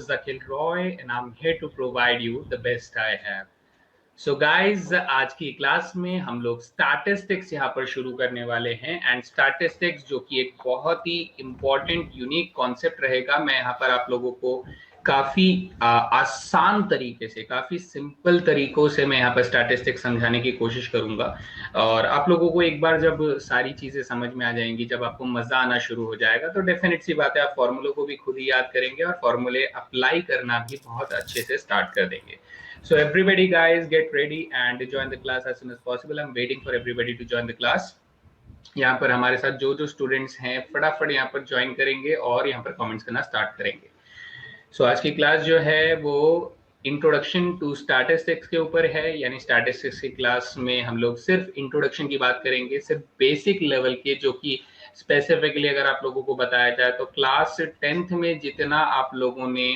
Zakil Roy and I'm here to provide you the best I have. So guys, आज की class में हम लोग स्टैटिस्टिक्स यहाँ पर शुरू करने वाले हैं एंड स्टैटिस्टिक्स जो कि एक बहुत ही इम्पोर्टेंट यूनिक कॉन्सेप्ट रहेगा। मैं यहाँ पर आप लोगों को काफी आसान तरीके से, काफी सिंपल तरीकों से मैं यहाँ पर स्टैटिस्टिक्स समझाने की कोशिश करूंगा। और आप लोगों को एक बार जब सारी चीजें समझ में आ जाएंगी, जब आपको मजा आना शुरू हो जाएगा, तो डेफिनेट सी बात है आप फॉर्मूलों को भी खुद ही याद करेंगे और फॉर्मूले अप्लाई करना भी बहुत अच्छे से स्टार्ट कर देंगे। So everybody guys get ready and join the class as soon as possible. I'm waiting for everybody to join the class. यहाँ पर हमारे साथ जो स्टूडेंट्स हैं फटाफट यहाँ पर ज्वाइन करेंगे और यहाँ पर कमेंट्स करना स्टार्ट करेंगे। सो आज की क्लास जो है वो इंट्रोडक्शन टू स्टैटिस्टिक्स के ऊपर है, यानी स्टैटिस्टिक्स की क्लास में हम लोग सिर्फ इंट्रोडक्शन की बात करेंगे, सिर्फ बेसिक लेवल के, जो कि स्पेसिफिकली अगर आप लोगों को बताया जाए तो क्लास 10th में जितना आप लोगों ने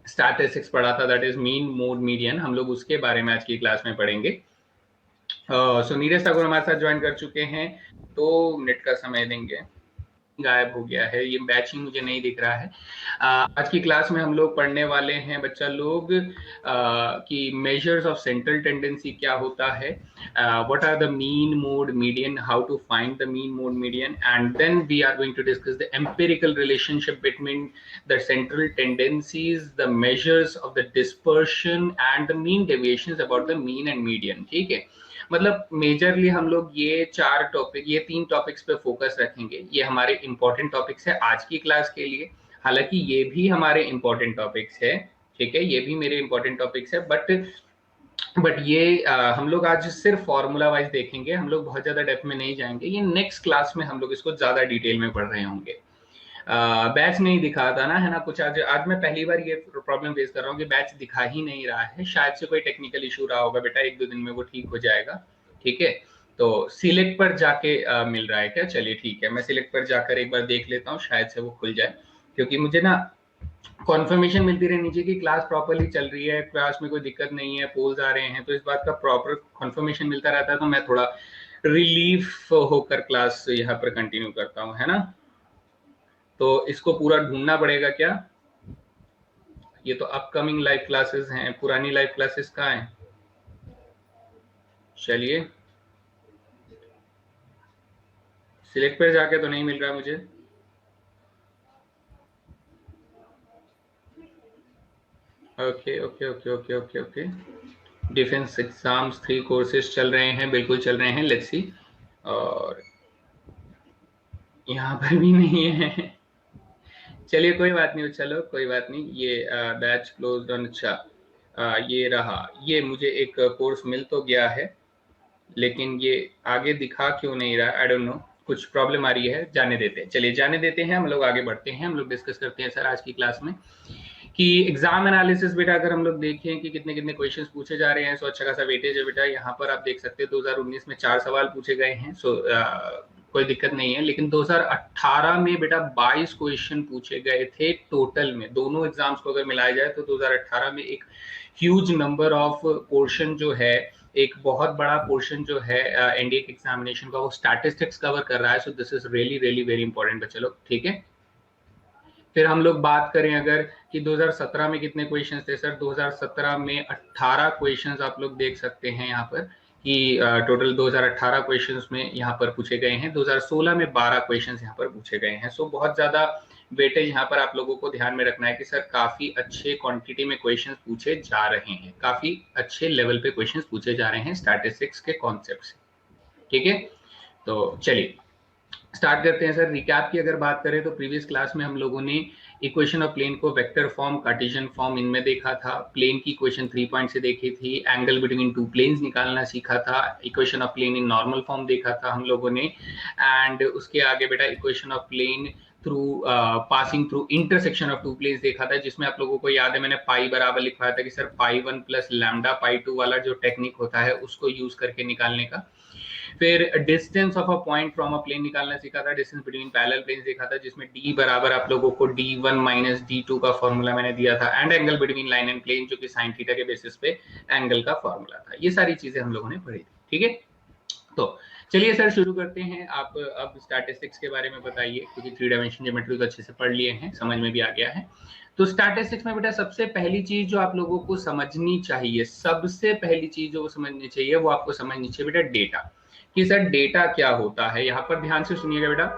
स्टैटिस्टिक्स पढ़ा था, that is mean mode median, हम लोग उसके बारे में आज की क्लास में पढ़ेंगे। सो नीरज ठाकुर हमारे साथ ज्वाइन कर चुके हैं, 2 मिनट का समय देंगे। गायब हो गया है, ये बैच ही मुझे नहीं दिख रहा है। आज की क्लास में हम लोग पढ़ने वाले हैं बच्चा लोग कि मेजर्स ऑफ सेंट्रल टेंडेंसी क्या होता है, what are the mean mode median, how to find the mean mode median, and then we are going to discuss the empirical relationship between the central tendencies, the measures of the dispersion and the mean deviations about the mean and median. ठीक है, मतलब majorly हम लोग ये 3 topics पे focus रखेंगे। ये हमारे इंपॉर्टेंट टॉपिक्स है आज की क्लास के लिए, हालांकि ये भी हमारे इंपॉर्टेंट टॉपिक्स है, ठीक है, ये भी मेरे इंपॉर्टेंट टॉपिक्स है, बट ये हम लोग आज सिर्फ फॉर्मूला वाइज देखेंगे, हम लोग बहुत ज्यादा डेप्थ में नहीं जाएंगे। ये नेक्स्ट क्लास में हम लोग इसको ज्यादा डिटेल में पढ़ रहे होंगे। बैच नहीं दिखा था ना, है ना, कुछ आज मैं पहली बार ये प्रॉब्लम फेस कर रहा हूँ कि बैच दिखा ही नहीं रहा है। शायद से कोई टेक्निकल इशू रहा होगा बेटा, 1-2 दिन में वो ठीक हो जाएगा। ठीक है, तो सिलेक्ट पर जाके मिल रहा है क्या? चलिए ठीक है, मैं सिलेक्ट पर जाकर एक बार देख लेता हूँ, शायद से वो खुल जाए, क्योंकि मुझे ना कॉन्फर्मेशन मिलती रहनी चाहिए कि क्लास प्रॉपरली चल रही है, क्लास में कोई दिक्कत नहीं है, पोल्स आ रहे हैं, तो इस बात का प्रॉपर कॉन्फर्मेशन मिलता रहता है, तो मैं थोड़ा रिलीफ होकर क्लास यहाँ पर कंटिन्यू करता हूँ, है ना। तो इसको पूरा ढूंढना पड़ेगा क्या? ये तो अपकमिंग लाइव क्लासेस हैं, पुरानी लाइव क्लासेस कहाँ हैं? चलिए, सिलेक्ट पर जाके तो नहीं मिल रहा मुझे। Okay okay okay okay okay okay, defence exams 3 courses चल रहे हैं, बिल्कुल चल रहे हैं, लेट्स सी। और यहाँ पर भी नहीं है। चलिए कोई बात नहीं, चलो कोई बात नहीं, ये बैच क्लोज्ड ऑन। अच्छा, ये रहा, ये मुझे एक कोर्स मिल तो गया है, लेकिन ये आगे दिखा क्यों नहीं रहा, आई डोंट नो, कुछ प्रॉब्लम आ रही है, जाने देते हैं, चलिए जाने देते हैं, हम लोग आगे बढ़ते हैं। हम लोग डिस्कस करते हैं सर आज की क्लास में कि एग्जाम एनालिसिस बेटा, अगर हम लोग देखें कि कितने कितने क्वेश्चंस पूछे जा रहे हैं, सो अच्छा खासा वेटेज है बेटा। यहाँ पर आप देख सकते हैं 2019 में 4 सवाल पूछे गए हैं, सो कोई दिक्कत नहीं है, लेकिन 2018 में बेटा 22 क्वेश्चन पूछे गए थे टोटल में, दोनों एग्जाम्स को अगर मिलाया जाए तो 2018 में एक ह्यूज नंबर ऑफ पोर्शन जो है, एक बहुत बड़ा पोर्शन जो है एनडीए के एग्जामिनेशन का, वो स्टैटिस्टिक्स कवर कर रहा है। So this is really really very important बच्चे लोग, ठीक है। फिर हम लोग बात करें अगर कि 2017 में कितने क्वेश्चंस थे सर, 2017 में 18 क्वेश्चंस आप लोग देख सकते हैं यहाँ पर कि टोटल 2018 क्वेश्चंस में यहाँ पर पूछे गए हैं, 2016 में 12 क्वेश्चंस यहाँ पर पूछे गए हैं। सो बहुत ज्यादा वेटेज यहाँ पर आप लोगों को ध्यान में रखना है कि सर काफी अच्छे क्वांटिटी में क्वेश्चंस पूछे जा रहे हैं, काफी अच्छे लेवल पे क्वेश्चंस पूछे जा रहे हैं स्टैटिस्टिक्स के कॉन्सेप्ट से, ठीक है। तो चलिए स्टार्ट करते हैं सर। रिकैप की अगर बात करें तो प्रीवियस क्लास में हम लोगों ने इक्वेशन ऑफ प्लेन को वेक्टर फॉर्म, कार्टेशियन फॉर्म इनमें देखा था, प्लेन की इक्वेशन 3 पॉइंट से देखी थी, एंगल बिटवीन 2 प्लेन्स निकालना सीखा था, equation of plane in normal form देखा था हम लोगों ने, एंड उसके आगे बेटा equation of plane through passing through intersection of 2 planes देखा था, जिसमें आप लोगों को याद है मैंने पाई बराबर लिखवाया था कि सर पाई 1 प्लस लैम्डा पाई 2 वाला जो टेक्निक होता है उसको यूज करके निकालने का। फिर distance of a point from a plane निकालना सीखा था, डिस्टेंस बिटवीन पैरेलल प्लेन्स देखा था, जिसमें d बराबर आप लोगों को d1 माइनस d2 का फॉर्मूला मैंने दिया था, and angle between line and plane जो कि साइन थीटा के बेसिस पे एंगल का फॉर्मूला था। ये सारी चीजें हम लोगों ने पढ़ी थी, ठीक है। तो चलिए सर शुरू करते हैं। आप अब स्टैटिस्टिक्स के बारे में बताइए, क्योंकि 3 डायमेंशन ज्योमेट्री तो अच्छे से पढ़ लिए हैं, समझ में भी आ गया है, तो स्टैटिस्टिक्स में बेटा सबसे पहली चीज जो आप लोगों को समझनी चाहिए, सबसे पहली चीज जो समझनी चाहिए वो आपको समझनी चाहिए बेटा डेटा, कि सर डेटा क्या होता है। यहाँ पर ध्यान से सुनिएगा बेटा,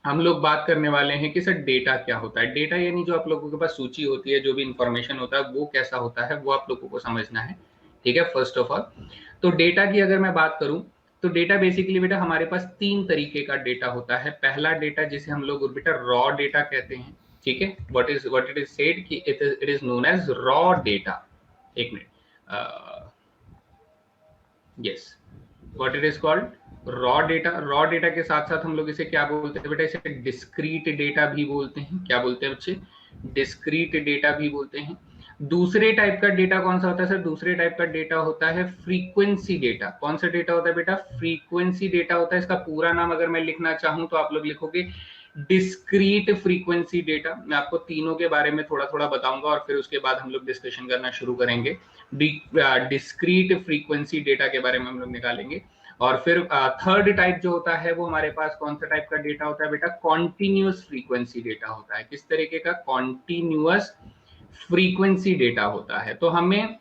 हम लोग बात करने वाले हैं कि सर डेटा क्या होता है। डेटा यानी जो आप लोगों के पास सूची होती है, जो भी इंफॉर्मेशन होता है वो कैसा होता है, वो आप लोगों को समझना है। ठीक है, फर्स्ट ऑफ ऑल तो डेटा की अगर मैं बात करूं तो डेटा बेसिकली बेटा हमारे पास तीन तरीके का डेटा होता है। पहला डेटा जिसे हम लोग बेटा रॉ डेटा कहते हैं। ठीक है, व्हाट इट इज सेड कि it is known as raw data. एक minute, yes, what it is called raw data. Raw data के साथ साथ हम लोग इसे क्या बोलते हैं बेटा, इसे डिस्क्रीट डेटा भी बोलते हैं। क्या बोलते हैं बच्चे, डिस्क्रीट डेटा भी बोलते हैं। दूसरे टाइप का डेटा कौन सा होता है सर, दूसरे टाइप का डेटा होता है फ्रीक्वेंसी डेटा। कौन सा डेटा होता है बेटा, फ्रीक्वेंसी डेटा होता है। इसका पूरा नाम अगर मैं लिखना चाहूं तो आप लोग लिखोगे डिस्क्रीट फ्रीक्वेंसी डेटा। मैं आपको तीनों के बारे में थोड़ा थोड़ा बताऊंगा और फिर उसके बाद हम लोग डिस्कशन करना शुरू करेंगे। डिस्क्रीट फ्रीक्वेंसी डेटा के बारे में हम लोग निकालेंगे। और फिर थर्ड टाइप जो होता है वो हमारे पास कौन सा टाइप का डेटा होता है बेटा, कॉन्टिन्यूअस फ्रीक्वेंसी डेटा होता है। किस तरीके का, कॉन्टिन्यूअस फ्रीक्वेंसी डेटा होता है। तो हमें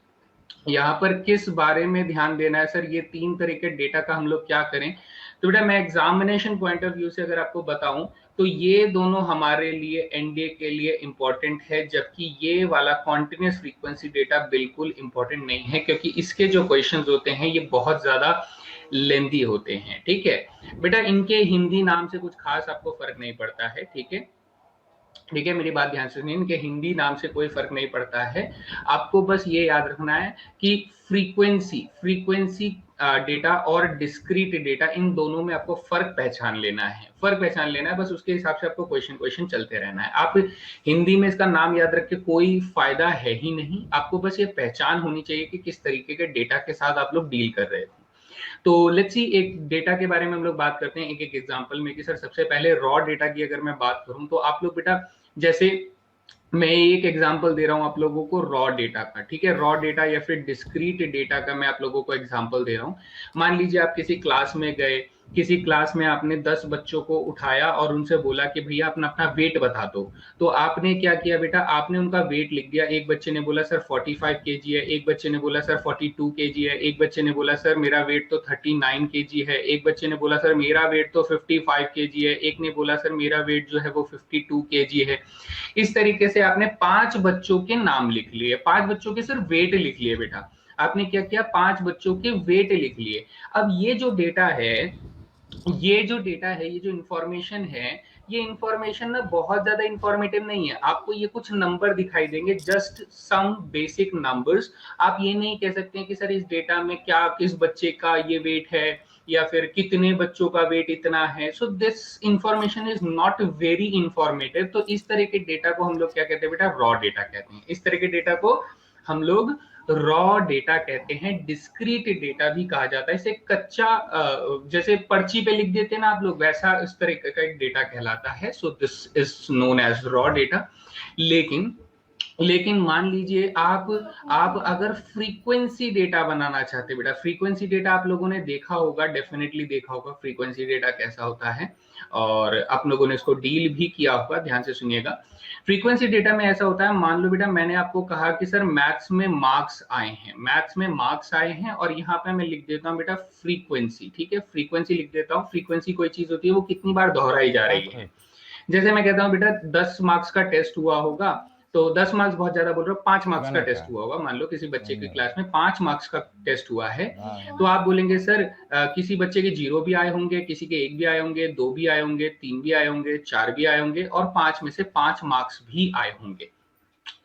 यहाँ पर किस बारे में ध्यान देना है सर, ये तीन तरह के डेटा का हम लोग क्या करें। तो बेटा मैं एग्जामिनेशन पॉइंट ऑफ व्यू से अगर आपको बताऊं तो ये दोनों हमारे लिए एनडीए के लिए इंपॉर्टेंट है, जबकि ये वाला कॉन्टिन्यूस फ्रीक्वेंसी डेटा बिल्कुल इंपॉर्टेंट नहीं है, क्योंकि इसके जो क्वेश्चंस होते हैं ये बहुत ज्यादा लेंदी होते हैं। ठीक है बेटा, इनके हिंदी नाम से कुछ खास आपको फर्क नहीं पड़ता है। ठीक है, ठीक है, मेरी बात ध्यान से सुनिए, इनके हिंदी नाम से कोई फर्क नहीं पड़ता है। आपको बस ये याद रखना है कि फ्रीक्वेंसी डेटा और डिस्क्रीट डेटा, इन दोनों में आपको फर्क पहचान लेना है। फर्क पहचान लेना है, बस उसके हिसाब से आपको क्वेश्चन चलते रहना है। आप हिंदी में इसका नाम याद रख के कोई फायदा है ही नहीं। आपको बस ये पहचान होनी चाहिए कि किस तरीके के डेटा के साथ आप लोग डील कर रहे थे। तो लेट्स सी, एक डेटा के बारे में हम लोग बात करते हैं एक एक एग्जांपल में, कि सर सबसे पहले रॉ डेटा की अगर मैं बात करूं तो आप लोग बेटा, जैसे मैं एक एग्जांपल दे रहा हूं आप लोगों को रॉ डेटा का। ठीक है, रॉ डेटा या फिर डिस्क्रीट डेटा का मैं आप लोगों को एग्जांपल दे रहा हूं। मान लीजिए आप किसी क्लास में गए, किसी क्लास में आपने 10 बच्चों को उठाया और उनसे बोला कि भैया अपना अपना वेट बता दो। तो आपने क्या किया बेटा, आपने उनका वेट लिख दिया। एक बच्चे ने बोला सर 45 केजी है, एक बच्चे ने बोला सर 42 केजी है, एक बच्चे ने बोला सर मेरा वेट तो 39 केजी है, एक बच्चे ने बोला सर मेरा वेट तो 55 केजी है, एक ने बोला सर मेरा वेट जो है वो 52 केजी है। इस तरीके से आपने 5 बच्चों के नाम लिख लिए, 5 बच्चों के सिर्फ वेट लिख लिए बेटा। आपने क्या किया, 5 बच्चों के वेट लिख लिए। अब ये जो डेटा है, ये जो इंफॉर्मेशन है, ये इंफॉर्मेशन ना बहुत ज्यादा इंफॉर्मेटिव नहीं है। आपको ये कुछ नंबर दिखाई देंगे, जस्ट सम बेसिक नंबर्स। आप ये नहीं कह सकते कि सर इस डेटा में क्या, किस बच्चे का ये वेट है या फिर कितने बच्चों का वेट इतना है। So this information is not very informative. तो इस तरह के डेटा को हम लोग क्या कहते हैं बेटा, रॉ डेटा कहते हैं। इस तरह के डेटा को हम लोग रॉ डेटा कहते हैं। डिस्क्रीट डेटा भी कहा जाता है। इसे कच्चा, जैसे पर्ची पे लिख देते हैं ना आप लोग, वैसा इस तरह का एक डेटा कहलाता है। So this is known as raw data. लेकिन मान लीजिए आप अगर फ्रीक्वेंसी डेटा बनाना चाहते हैं बेटा, फ्रीक्वेंसी डेटा आप लोगों ने देखा होगा, डेफिनेटली देखा होगा फ्रीक्वेंसी डेटा कैसा होता है, और आप लोगों ने इसको डील भी किया होगा। ध्यान से सुनिएगा, फ्रीक्वेंसी डेटा में ऐसा होता है, मान लो बेटा मैंने आपको कहा कि सर मैथ्स में मार्क्स आए हैं, मैथ्स में मार्क्स आए हैं, और यहाँ पे मैं लिख देता हूँ बेटा फ्रीक्वेंसी। ठीक है, फ्रीक्वेंसी लिख देता हूँ। फ्रीक्वेंसी कोई चीज होती है वो कितनी बार दोहराई जा रही है। जैसे मैं कहता हूँ बेटा 10 मार्क्स का टेस्ट हुआ होगा, तो 10 मार्क्स बहुत ज्यादा बोल रहा हूँ, 5 मार्क्स का टेस्ट हुआ होगा। मान लो किसी बच्चे की क्लास में 5 मार्क्स का टेस्ट हुआ है, तो आप बोलेंगे सर किसी बच्चे के 0 भी आए होंगे, किसी के 1 भी आए होंगे, 2 भी आए होंगे, 3 भी आए होंगे, 4 भी आए होंगे, और 5 में से 5 मार्क्स भी आए होंगे।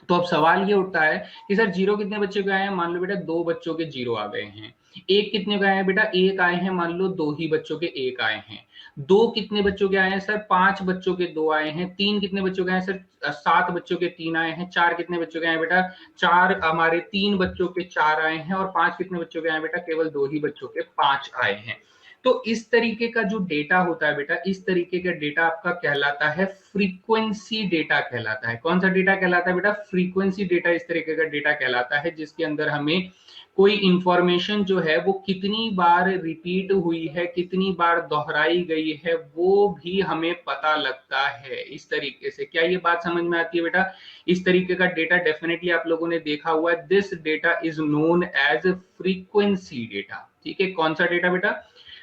तो अब सवाल ये उठता है कि सर 0 कितने बच्चे के आए हैं, मान लो बेटा 2 बच्चों के 0 आ गए हैं। 1 कितने के आए हैं बेटा, 1 आए हैं, मान लो 2 ही बच्चों के 1 आए हैं। 2 कितने बच्चों के आए हैं सर, 5 बच्चों के 2 आए हैं। 3 कितने बच्चों के आए हैं सर, 7 बच्चों के 3 आए हैं। 4 कितने बच्चों के आए हैं बेटा, 4 हमारे 3 बच्चों के 4 आए हैं। और 5 कितने बच्चों के आए हैं बेटा, केवल 2 ही बच्चों के 5 आए हैं। तो इस तरीके का जो डेटा होता है बेटा, इस तरीके का डेटा आपका कहलाता है फ्रीक्वेंसी डेटा कहलाता है। कौन सा डेटा कहलाता है बेटा? फ्रीक्वेंसी डेटा इस तरीके का डेटा कहलाता है जिसके अंदर हमें कोई इंफॉर्मेशन जो है वो कितनी बार रिपीट हुई है, कितनी बार दोहराई गई है, वो भी हमें पता लगता है इस तरीके से। क्या ये बात समझ में आती है बेटा? इस तरीके का डेटा डेफिनेटली आप लोगों ने देखा हुआ है। This data is known as frequency data. ठीक है, कौन सा डेटा बेटा?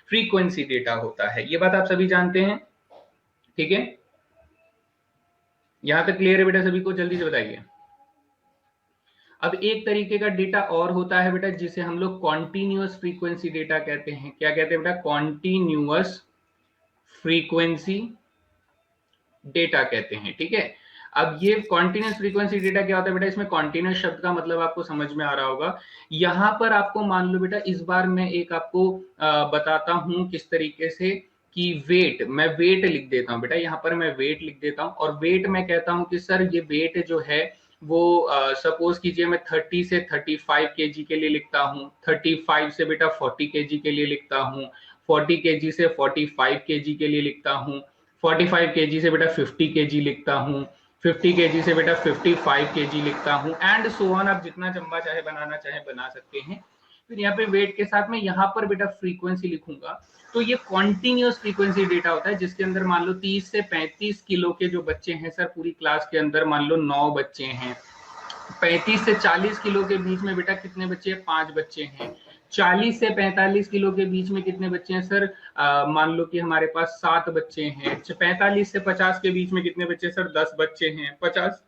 फ्रीक्वेंसी डेटा होता है। ये बात आप सभी जानते हैं, ठीक है? यहां तक क्लियर है बेटा सभी को? जल्दी से बताइए। अब एक तरीके का डेटा और होता है बेटा जिसे हम लोग कॉन्टिन्यूअस फ्रीक्वेंसी डेटा कहते हैं। क्या कहते हैं बेटा? कॉन्टिन्यूअस फ्रीक्वेंसी डेटा कहते हैं। ठीक है, अब ये कॉन्टिन्यूअस फ्रीक्वेंसी डेटा क्या होता है बेटा? इसमें कॉन्टिन्यूअस शब्द का मतलब आपको समझ में आ रहा होगा। यहां पर आपको मान लो बेटा, इस बार मैं एक आपको बताता हूं किस तरीके से कि वेट, मैं वेट लिख देता हूं बेटा, यहां पर मैं वेट लिख देता हूं और वेट मैं कहता हूं कि सर ये वेट जो है वो सपोज कीजिए मैं 30 से 35 केजी के लिए लिखता हूँ, 35 से बेटा 40 केजी के लिए लिखता हूँ, 40 केजी से 45 केजी के लिए लिखता हूँ, 45 केजी से बेटा 50 केजी लिखता हूँ, 50 केजी से बेटा 55 केजी लिखता हूँ, एंड सो ऑन। आप जितना लंबा चाहे बनाना चाहे बना सकते हैं। फिर यहाँ पे वेट के साथ में यहाँ पर बेटा फ्रीक्वेंसी लिखूंगा। तो ये कॉन्टिन्यूअस फ्रीक्वेंसी डेटा होता है जिसके अंदर मान लो 30 से 35 किलो के जो बच्चे हैं सर, पूरी क्लास के अंदर मान लो 9 बच्चे हैं। 35 से 40 किलो के बीच में बेटा कितने बच्चे हैं? 5 बच्चे हैं। 40 से 45 किलो के बीच में कितने बच्चे हैं सर? मान लो कि हमारे पास 7 बच्चे हैं। 45 से 50 के बीच में कितने बच्चे हैं सर? 10 बच्चे हैं। 50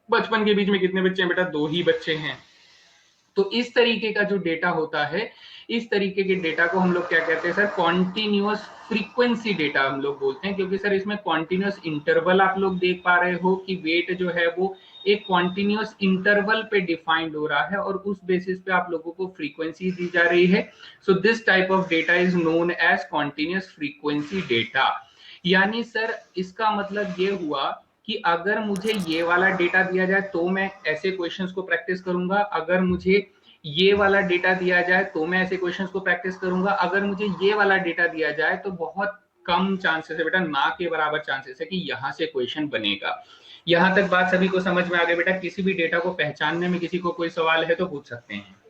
55 के बीच में कितने बच्चे हैं बेटा? 2 ही बच्चे हैं। तो इस तरीके का जो डेटा होता है, इस तरीके के डेटा को हम लोग क्या कहते हैं सर? कॉन्टिन्यूअस फ्रीक्वेंसी डेटा हम लोग बोलते हैं, क्योंकि सर इसमें कॉन्टिन्यूअस इंटरवल आप लोग देख पा रहे हो कि वेट जो है वो एक कॉन्टिन्यूअस इंटरवल पे डिफाइंड हो रहा है और उस बेसिस पे आप लोगों को फ्रीक्वेंसी दी जा रही है। So this type of data is known as continuous frequency data. यानी सर इसका मतलब ये हुआ कि अगर मुझे ये वाला डेटा दिया जाए तो मैं ऐसे क्वेश्चंस को प्रैक्टिस करूंगा, अगर मुझे ये वाला डेटा दिया जाए तो मैं ऐसे क्वेश्चंस को प्रैक्टिस करूंगा, अगर मुझे ये वाला डेटा दिया जाए तो बहुत कम चांसेस है बेटा, ना के बराबर चांसेस है कि यहां से क्वेश्चन बनेगा। यहां तक बात सभी को समझ में आ गई बेटा? किसी भी डेटा को पहचानने में किसी को कोई सवाल है तो पूछ सकते हैं।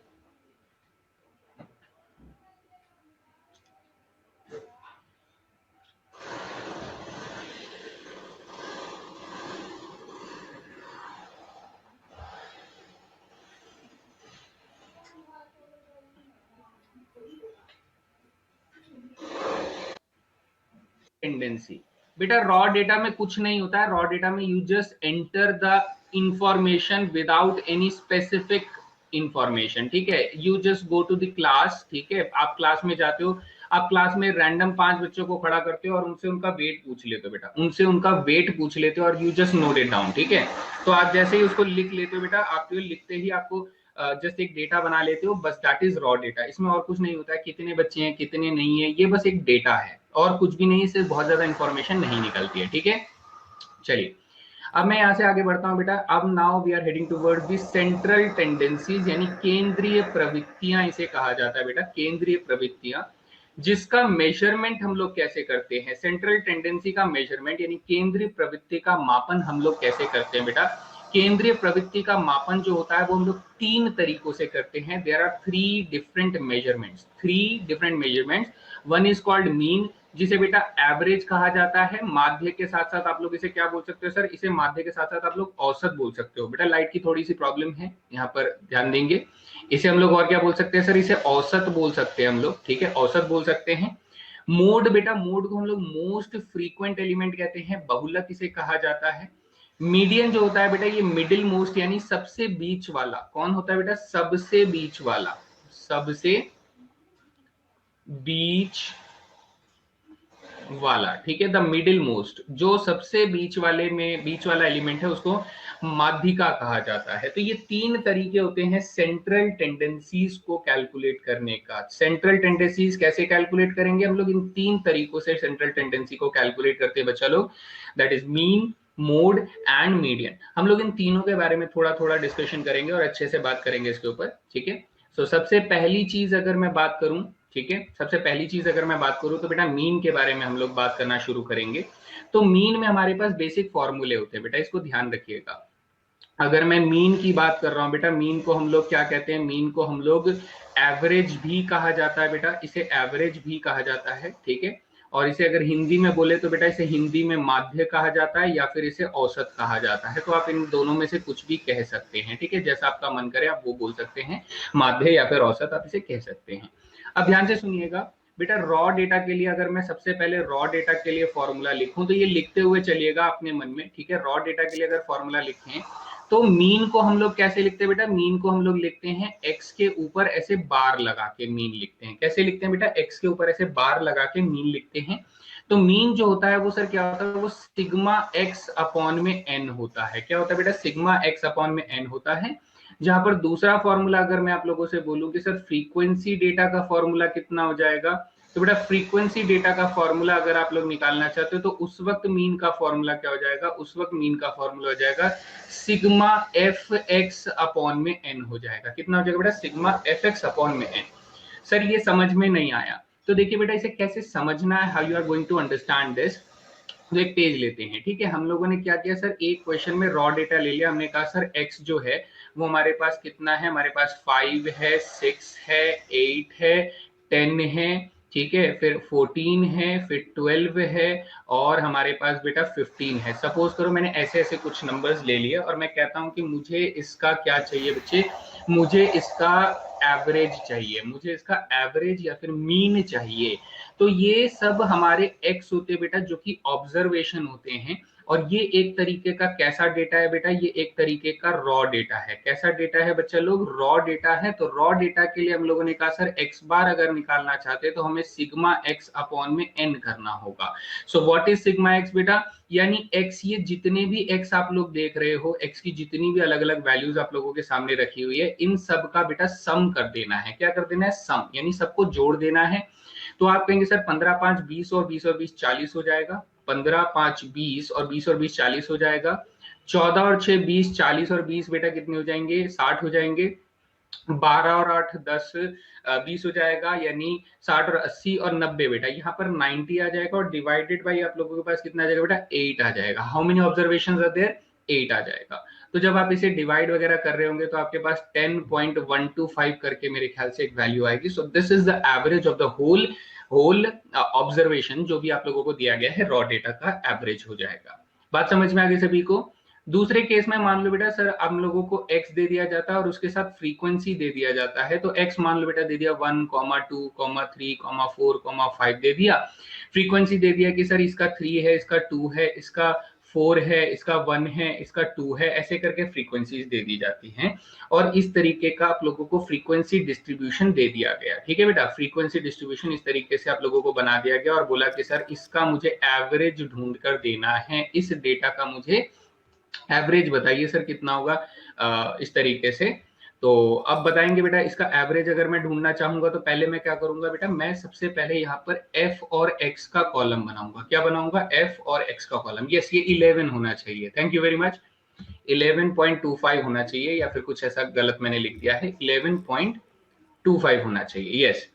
टेंडेंसी बेटा, रॉ डेटा में कुछ नहीं होता है। रॉ डेटा में you just enter the information without any specific information. ठीक है, you just go to the class. ठीक है, आप क्लास में जाते हो, आप क्लास में रैंडम 5 बच्चों को खड़ा करते हो और उनसे उनका वेट पूछ लेते हो बेटा, उनसे उनका वेट पूछ लेते हो और you just note it down. ठीक है, तो आप जैसे ही उसको लिख लेते हो बेटा, आपको लिखते ही आपको जस्ट एक डेटा बना लेते हो, बस दैट इज रॉ डेटा। इसमें और कुछ नहीं होता है, कितने बच्चे हैं कितने नहीं है, ये बस एक डेटा है और कुछ भी नहीं, इससे बहुत ज्यादा इंफॉर्मेशन नहीं निकलती है। ठीक है, चलिए अब मैं यहां से आगे बढ़ता हूं बेटा। अब now we are heading toward the central tendencies, यानी केंद्रीय प्रवृत्तियां इसे कहा जाता है बेटा, केंद्रीय प्रवृत्तियां, जिसका मेजरमेंट हम लोग कैसे करते हैं? सेंट्रल टेंडेंसी का मेजरमेंट यानी केंद्रीय प्रवृत्ति का मापन हम लोग कैसे करते हैं बेटा? केंद्रीय प्रवृत्ति का मापन जो होता है वो हम लोग 3 तरीकों से करते हैं। There are 3 different measurements, 3 different measurements. One is called mean, जिसे बेटा एवरेज कहा जाता है। माध्य के साथ साथ आप लोग इसे क्या बोल सकते हो सर? इसे माध्य के साथ साथ आप लोग औसत बोल सकते हो। बेटा लाइट की थोड़ी सी प्रॉब्लम है, यहाँ पर ध्यान देंगे। इसे हम लोग और क्या बोल सकते हैं सर? इसे औसत बोल सकते हैं हम लोग। ठीक है, औसत बोल सकते हैं। मोड बेटा, मोड को हम लोग मोस्ट फ्रीक्वेंट एलिमेंट कहते हैं, बहुलक इसे कहा जाता है। मीडियन जो होता है बेटा, ये मिडिल मोस्ट यानी सबसे बीच वाला। कौन होता है बेटा? सबसे बीच वाला, सबसे बीच वाला। ठीक है, द मिडिल मोस्ट, जो सबसे बीच वाले में बीच वाला एलिमेंट है उसको माध्यिका कहा जाता है। तो ये 3 तरीके होते हैं सेंट्रल टेंडेंसीज को कैलकुलेट करने का। सेंट्रल टेंडेंसीज कैसे कैलकुलेट करेंगे हम लोग? इन 3 तरीकों से सेंट्रल टेंडेंसी को कैलकुलेट करते हैं बच्चा लोग, that is mean, mode and median. हम लोग इन तीनों के बारे में थोड़ा थोड़ा डिस्कशन करेंगे और अच्छे से बात करेंगे इसके ऊपर। ठीक है, सो सबसे पहली चीज अगर मैं बात करूं ठीक है। सबसे पहली चीज अगर मैं बात करूं तो बेटा मीन के बारे में हम लोग बात करना शुरू करेंगे। तो मीन में हमारे पास बेसिक फॉर्मूले होते हैं बेटा, इसको ध्यान रखिएगा। अगर मैं मीन की बात कर रहा हूं बेटा, मीन को हम लोग क्या कहते हैं, मीन को हम लोग एवरेज भी कहा जाता है बेटा, इसे एवरेज भी कहा जाता है, ठीक है। और इसे अगर हिंदी में बोले तो बेटा इसे हिंदी में माध्य कहा जाता है या फिर इसे औसत कहा जाता है। तो आप इन दोनों में से कुछ भी कह सकते हैं, ठीक है, जैसा आपका मन करे आप वो बोल सकते हैं, माध्य या फिर औसत आप इसे कह सकते हैं। अब ध्यान से सुनिएगा बेटा, रॉ डेटा के लिए अगर मैं सबसे पहले रॉ डेटा के लिए फॉर्मूला लिखूं तो ये लिखते हुए चलिएगा अपने मन में, ठीक है। रॉ डेटा के लिए अगर फॉर्मूला लिखें तो मीन को हम लोग कैसे लिखते हैं बेटा, मीन को हम लोग लिखते हैं एक्स के ऊपर ऐसे बार लगा के मीन लिखते हैं। कैसे लिखते हैं बेटा, एक्स के ऊपर ऐसे बार लगा के मीन लिखते हैं। तो मीन जो होता है वो सर क्या होता है, वो सिग्मा एक्स अपॉन में एन होता है। क्या होता है बेटा, सिग्मा एक्स अपॉन में एन होता है। जहां पर दूसरा फॉर्मूला अगर मैं आप लोगों से बोलूं कि सर फ्रीक्वेंसी डेटा का फॉर्मूला कितना हो जाएगा, तो बेटा फ्रीक्वेंसी डेटा का फॉर्मूला अगर आप लोग निकालना चाहते हो तो उस वक्त मीन का फॉर्मूला क्या हो जाएगा, उस वक्त मीन का फॉर्मूला हो जाएगा सिग्मा एफ एक्स अपॉन में एन हो जाएगा। कितना हो जाएगा बेटा, सिग्मा एफ एक्स अपॉन में एन। सर ये समझ में नहीं आया, तो देखिए बेटा इसे कैसे समझना है, how you are going to understand this. तो एक पेज लेते हैं, ठीक है। हम लोगों ने क्या किया सर, एक क्वेश्चन में रॉ डेटा ले लिया, हमने कहा सर एक्स जो है वो हमारे पास कितना है, हमारे पास 5 है, 6 है, 8 है, 10 है, ठीक है, फिर 14 है, फिर 12 है, और हमारे पास बेटा 15 है। सपोज करो मैंने ऐसे ऐसे कुछ नंबर्स ले लिए और मैं कहता हूं कि मुझे इसका क्या चाहिए बच्चे, मुझे इसका एवरेज चाहिए, मुझे इसका एवरेज या फिर मीन चाहिए। तो ये सब हमारे एक्स होते बेटा जो कि ऑब्जर्वेशन होते हैं। और ये एक तरीके का कैसा डेटा है बेटा, ये एक तरीके का रॉ डेटा है। कैसा डेटा है बच्चा लोग, रॉ डेटा है। तो रॉ डेटा के लिए हम लोगों ने कहा सर एक्स बार अगर निकालना चाहते हैं तो हमें सिग्मा एक्स अपॉन में एन करना होगा। So what is sigma x बेटा, यानी एक्स, ये जितने भी एक्स आप लोग देख रहे हो, एक्स की जितनी भी अलग अलग वैल्यूज आप लोगों के सामने रखी हुई है, इन सब का बेटा सम कर देना है। क्या कर देना है, सम, यानी सबको जोड़ देना है। तो आप कहेंगे सर 15 5 20 और 20 और 20 40 हो जाएगा, 15 5 20 और 20 और 20 40 हो जाएगा, 14 और 6 20, 40 और 20 बेटा कितने हो जाएंगे, 60 हो जाएंगे, 12 और 8 10 20 हो जाएगा, यानी 60 और 80 और 90 बेटा यहाँ पर 90 आ जाएगा, और डिवाइडेड बाई आप लोगों के पास कितना आ जाएगा बेटा, 8 आ जाएगा। How many observations are there, 8 आ जाएगा। तो जब आप इसे डिवाइड वगैरह कर रहे होंगे तो आपके पास 10.125 करके मेरे ख्याल से एक वैल्यू आएगी। So this is the average of the whole whole observation जो भी आप लोगों को दिया गया है, रॉ डेटा का एवरेज हो जाएगा। बात समझ में आ गई सभी को। दूसरे केस में मान लो बेटा सर हम लोगों को x दे दिया जाता है और उसके साथ फ्रीक्वेंसी दे दिया जाता है। तो x मान लो बेटा दे दिया 1, 2, 3, 4, 5 दे दिया। फ्रीक्वेंसी दे दिया कि सर इसका 3 है, इसका 2 है, इसका 4 है, इसका 1 है, इसका 2 है, ऐसे करके फ्रीक्वेंसीज दे दी जाती हैं। और इस तरीके का आप लोगों को फ्रीक्वेंसी डिस्ट्रीब्यूशन दे दिया गया, ठीक है बेटा। फ्रीक्वेंसी डिस्ट्रीब्यूशन इस तरीके से आप लोगों को बना दिया गया और बोला कि सर इसका मुझे एवरेज ढूंढ कर देना है, इस डेटा का मुझे एवरेज बताइए सर कितना होगा, इस तरीके से। तो अब बताएंगे बेटा इसका एवरेज अगर मैं ढूंढना चाहूंगा तो पहले मैं क्या करूंगा बेटा, मैं सबसे पहले यहाँ पर f और x का कॉलम बनाऊंगा। क्या बनाऊंगा, f और x का कॉलम। यस, ये 11 होना चाहिए, थैंक यू वेरी मच। 11.25 होना चाहिए, या फिर कुछ ऐसा गलत मैंने लिख दिया है, 11.25 होना चाहिए, यस।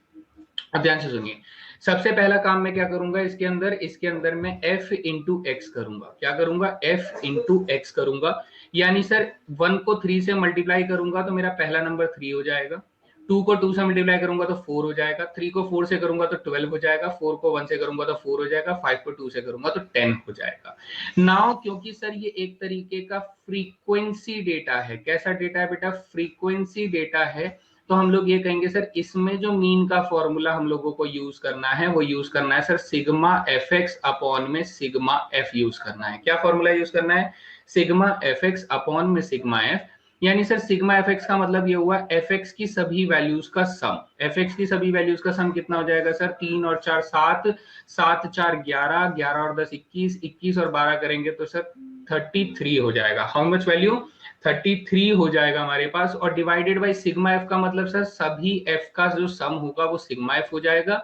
अब ध्यान से सुनिए, सबसे पहला काम मैं क्या करूंगा, इसके अंदर मैं f इंटू एक्स करूंगा। क्या करूंगा, f इंटू एक्स करूंगा। यानी सर 1 को 3 से मल्टीप्लाई करूंगा तो मेरा पहला नंबर 3 हो जाएगा, 2 को 2 से मल्टीप्लाई करूंगा तो 4 हो जाएगा, 3 को 4 से करूंगा तो 12 हो जाएगा, 4 को 1 से करूंगा तो 4 हो जाएगा, 5 को 2 से करूंगा तो 10 हो जाएगा। नाउ क्योंकि सर ये एक तरीके का फ्रीक्वेंसी डेटा है, कैसा डेटा है बेटा, फ्रीक्वेंसी डेटा है, तो हम लोग ये कहेंगे सर इसमें जो मीन का फॉर्मूला हम लोगों को यूज करना है वो यूज करना है sir sigma F x upon में सिग्मा एफ यूज करना है। क्या फॉर्मूला यूज करना है, सिग्मा एफ एक्स अपॉन में सिग्मा एफ। यानी सर सिग्मा एफ एक्स का मतलब ये हुआ एफ एक्स की सभी वैल्यूज का सम। एफ एक्स की सभी वैल्यूज का सम कितना हो जाएगा सर, 3 और 4 7, 7 4 11, 11 और 10 21, 21 और 12 करेंगे तो सर 33 हो जाएगा। हाउ मच वैल्यू, 33 हो जाएगा हमारे पास। और डिवाइडेड बाई सिग्मा एफ का मतलब सर सभी एफ का जो सम होगा वो सिग्मा एफ हो जाएगा।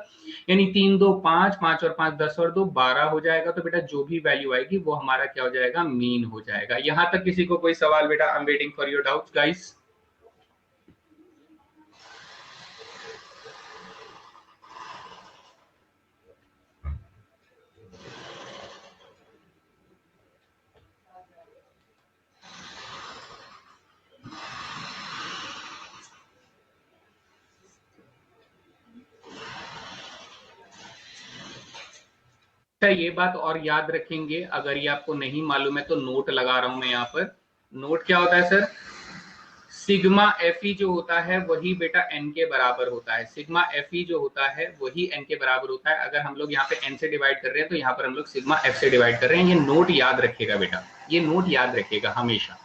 यानी 3 2 5, 5 और 5 10 और 2 12 हो जाएगा। तो बेटा जो भी वैल्यू आएगी वो हमारा क्या हो जाएगा, मीन हो जाएगा। यहां तक किसी को कोई सवाल बेटा, I am waiting for your doubts guys. ये बात और याद रखेंगे, अगर ये आपको नहीं मालूम है तो नोट लगा रहा हूं मैं यहाँ पर। नोट क्या होता है सर? सिग्मा एफई जो होता है वही बेटा एन के बराबर होता है। सिग्मा एफई जो होता है वही एन के बराबर होता है। अगर हम लोग यहाँ पे एन से डिवाइड कर रहे हैं तो यहाँ पर हम लोग सिग्मा एफ से डिवाइड कर रहे हैं। ये नोट याद रखिएगा बेटा, ये नोट याद रखिएगा हमेशा।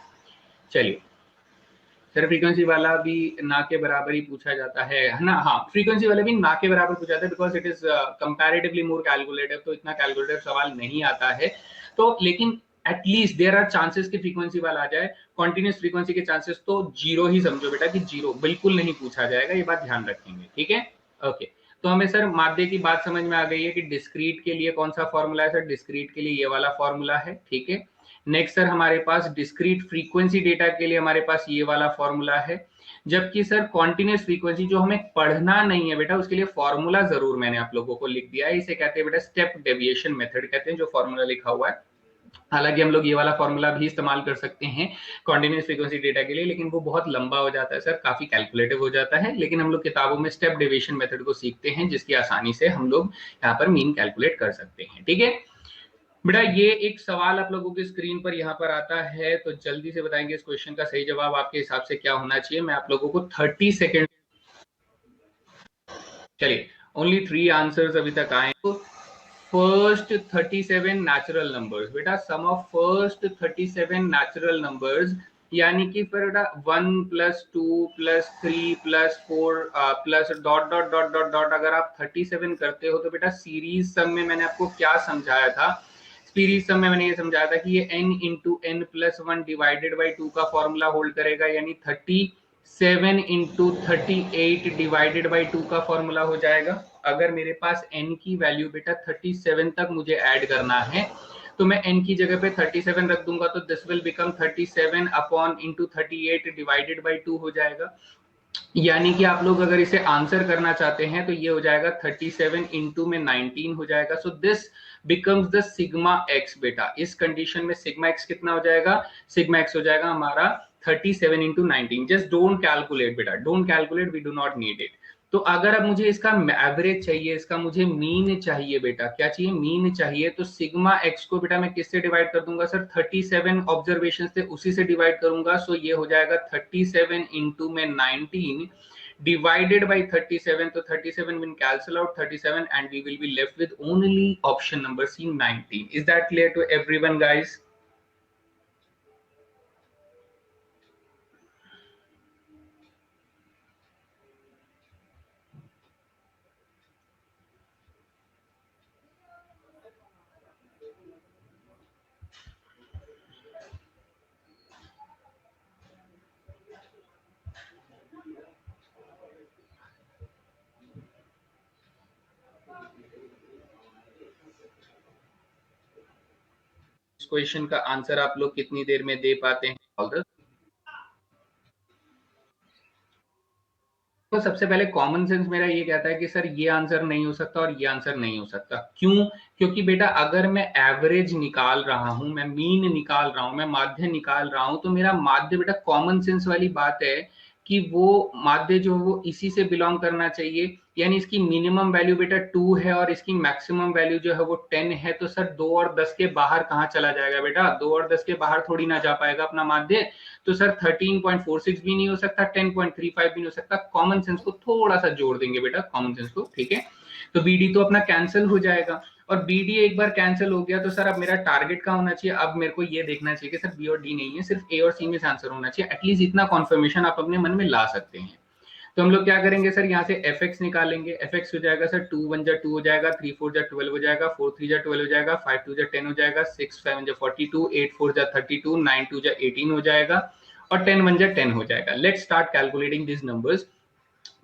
चलिए सर, फ्रीक्वेंसी वाला भी ना के बराबर ही पूछा जाता है ना? हाँ, फ्रीक्वेंसी वाला भी ना के बराबर पूछा जाता है, because it is comparatively more calculative, तो इतना कैलकुलेटिव सवाल नहीं आता है। तो लेकिन एटलीस्ट देयर आर चांसेस कि फ्रीक्वेंसी वाला आ जाए। कॉन्टिन्यूस फ्रीक्वेंसी के चांसेस तो जीरो ही समझो बेटा, कि जीरो बिल्कुल नहीं पूछा जाएगा, ये बात ध्यान रखेंगे, ठीक है? ओके, तो हमें सर माध्य की बात समझ में आ गई है कि डिस्क्रीट के लिए कौन सा फॉर्मूला है सर? डिस्क्रीट के लिए ये वाला फॉर्मूला है, ठीक है। नेक्स्ट सर हमारे पास डिस्क्रीट फ्रीक्वेंसी डेटा के लिए हमारे पास ये वाला फॉर्मूला है। जबकि सर कॉन्टिन्यूस फ्रीक्वेंसी जो हमें पढ़ना नहीं है बेटा, उसके लिए फॉर्मूला जरूर मैंने आप लोगों को लिख दिया है। इसे कहते हैं बेटा स्टेप डेविएशन मेथड कहते हैं, जो फॉर्मूला लिखा हुआ है। हालांकि हम लोग ये वाला फॉर्मूला भी इस्तेमाल कर सकते हैं कॉन्टिन्यूस फ्रीक्वेंसी डेटा के लिए, लेकिन वो बहुत लंबा हो जाता है सर, काफी कैलकुलेटिव हो जाता है। लेकिन हम लोग किताबों में स्टेप डेविएशन मेथड को सीखते हैं, जिसकी आसानी से हम लोग यहाँ पर मीन कैलकुलेट कर सकते हैं, ठीक है बेटा। ये एक सवाल आप लोगों की स्क्रीन पर यहाँ पर आता है, तो जल्दी से बताएंगे इस क्वेश्चन का सही जवाब आपके हिसाब से क्या होना चाहिए। मैं आप लोगों को 30 सेकेंड, चलिए ओनली 3 आंसर्स अभी तक आए। तो फर्स्ट 37 नेचुरल नंबर्स बेटा, सम ऑफ फर्स्ट 37 नेचुरल नंबर्स, यानी कि फिर बेटा 1 + 2 + 3 + 4 plus dot dot dot dot dot, अगर आप 37 करते हो तो बेटा सीरीज सम में मैंने आपको क्या समझाया था? सीरीज सम में मैंने ये समझाया था कि ये n into n + 1 divided by 2 का फॉर्मूला होल्ड करेगा, यानी 37 इंटू 38 डिवाइडेड बाई 2 का फॉर्मूला हो जाएगा। अगर मेरे पास n की वैल्यू बेटा 37 तक मुझे ऐड करना है, तो मैं n की जगह पे 37 रख दूंगा, तो this will become 37 upon into 38 divided by 2 हो जाएगा। यानी कि आप लोग अगर इसे आंसर करना चाहते हैं तो ये हो जाएगा 37 इंटू में 19 हो जाएगा। So this becomes the sigma x बेटा। इस कंडीशन में सिग्मा एक्स कितना हो जाएगा? सिग्मा एक्स हो जाएगा हमारा 37 इंटू 19। जस्ट डोंट कैलकुलेट बेटा, don't calculate, we do not need it. तो अगर अब मुझे इसका एवरेज चाहिए, इसका मुझे मीन चाहिए बेटा, क्या चाहिए? मीन चाहिए। तो सिग्मा एक्स को बेटा मैं किससे डिवाइड कर दूंगा सर? 37 ऑब्जर्वेशन से, उसी से डिवाइड करूंगा। सो ये हो जाएगा 37 इंटू में 19 divided by 37, so 37 will cancel out 37 and we will be left with only option number C, 19. Is that clear to everyone guys? इस क्वेश्चन का आंसर आप लोग कितनी देर में दे पाते हैं? तो सबसे पहले कॉमन सेंस मेरा ये कहता है कि सर ये आंसर नहीं हो सकता और ये आंसर नहीं हो सकता। क्यों? क्योंकि बेटा अगर मैं एवरेज निकाल रहा हूं, मैं मीन निकाल रहा हूं, मैं माध्य निकाल रहा हूं, तो मेरा माध्य बेटा कॉमन सेंस वाली बात है कि वो माध्य जो वो इसी से बिलोंग करना चाहिए। यानी इसकी मिनिमम वैल्यू बेटा 2 है और इसकी मैक्सिमम वैल्यू जो है वो 10 है। तो सर 2 और 10 के बाहर कहाँ चला जाएगा बेटा? 2 और 10 के बाहर थोड़ी ना जा पाएगा अपना माध्य। तो सर 13.46 भी नहीं हो सकता, 10.35 भी नहीं हो सकता। कॉमन सेंस को थोड़ा सा जोड़ देंगे बेटा, कॉमन सेंस को, ठीक है। तो बीडी तो अपना कैंसिल हो जाएगा, और बीडी एक बार कैंसिल हो गया तो सर अब मेरा टारगेट क्या होना चाहिए? अब मेरे को ये देखना चाहिए कि सर बी और डी नहीं है, सिर्फ ए और सी में से आंसर होना चाहिए। एटलीस्ट इतना कॉन्फर्मेशन आप अपने मन में ला सकते हैं। तो हम लोग क्या करेंगे सर? यहाँ से एफ एक्स निकालेंगे। एफ एक्स हो जाएगा सर 2 1 2 हो जाएगा, 3 4 12 हो जाएगा, 4 3 12 हो जाएगा, 5 2 10 हो जाएगा, 6 7 42, 8 4 32, 9 2 18 हो जाएगा, और 10 1 10 हो जाएगा। Let's start calculating this numbers.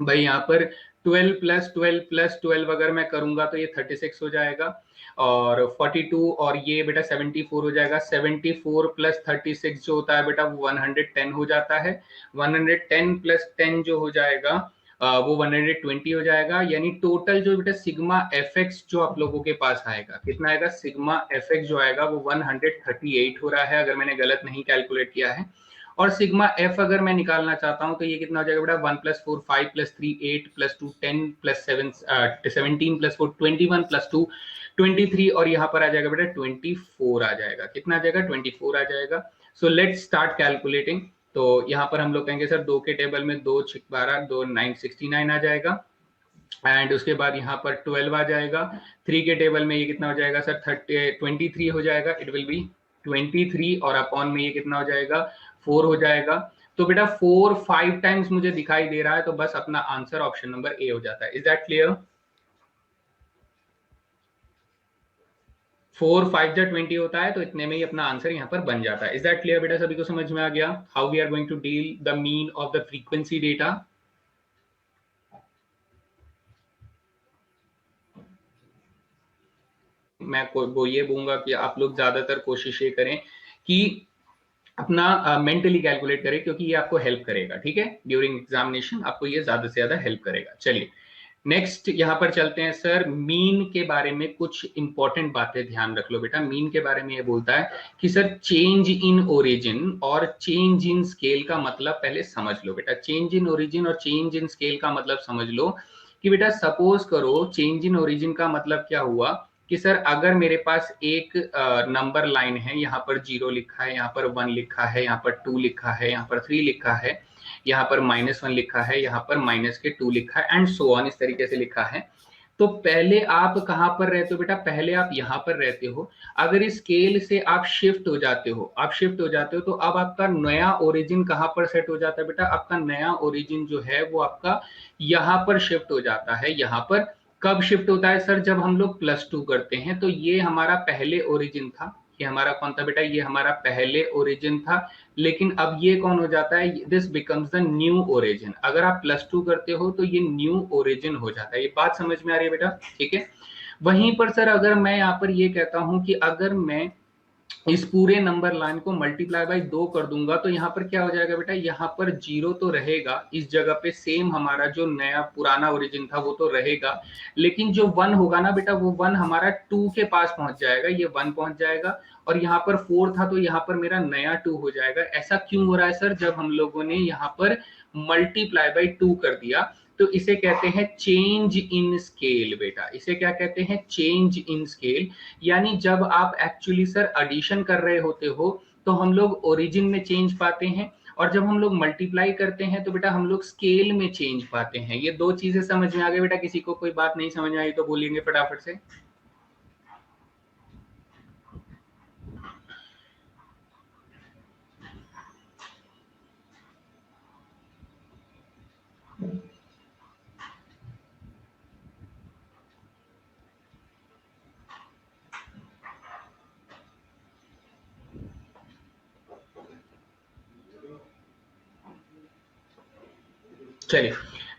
भाई यहाँ पर 12 + 12 + 12 अगर मैं करूंगा तो ये 36 हो जाएगा, और 42 और ये बेटा 74 हो जाएगा। 74 + 36 जो होता है बेटा वो 110 हो जाता है। 110 + 10 जो हो जाएगा वो 120 हो जाएगा। यानी टोटल जो बेटा सिग्मा एफ एक्स जो आप लोगों के पास आएगा, कितना आएगा? सिग्मा एफ एक्स जो आएगा वो 138 हो रहा है, अगर मैंने गलत नहीं कैलकुलेट किया है। और सिग्मा एफ अगर मैं निकालना चाहता हूं तो ये कितना हो जाएगा बेटा? 1 + 4 5 + 3 8 + 2 10 + 7 17 + 4 21 + 2 23 और यहाँ पर आ जाएगा बेटा 24 आ जाएगा। कितना आ जाएगा? 24 आ जाएगा। So let's start calculating. तो यहाँ पर हम लोग कहेंगे सर 2 के टेबल में 2 6 12 2 9 69 आ जाएगा। एंड उसके बाद यहाँ पर 12 आ जाएगा। 3 के टेबल में ये कितना हो जाएगा सर? 23 हो जाएगा। इट विल बी 23 और अपॉन में ये कितना हो जाएगा? 4 हो जाएगा। तो बेटा 4 5 टाइम्स मुझे दिखाई दे रहा है, तो बस अपना आंसर ऑप्शन नंबर ए हो जाता है। Is that clear? 4 5 जा 20 होता है, तो इतने में ही अपना आंसर यहाँ पर बन जाता है। इज दैट क्लियर बेटा? सभी को समझ में आ गया how we are going to deal the mean of the frequency data? मैं वो ये बोलूंगा कि आप लोग ज्यादातर कोशिश ये करें कि अपना मेंटली कैलकुलेट करें, क्योंकि ये आपको हेल्प करेगा। ठीक है, ड्यूरिंग एग्जामिनेशन आपको ये ज्यादा से ज्यादा हेल्प करेगा। चलिए नेक्स्ट यहाँ पर चलते हैं। सर मीन के बारे में कुछ इंपॉर्टेंट बातें ध्यान रख लो बेटा। मीन के बारे में ये बोलता है कि सर चेंज इन ओरिजिन और चेंज इन स्केल का मतलब पहले समझ लो बेटा। चेंज इन ओरिजिन और चेंज इन स्केल का मतलब समझ लो कि बेटा सपोज करो चेंज इन ओरिजिन का मतलब क्या हुआ कि सर अगर मेरे पास एक नंबर लाइन है, यहाँ पर 0 लिखा है, यहाँ पर 1 लिखा है, यहाँ पर 2 लिखा है, यहाँ पर 3 लिखा है, यहाँ पर -1 लिखा है, यहाँ पर -2 लिखा है एंड सो ऑन, इस तरीके से लिखा है। तो पहले आप कहाँ पर रहते हो बेटा? पहले आप यहाँ पर रहते हो। अगर इस स्केल से आप शिफ्ट हो जाते हो, तो अब आपका नया ओरिजिन कहाँ पर सेट हो जाता है बेटा? आपका नया ओरिजिन जो है वो आपका यहाँ पर शिफ्ट हो जाता है। यहाँ पर कब शिफ्ट होता है सर? जब हम लोग +2 करते हैं। तो ये हमारा पहले ओरिजिन था। ये हमारा कौन था बेटा? ये हमारा पहले ओरिजिन था। लेकिन अब ये कौन हो जाता है? This becomes the new origin. अगर आप +2 करते हो तो ये न्यू ओरिजिन हो जाता है। ये बात समझ में आ रही है बेटा? ठीक है। वहीं पर सर अगर मैं यहाँ पर ये कहता हूं कि अगर मैं इस पूरे नंबर लाइन को मल्टीप्लाई बाय 2 कर दूंगा, तो यहाँ पर क्या हो जाएगा बेटा? यहाँ पर 0 तो रहेगा इस जगह पे, सेम हमारा जो नया पुराना ओरिजिन था वो तो रहेगा, लेकिन जो 1 होगा ना बेटा, वो 1 हमारा 2 के पास पहुंच जाएगा। ये 1 पहुंच जाएगा और यहाँ पर 4 था तो यहाँ पर मेरा नया 2 हो जाएगा। ऐसा क्यों हो रहा है सर? जब हम लोगों ने यहाँ पर मल्टीप्लाई बाय 2 कर दिया। तो इसे कहते हैं चेंज इन स्केल बेटा। इसे क्या कहते हैं? Change in scale. यानी जब आप एक्चुअली सर एडिशन कर रहे होते हो तो हम लोग ओरिजिन में चेंज पाते हैं, और जब हम लोग मल्टीप्लाई करते हैं तो बेटा हम लोग स्केल में चेंज पाते हैं। ये दो चीजें समझ में आ गई बेटा? किसी को कोई बात नहीं समझ में आई तो बोलिए फटाफट से। चलिए,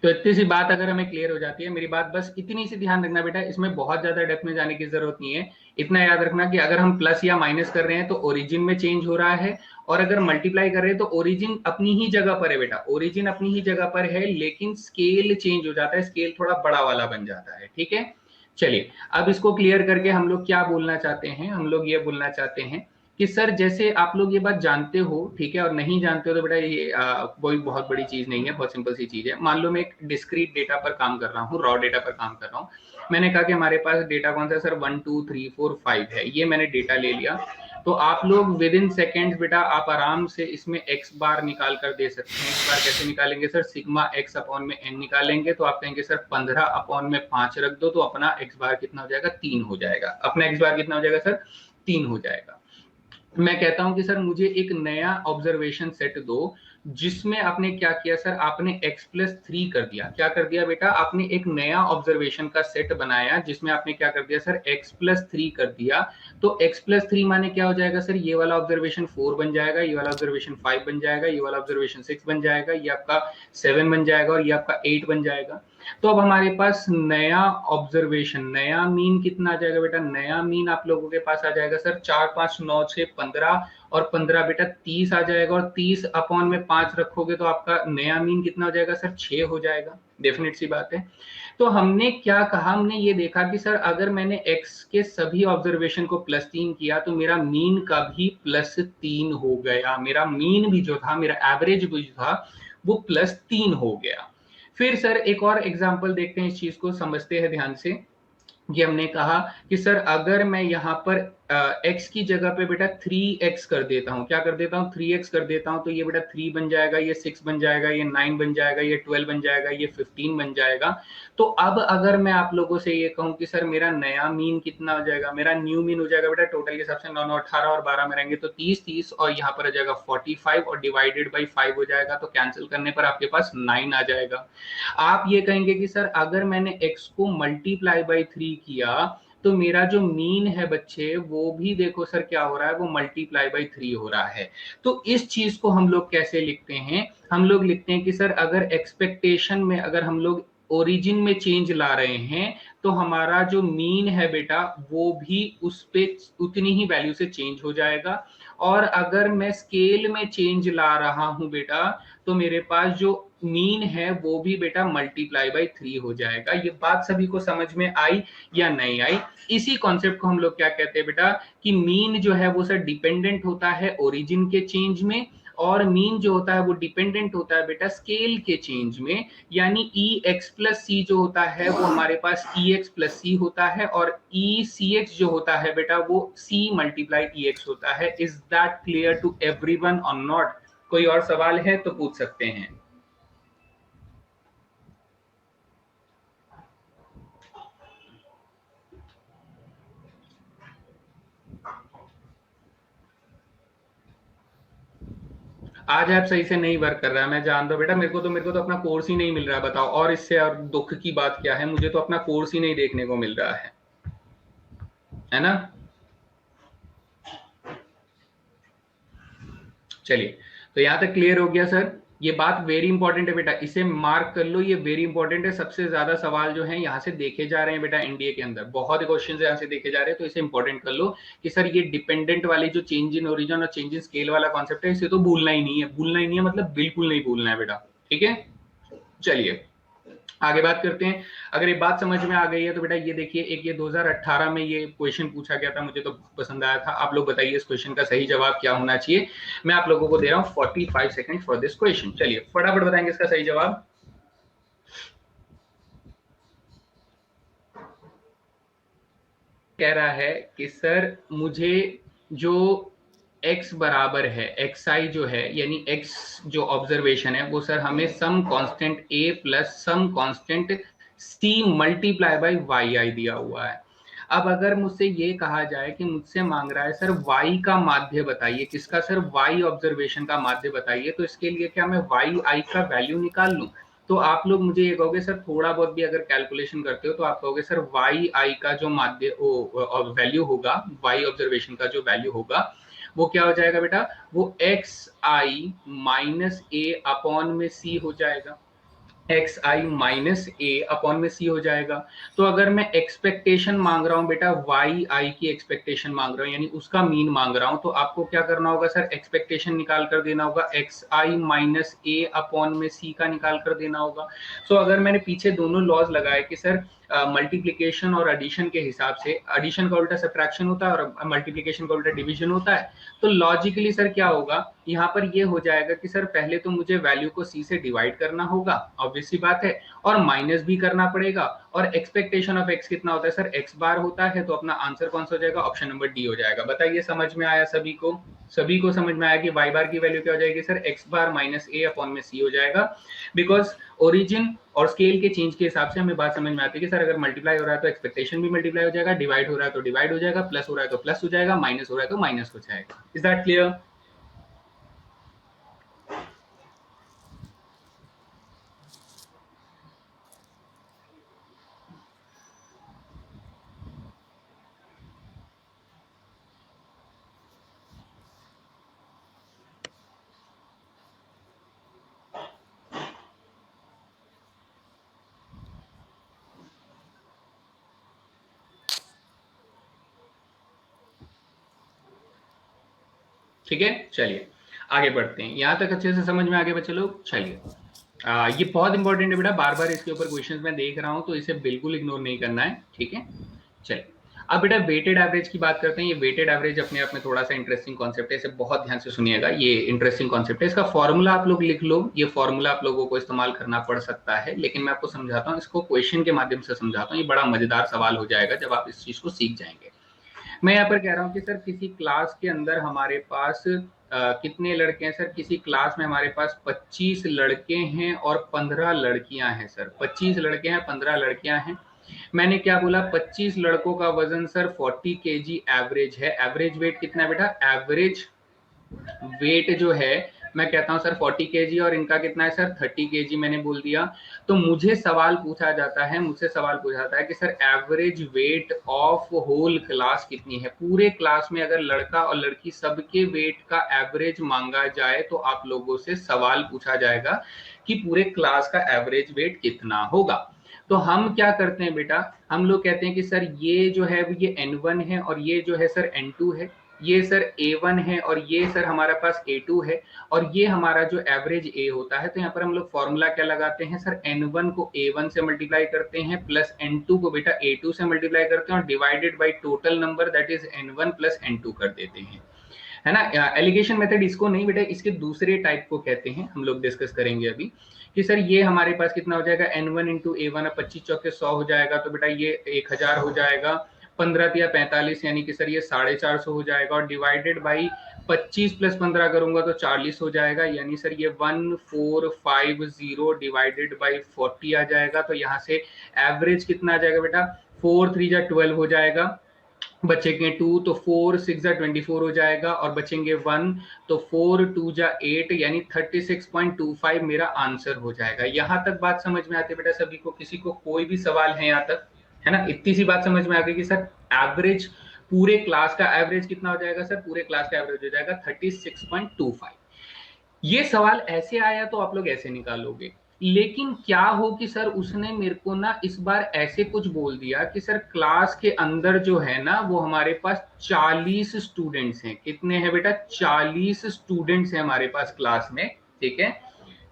तो इतनी सी बात अगर हमें क्लियर हो जाती है, मेरी बात बस इतनी सी ध्यान रखना बेटा, इसमें बहुत ज्यादा डेप्थ में जाने की जरूरत नहीं है। इतना याद रखना कि अगर हम प्लस या माइनस कर रहे हैं तो ओरिजिन में चेंज हो रहा है, और अगर मल्टीप्लाई कर रहे हैं तो ओरिजिन अपनी ही जगह पर है बेटा। ओरिजिन अपनी ही जगह पर है, लेकिन स्केल चेंज हो जाता है, स्केल थोड़ा बड़ा वाला बन जाता है। ठीक है, चलिए अब इसको क्लियर करके हम लोग क्या बोलना चाहते हैं? हम लोग ये बोलना चाहते हैं कि सर जैसे आप लोग ये बात जानते हो, ठीक है, और नहीं जानते हो तो बेटा ये कोई बहुत बड़ी चीज नहीं है, बहुत सिंपल सी चीज है। मान लो मैं एक डिस्क्रीट डेटा पर काम कर रहा हूँ, रॉ डेटा पर काम कर रहा हूँ। मैंने कहा कि हमारे पास डेटा कौन सा है सर? 1 2 3 4 5 है। ये मैंने डेटा ले लिया। तो आप लोग विद इन सेकेंड बेटा आप आराम से इसमें एक्स बार निकाल कर दे सकते हैं। एक्स बार कैसे निकालेंगे सर? सिग्मा एक्स अपॉन में एन निकालेंगे। तो आप कहेंगे सर 15 अपॉन में 5 रख दो, तो अपना एक्स बार कितना हो जाएगा? 3 हो जाएगा। अपना एक्स बार कितना हो जाएगा सर? 3 हो जाएगा। मैं कहता हूं कि सर मुझे एक नया ऑब्जर्वेशन सेट दो, जिसमें आपने क्या किया सर? आपने x+3 कर दिया। क्या कर दिया बेटा? आपने एक नया ऑब्जर्वेशन का सेट बनाया, जिसमें आपने क्या कर दिया सर? x+3 कर दिया। तो x+3 माने क्या हो जाएगा सर? ये वाला ऑब्जर्वेशन 4 बन जाएगा, ये वाला ऑब्जर्वेशन 5 बन जाएगा, ये वाला ऑब्जर्वेशन 6 बन जाएगा, ये आपका 7 बन जाएगा और ये आपका 8 बन जाएगा। तो अब हमारे पास नया ऑब्जर्वेशन, नया मीन कितना आ जाएगा बेटा? नया मीन आप लोगों के पास आ जाएगा सर 4 5 9 6 15, और 15 बेटा 30 आ जाएगा, और 30 अपॉन में 5 रखोगे तो आपका नया मीन कितना हो जाएगा सर? 6 हो जाएगा। डेफिनेट सी बात है। तो हमने क्या कहा? हमने ये देखा कि सर अगर मैंने x के सभी ऑब्जर्वेशन को +3 किया तो मेरा मीन का भी +3 हो गया। मेरा मीन भी जो था, मेरा एवरेज भी जो था, वो +3 हो गया। फिर सर एक और एग्जांपल देखते हैं, इस चीज को समझते हैं ध्यान से। कि हमने कहा कि सर अगर मैं यहाँ पर x की जगह पे बेटा 3x कर देता हूँ, क्या कर देता हूँ 3x कर देता हूँ, तो ये बेटा 3 बन जाएगा, ये 6 बन जाएगा, ये 9 बन जाएगा, ये 12 बन जाएगा, ये 15 बन जाएगा। तो अब अगर मैं आप लोगों से ये कहूँ कि सर मेरा नया मीन कितना हो जाएगा, मेरा न्यू मीन हो जाएगा बेटा टोटल के हिसाब से 9 9 18 और 12 में रहेंगे तो 30 30 और यहाँ पर आ जाएगा 45 और डिवाइडेड बाई 5 हो जाएगा, तो कैंसिल करने पर आपके पास 9 आ जाएगा। आप ये कहेंगे कि सर अगर मैंने x को मल्टीप्लाई बाई 3 किया तो मेरा जो मीन है बच्चे वो भी देखो सर क्या हो रहा है, वो मल्टीप्लाई बाई 3 हो रहा है। तो इस चीज को हम लोग कैसे लिखते हैं, हम लोग लिखते हैं कि सर अगर एक्सपेक्टेशन में अगर हम लोग ओरिजिन में चेंज ला रहे हैं तो हमारा जो मीन है बेटा वो भी उस पे उतनी ही वैल्यू से चेंज हो जाएगा। और अगर मैं स्केल में चेंज ला रहा हूं बेटा तो मेरे पास जो मीन है वो भी बेटा मल्टीप्लाई बाई 3 हो जाएगा। ये बात सभी को समझ में आई या नहीं आई? इसी कॉन्सेप्ट को हम लोग क्या कहते हैं बेटा कि मीन जो है वो सर डिपेंडेंट होता है ओरिजिन के चेंज में, और मीन जो होता है वो डिपेंडेंट होता है बेटा स्केल के चेंज में। यानी ई एक्स प्लस सी जो होता है वो हमारे पास ई एक्स प्लस सी होता है, और ई सी एक्स जो होता है बेटा वो सी मल्टीप्लाई ई एक्स होता है। Is that clear to everyone और नॉट? कोई और सवाल है तो पूछ सकते हैं। आज आप सही से नहीं वर्क कर रहा है, मैं जानता हूं बेटा, मेरे को तो अपना कोर्स ही नहीं मिल रहा। बताओ और इससे और दुख की बात क्या है, मुझे तो अपना कोर्स ही नहीं देखने को मिल रहा है ना। चलिए, तो यहां तक क्लियर हो गया सर। ये बात वेरी इंपॉर्टेंट है बेटा, इसे मार्क कर लो, ये वेरी इंपॉर्टेंट है। सबसे ज्यादा सवाल जो है यहाँ से देखे जा रहे हैं बेटा एनडीए के अंदर, बहुत क्वेश्चन यहाँ से देखे जा रहे हैं, तो इसे इंपॉर्टेंट कर लो कि सर ये डिपेंडेंट वाली जो चेंज इन ओरिजिन और चेंज इन स्केल वाला कॉन्सेप्ट है इसे तो भूलना ही नहीं है, भूलना ही नहीं है मतलब बिल्कुल नहीं भूलना है बेटा। ठीक है, चलिए आगे बात करते हैं। अगर ये बात समझ में आ गई है तो बेटा ये देखिए, एक ये 2018 में ये क्वेश्चन पूछा गया था, मुझे तो पसंद आया था। आप लोग बताइए इस क्वेश्चन का सही जवाब क्या होना चाहिए। मैं आप लोगों को दे रहा हूं 45 सेकंड फॉर दिस क्वेश्चन। चलिए फटाफट बताएंगे इसका सही जवाब। कह रहा है कि सर मुझे जो x बराबर है एक्स आई जो है, यानी x जो ऑब्जर्वेशन है वो सर हमें some constant a plus some constant c multiply by Y I दिया हुआ है। अब अगर मुझसे ये कहा जाए कि मुझसे मांग रहा है सर y का माध्य बताइए, किसका सर y ऑब्जर्वेशन का माध्य बताइए, तो इसके लिए क्या मैं वाई आई का वैल्यू निकाल लूं? तो आप लोग मुझे ये कहोगे सर थोड़ा बहुत भी अगर कैलकुलेशन करते हो तो आप कहोगे सर वाई आई का जो माध्य वैल्यू होगा, वाई ऑब्जर्वेशन का जो वैल्यू होगा वो क्या हो जाएगा बेटा, वो एक्स आई माइनस ए अपॉन में सी हो जाएगा, एक्स आई माइनस ए अपॉन में सी हो जाएगा। तो अगर मैं एक्सपेक्टेशन मांग रहा हूं बेटा, वाई आई की एक्सपेक्टेशन मांग रहा हूं यानी उसका मीन मांग रहा हूं, तो आपको क्या करना होगा सर, एक्सपेक्टेशन निकाल कर देना होगा, एक्स आई माइनस ए अपॉन में सी का निकाल कर देना होगा। सो अगर मैंने पीछे दोनों लॉज लगाए कि सर मल्टीप्लीकेशन और एडिशन के हिसाब से, एडिशन का उल्टा सब्ट्रैक्शन होता है और मल्टीप्लीकेशन का उल्टा डिवीजन होता है, तो लॉजिकली सर क्या होगा यहाँ पर ये हो जाएगा कि सर पहले तो मुझे वैल्यू को सी से डिवाइड करना होगा, ऑब्वियस सी बात है, और माइनस भी करना पड़ेगा। और एक्सपेक्टेशन ऑफ एक्स कितना होता है सर, एक्स बार होता है, तो अपना आंसर कौन सा हो जाएगा, ऑप्शन नंबर डी हो जाएगा। बताइए समझ में आया सभी को? सभी को समझ में आया कि वाई बार की वैल्यू क्या हो जाएगी सर, एक्स बार माइनस ए अपॉन में सी हो जाएगा। बिकॉज ओरिजिन और स्केल के चेंज के हिसाब से हमें बात समझ में आती है कि सर अगर मल्टीप्लाई हो रहा है तो एक्सपेक्टेशन भी मल्टीप्लाई हो जाएगा, डिवाइड हो रहा है तो डिवाइड हो जाएगा, प्लस हो रहा है तो प्लस हो जाएगा, माइनस हो रहा है तो माइनस हो जाएगा। Is that clear? ठीक है, चलिए आगे बढ़ते हैं। यहां तक अच्छे से समझ में आ गए बच्चे लोग? चलिए ये बहुत इंपॉर्टेंट है बेटा, बार बार इसके ऊपर क्वेश्चंस मैं देख रहा हूं तो इसे बिल्कुल इग्नोर नहीं करना है। ठीक है, चलिए अब बेटा वेटेड एवरेज की बात करते हैं। ये वेटेड एवरेज अपने आप में थोड़ा सा इंटरेस्टिंग कॉन्सेप्ट है, इसे बहुत ध्यान से सुनिएगा, ये इंटरेस्टिंग कॉन्सेप्ट है। इसका फॉर्मूला आप लोग लिख लो, ये फॉर्मूला आप लोगों को इस्तेमाल करना पड़ सकता है, लेकिन मैं आपको समझाता हूँ, इसको क्वेश्चन के माध्यम से समझाता हूँ। ये बड़ा मजेदार सवाल हो जाएगा जब आप इस चीज को सीख जाएंगे। मैं यहाँ पर कह रहा हूँ कि सर किसी क्लास के अंदर हमारे पास कितने लड़के हैं सर? किसी क्लास में हमारे पास 25 लड़के हैं और 15 लड़कियां हैं सर। 25 लड़के हैं, 15 लड़कियां हैं। मैंने क्या बोला? 25 लड़कों का वजन सर 40 केजी एवरेज है। एवरेज वेट कितना है बेटा? एवरेज वेट जो है मैं कहता हूं सर 40 केजी, और इनका कितना है सर? 30 केजी मैंने बोल दिया। तो मुझे सवाल पूछा जाता है, मुझसे सवाल पूछा जाता है कि sir average weight of whole class कितनी है? पूरे क्लास में अगर लड़का और लड़की सबके वेट का एवरेज मांगा जाए तो आप लोगों से सवाल पूछा जाएगा कि पूरे क्लास का एवरेज वेट कितना होगा। तो हम क्या करते हैं बेटा? हम लोग कहते हैं कि सर ये जो है ये N1 है और ये जो है सर N2 है, ये सर A1 है और ये सर हमारा पास A2 है, और ये हमारा जो एवरेज A होता है। तो यहाँ पर हम लोग फॉर्मूला क्या लगाते हैं सर? N1 को A1 से मल्टीप्लाई करते हैं, प्लस N2 को बेटा A2 से मल्टीप्लाई करते हैं, और divided by total number that is N1 plus N2 कर देते हैं, है ना। एलिगेशन मेथड इसको नहीं बेटा, इसके दूसरे टाइप को कहते हैं, हम लोग डिस्कस करेंगे अभी कि सर ये हमारे पास कितना हो जाएगा? N1 इंटू A1, 25 चौके 100 हो जाएगा, तो बेटा ये 1000 हो जाएगा। 15 या 45 यानी कि सर ये 450 हो जाएगा, और डिवाइडेड बाई 25 प्लस 15 करूंगा तो 40 हो जाएगा, यानी सर ये 1450 डिवाइडेड बाई 40 आ जाएगा। तो यहाँ से एवरेज कितना आ जाएगा बेटा? 4 3 जा 12 हो जाएगा, बचेंगे 2 तो 4 6 जा 24 हो जाएगा, और बचेंगे 1 तो 4 2 जा 8, यानी 36.25 मेरा आंसर हो जाएगा। यहां तक बात समझ में आती है बेटा सभी को? किसी को कोई भी सवाल है यहाँ तक? है ना, इतनी सी बात समझ में आ गई कि सर एवरेज पूरे क्लास का एवरेज कितना हो जाएगा सर? पूरे क्लास का एवरेज हो जाएगा 36.25। ये सवाल ऐसे आया तो आप लोग ऐसे निकालोगे, लेकिन क्या हो कि सर उसने मेरे को ना इस बार ऐसे कुछ बोल दिया कि सर क्लास के अंदर जो है ना वो हमारे पास 40 स्टूडेंट्स हैं। कितने हैं बेटा? 40 स्टूडेंट्स हैं हमारे पास क्लास में, ठीक है,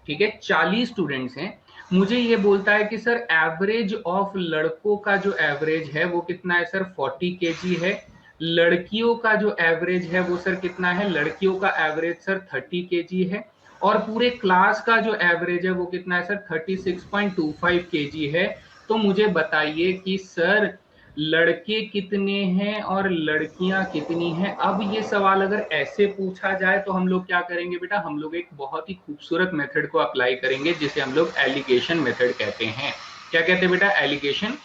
ठीक है, 40 स्टूडेंट्स हैं। मुझे ये बोलता है कि सर एवरेज ऑफ लड़कों का जो एवरेज है वो कितना है सर? 40 केजी है। लड़कियों का जो एवरेज है वो सर कितना है? लड़कियों का एवरेज सर 30 केजी है, और पूरे क्लास का जो एवरेज है वो कितना है सर? 36.25 केजी है। तो मुझे बताइए कि सर लड़के कितने हैं और लड़कियां कितनी हैं? अब ये सवाल अगर ऐसे पूछा जाए तो हम लोग क्या करेंगे बेटा? हम लोग एक बहुत ही खूबसूरत मेथड को अप्लाई करेंगे जिसे हम लोग एलिगेशन मेथड कहते हैं। क्या कहते हैं बेटा? एलिगेशन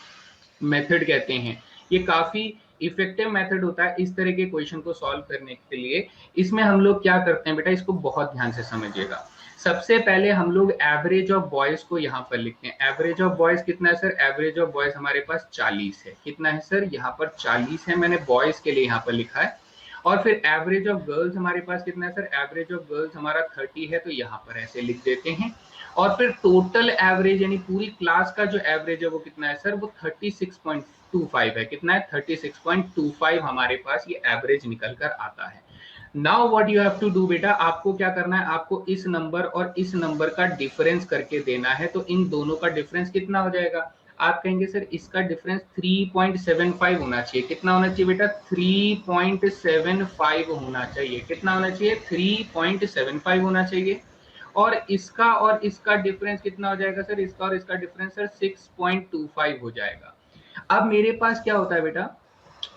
मेथड कहते हैं। ये काफी इफेक्टिव मेथड होता है इस तरह के क्वेश्चन को सॉल्व करने के लिए। इसमें हम लोग क्या करते हैं बेटा? इसको बहुत ध्यान से समझिएगा। सबसे पहले हम लोग एवरेज ऑफ बॉयज को यहाँ पर लिखते हैं। एवरेज ऑफ बॉयज कितना है सर? एवरेज ऑफ बॉयज हमारे पास 40 है। कितना है सर? यहाँ पर 40 है, मैंने बॉयज के लिए यहाँ पर लिखा है। और फिर एवरेज ऑफ गर्ल्स हमारे पास कितना है सर? एवरेज ऑफ गर्ल्स हमारा 30 है, तो यहाँ पर ऐसे लिख देते हैं। और फिर टोटल एवरेज यानी पूरी क्लास का जो एवरेज है वो कितना है सर? वो 36.25 है। कितना है? 36.25 हमारे पास ये एवरेज निकल कर आता है। Now what you have to do बेटा, आपको क्या करना है? आपको इस नंबर और इस नंबर का डिफरेंस करके देना है। तो इन दोनों का डिफरेंस कितना हो जाएगा? आप कहेंगे सर इसका डिफरेंस 3.75 होना चाहिए। कितना होना चाहिए बेटा? 3.75 होना चाहिए। कितना होना चाहिए? 3.75 होना चाहिए। और इसका डिफरेंस कितना हो जाएगा सर? इसका और इसका डिफरेंस सर 6.25 हो जाएगा। अब मेरे पास क्या होता है बेटा?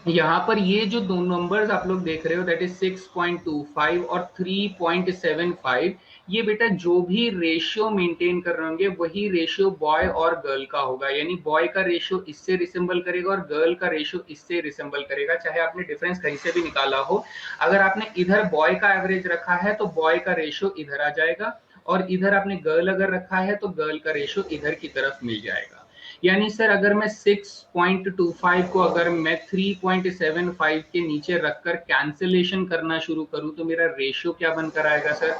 यहाँ पर ये जो दो नंबर्स आप लोग देख रहे हो दैट इज 6.25 और 3.75, ये बेटा जो भी रेशियो मेंटेन कर रहे होंगे वही रेशियो बॉय और गर्ल का होगा। यानी बॉय का रेशियो इससे रिसेंबल करेगा और गर्ल का रेशियो इससे रिसेंबल करेगा, चाहे आपने डिफरेंस कहीं से भी निकाला हो। अगर आपने इधर बॉय का एवरेज रखा है तो बॉय का रेशियो इधर आ जाएगा, और इधर आपने गर्ल अगर रखा है तो गर्ल का रेशियो इधर की तरफ मिल जाएगा। यानी सर अगर मैं 6.25 को अगर मैं 3.75 के नीचे रखकर कैंसिलेशन करना शुरू करूं तो मेरा रेशियो क्या बनकर आएगा सर?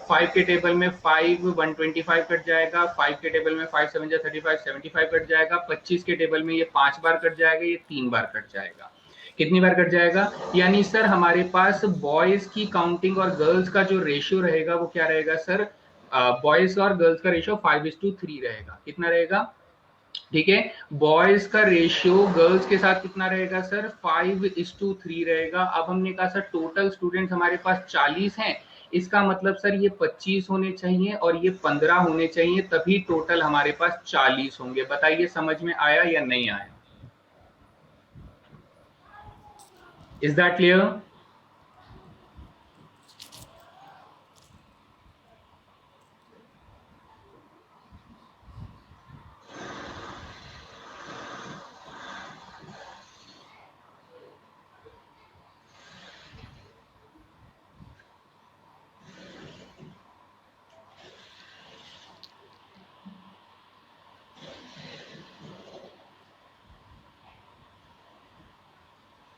5 के टेबल में 5 125 कट जाएगा, 5 के टेबल में 5 7 35 75 कट जाएगा, 25 के टेबल में ये 5 बार कट जाएगा, ये 3 बार कट जाएगा। कितनी बार कट जाएगा? यानी सर हमारे पास बॉयज की काउंटिंग और गर्ल्स का जो रेशियो रहेगा वो क्या रहेगा सर? बॉयज और गर्ल्स का रेशियो 5:3 रहेगा। कितना रहेगा? ठीक है। बॉयज का रेशियो गर्ल्स के साथ कितना रहेगा सर? 5:3 रहेगा। अब हमने कहा सर टोटल स्टूडेंट्स हमारे पास 40 हैं, इसका मतलब सर ये 25 होने चाहिए और ये 15 होने चाहिए, तभी टोटल हमारे पास 40 होंगे। बताइए समझ में आया या नहीं आया? Is that clear?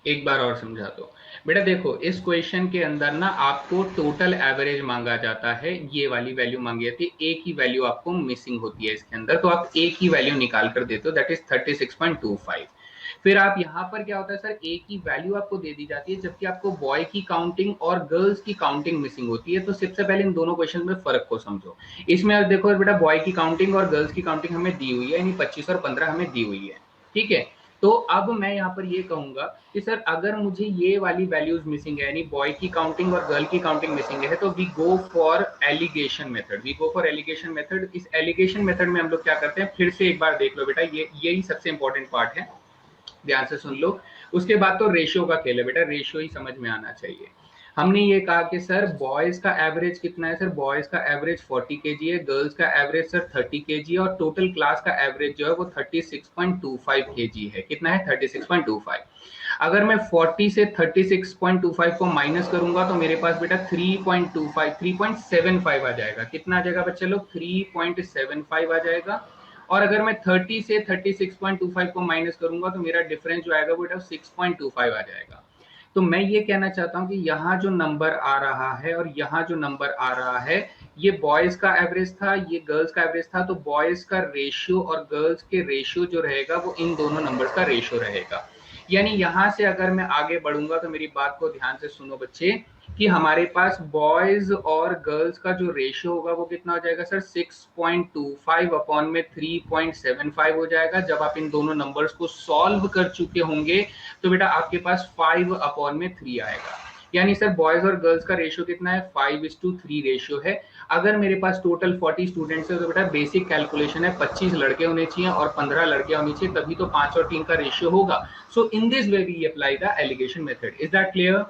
एक बार और समझा दो बेटा। देखो इस क्वेश्चन के अंदर ना आपको टोटल एवरेज मांगा जाता है, ये वाली वैल्यू मांगी जाती है, एक ही वैल्यू आपको मिसिंग होती है इसके अंदर, तो आप एक ही वैल्यू निकाल कर देते हो, दैट इज 36.25। फिर आप यहाँ पर क्या होता है सर, एक ही वैल्यू आपको दे दी जाती है, जबकि आपको बॉय की काउंटिंग और गर्ल्स की काउंटिंग मिसिंग होती है। तो सबसे पहले इन दोनों क्वेश्चन में फर्क को समझो। इसमें देखो बेटा, बॉय की काउंटिंग और गर्ल्स की काउंटिंग हमें दी हुई है, यानी 25 और 15 हमें दी हुई है। ठीक है। तो अब मैं यहाँ पर ये कहूंगा कि सर अगर मुझे ये वाली वैल्यूज मिसिंग है, यानी बॉय की काउंटिंग और गर्ल की काउंटिंग मिसिंग है, तो we go for alligation method. We go for alligation method. इस एलिगेशन मेथड में हम लोग क्या करते हैं, फिर से एक बार देख लो बेटा, ये यही सबसे इंपॉर्टेंट पार्ट है, ध्यान से सुन लो। उसके बाद तो रेशियो का खेल है बेटा, रेशियो ही समझ में आना चाहिए। हमने ये कहा कि सर बॉयज का एवरेज कितना है? सर बॉयज का एवरेज 40 केजी है, गर्ल्स का एवरेज सर 30 केजी है, और टोटल क्लास का एवरेज जो है वो 36.25 केजी है। कितना है? 36.25। अगर मैं 40 से 36.25 को माइनस करूंगा तो मेरे पास बेटा 3.75 आ जाएगा। कितना आ जाएगा बच्चे लोग? 3.75 आ जाएगा। और अगर मैं 30 से 36.25 को माइनस करूंगा तो मेरा डिफरेंस जो आएगा वो बेटा 6.25 आ जाएगा। तो मैं ये कहना चाहता हूं कि यहाँ जो नंबर आ रहा है और यहाँ जो नंबर आ रहा है, ये बॉयज का एवरेज था, ये गर्ल्स का एवरेज था। तो बॉयज का रेशियो और गर्ल्स के रेशियो जो रहेगा वो इन दोनों नंबर्स का रेशियो रहेगा। यानी यहां से अगर मैं आगे बढ़ूंगा तो मेरी बात को ध्यान से सुनो बच्चे, कि हमारे पास बॉयज और गर्ल्स का जो रेशियो होगा वो कितना हो जाएगा सर? 6.25 अपॉन में 3.75 हो जाएगा। जब आप इन दोनों नंबर्स को सॉल्व कर चुके होंगे तो बेटा आपके पास 5/3 आएगा। यानी सर बॉयज और गर्ल्स का रेशियो कितना है? 5:3 रेशियो है। अगर मेरे पास टोटल 40 स्टूडेंट्स है तो बेटा बेसिक कैलकुलेशन है, 25 लड़के होने चाहिए और 15 लड़कियां होनी चाहिए, तभी तो 5 और 3 का रेशियो होगा। So in this way we apply the alligation method. Is that clear?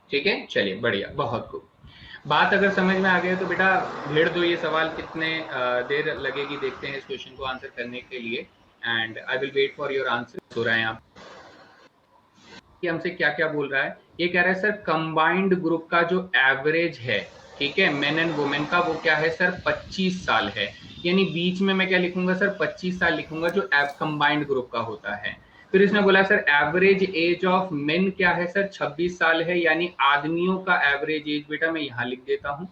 ठीक है, चलिए बढ़िया, बहुत खूब। बात अगर समझ में आ गई तो बेटा भेड़ दो। ये सवाल कितने देर लगेगी देखते हैं इस क्वेश्चन को आंसर करने के लिए, and I will wait for your answer. हो रहा है यहाँ कि हमसे क्या क्या बोल रहा है। ये कह रहा है सर कंबाइंड ग्रुप का जो एवरेज है, ठीक है, मेन एंड वुमेन का, वो क्या है सर? 25 साल है। यानी बीच में मैं क्या लिखूंगा सर? 25 साल लिखूंगा, जो कंबाइंड ग्रुप का होता है। फिर इसने बोला sir average age of main क्या है सर? 26 साल है, यानी आदमियों का एवरेज एज बेटा मैं यहां लिख देता हूं।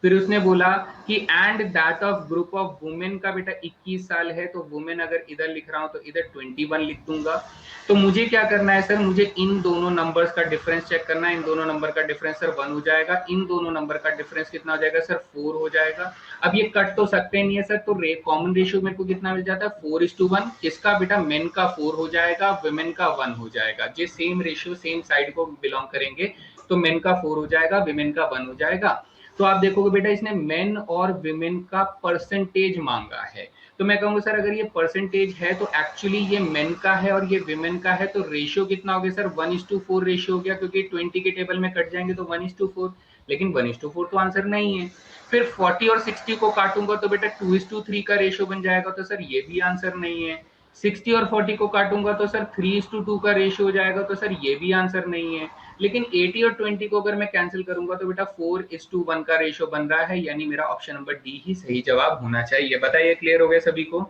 फिर उसने बोला कि and that of group of women का बेटा 21 साल है, तो वुमेन अगर इधर लिख रहा हूं तो इधर 21 लिख दूंगा। तो मुझे क्या करना है सर? मुझे इन दोनों नंबर्स का डिफरेंस चेक करना है। इन दोनों नंबर का डिफरेंस सर 1 हो जाएगा, इन दोनों नंबर का डिफरेंस कितना हो जाएगा सर? 4 हो जाएगा। अब ये कट तो सकते नहीं है सर, तो कॉमन रेशियो मेरे को कितना मिल जाता है? 4:1। किसका बेटा? मेन का 4 हो जाएगा, वुमेन का 1 हो जाएगा। जे सेम रेशियो सेम साइड को बिलोंग करेंगे, तो मेन का 4 हो जाएगा, वुमेन का 1 हो जाएगा। तो आप देखोगे बेटा इसने मेन और विमेन का परसेंटेज मांगा है। तो मैं कहूंगा सर अगर ये परसेंटेज है तो एक्चुअली ये मेन का है और ये विमेन का है, तो रेशियो कितना हो गया सर? 1:4 रेशियो हो गया, क्योंकि 20 के टेबल में कट जाएंगे तो 1:4। लेकिन 1:4 तो आंसर नहीं है। फिर 40 और 60 को काटूंगा तो बेटा 2:3 का रेशियो बन जाएगा, तो सर ये भी आंसर नहीं है। 60 और 40 को काटूंगा तो सर 3:2 का रेशियो हो जाएगा, तो सर ये भी आंसर नहीं है। लेकिन 80 और 20 को अगर मैं कैंसिल करूंगा तो बेटा 4:1 का रेशियो बन रहा है, यानी मेरा ऑप्शन नंबर डी ही सही जवाब होना चाहिए। बताइए क्लियर हो गया सभी को?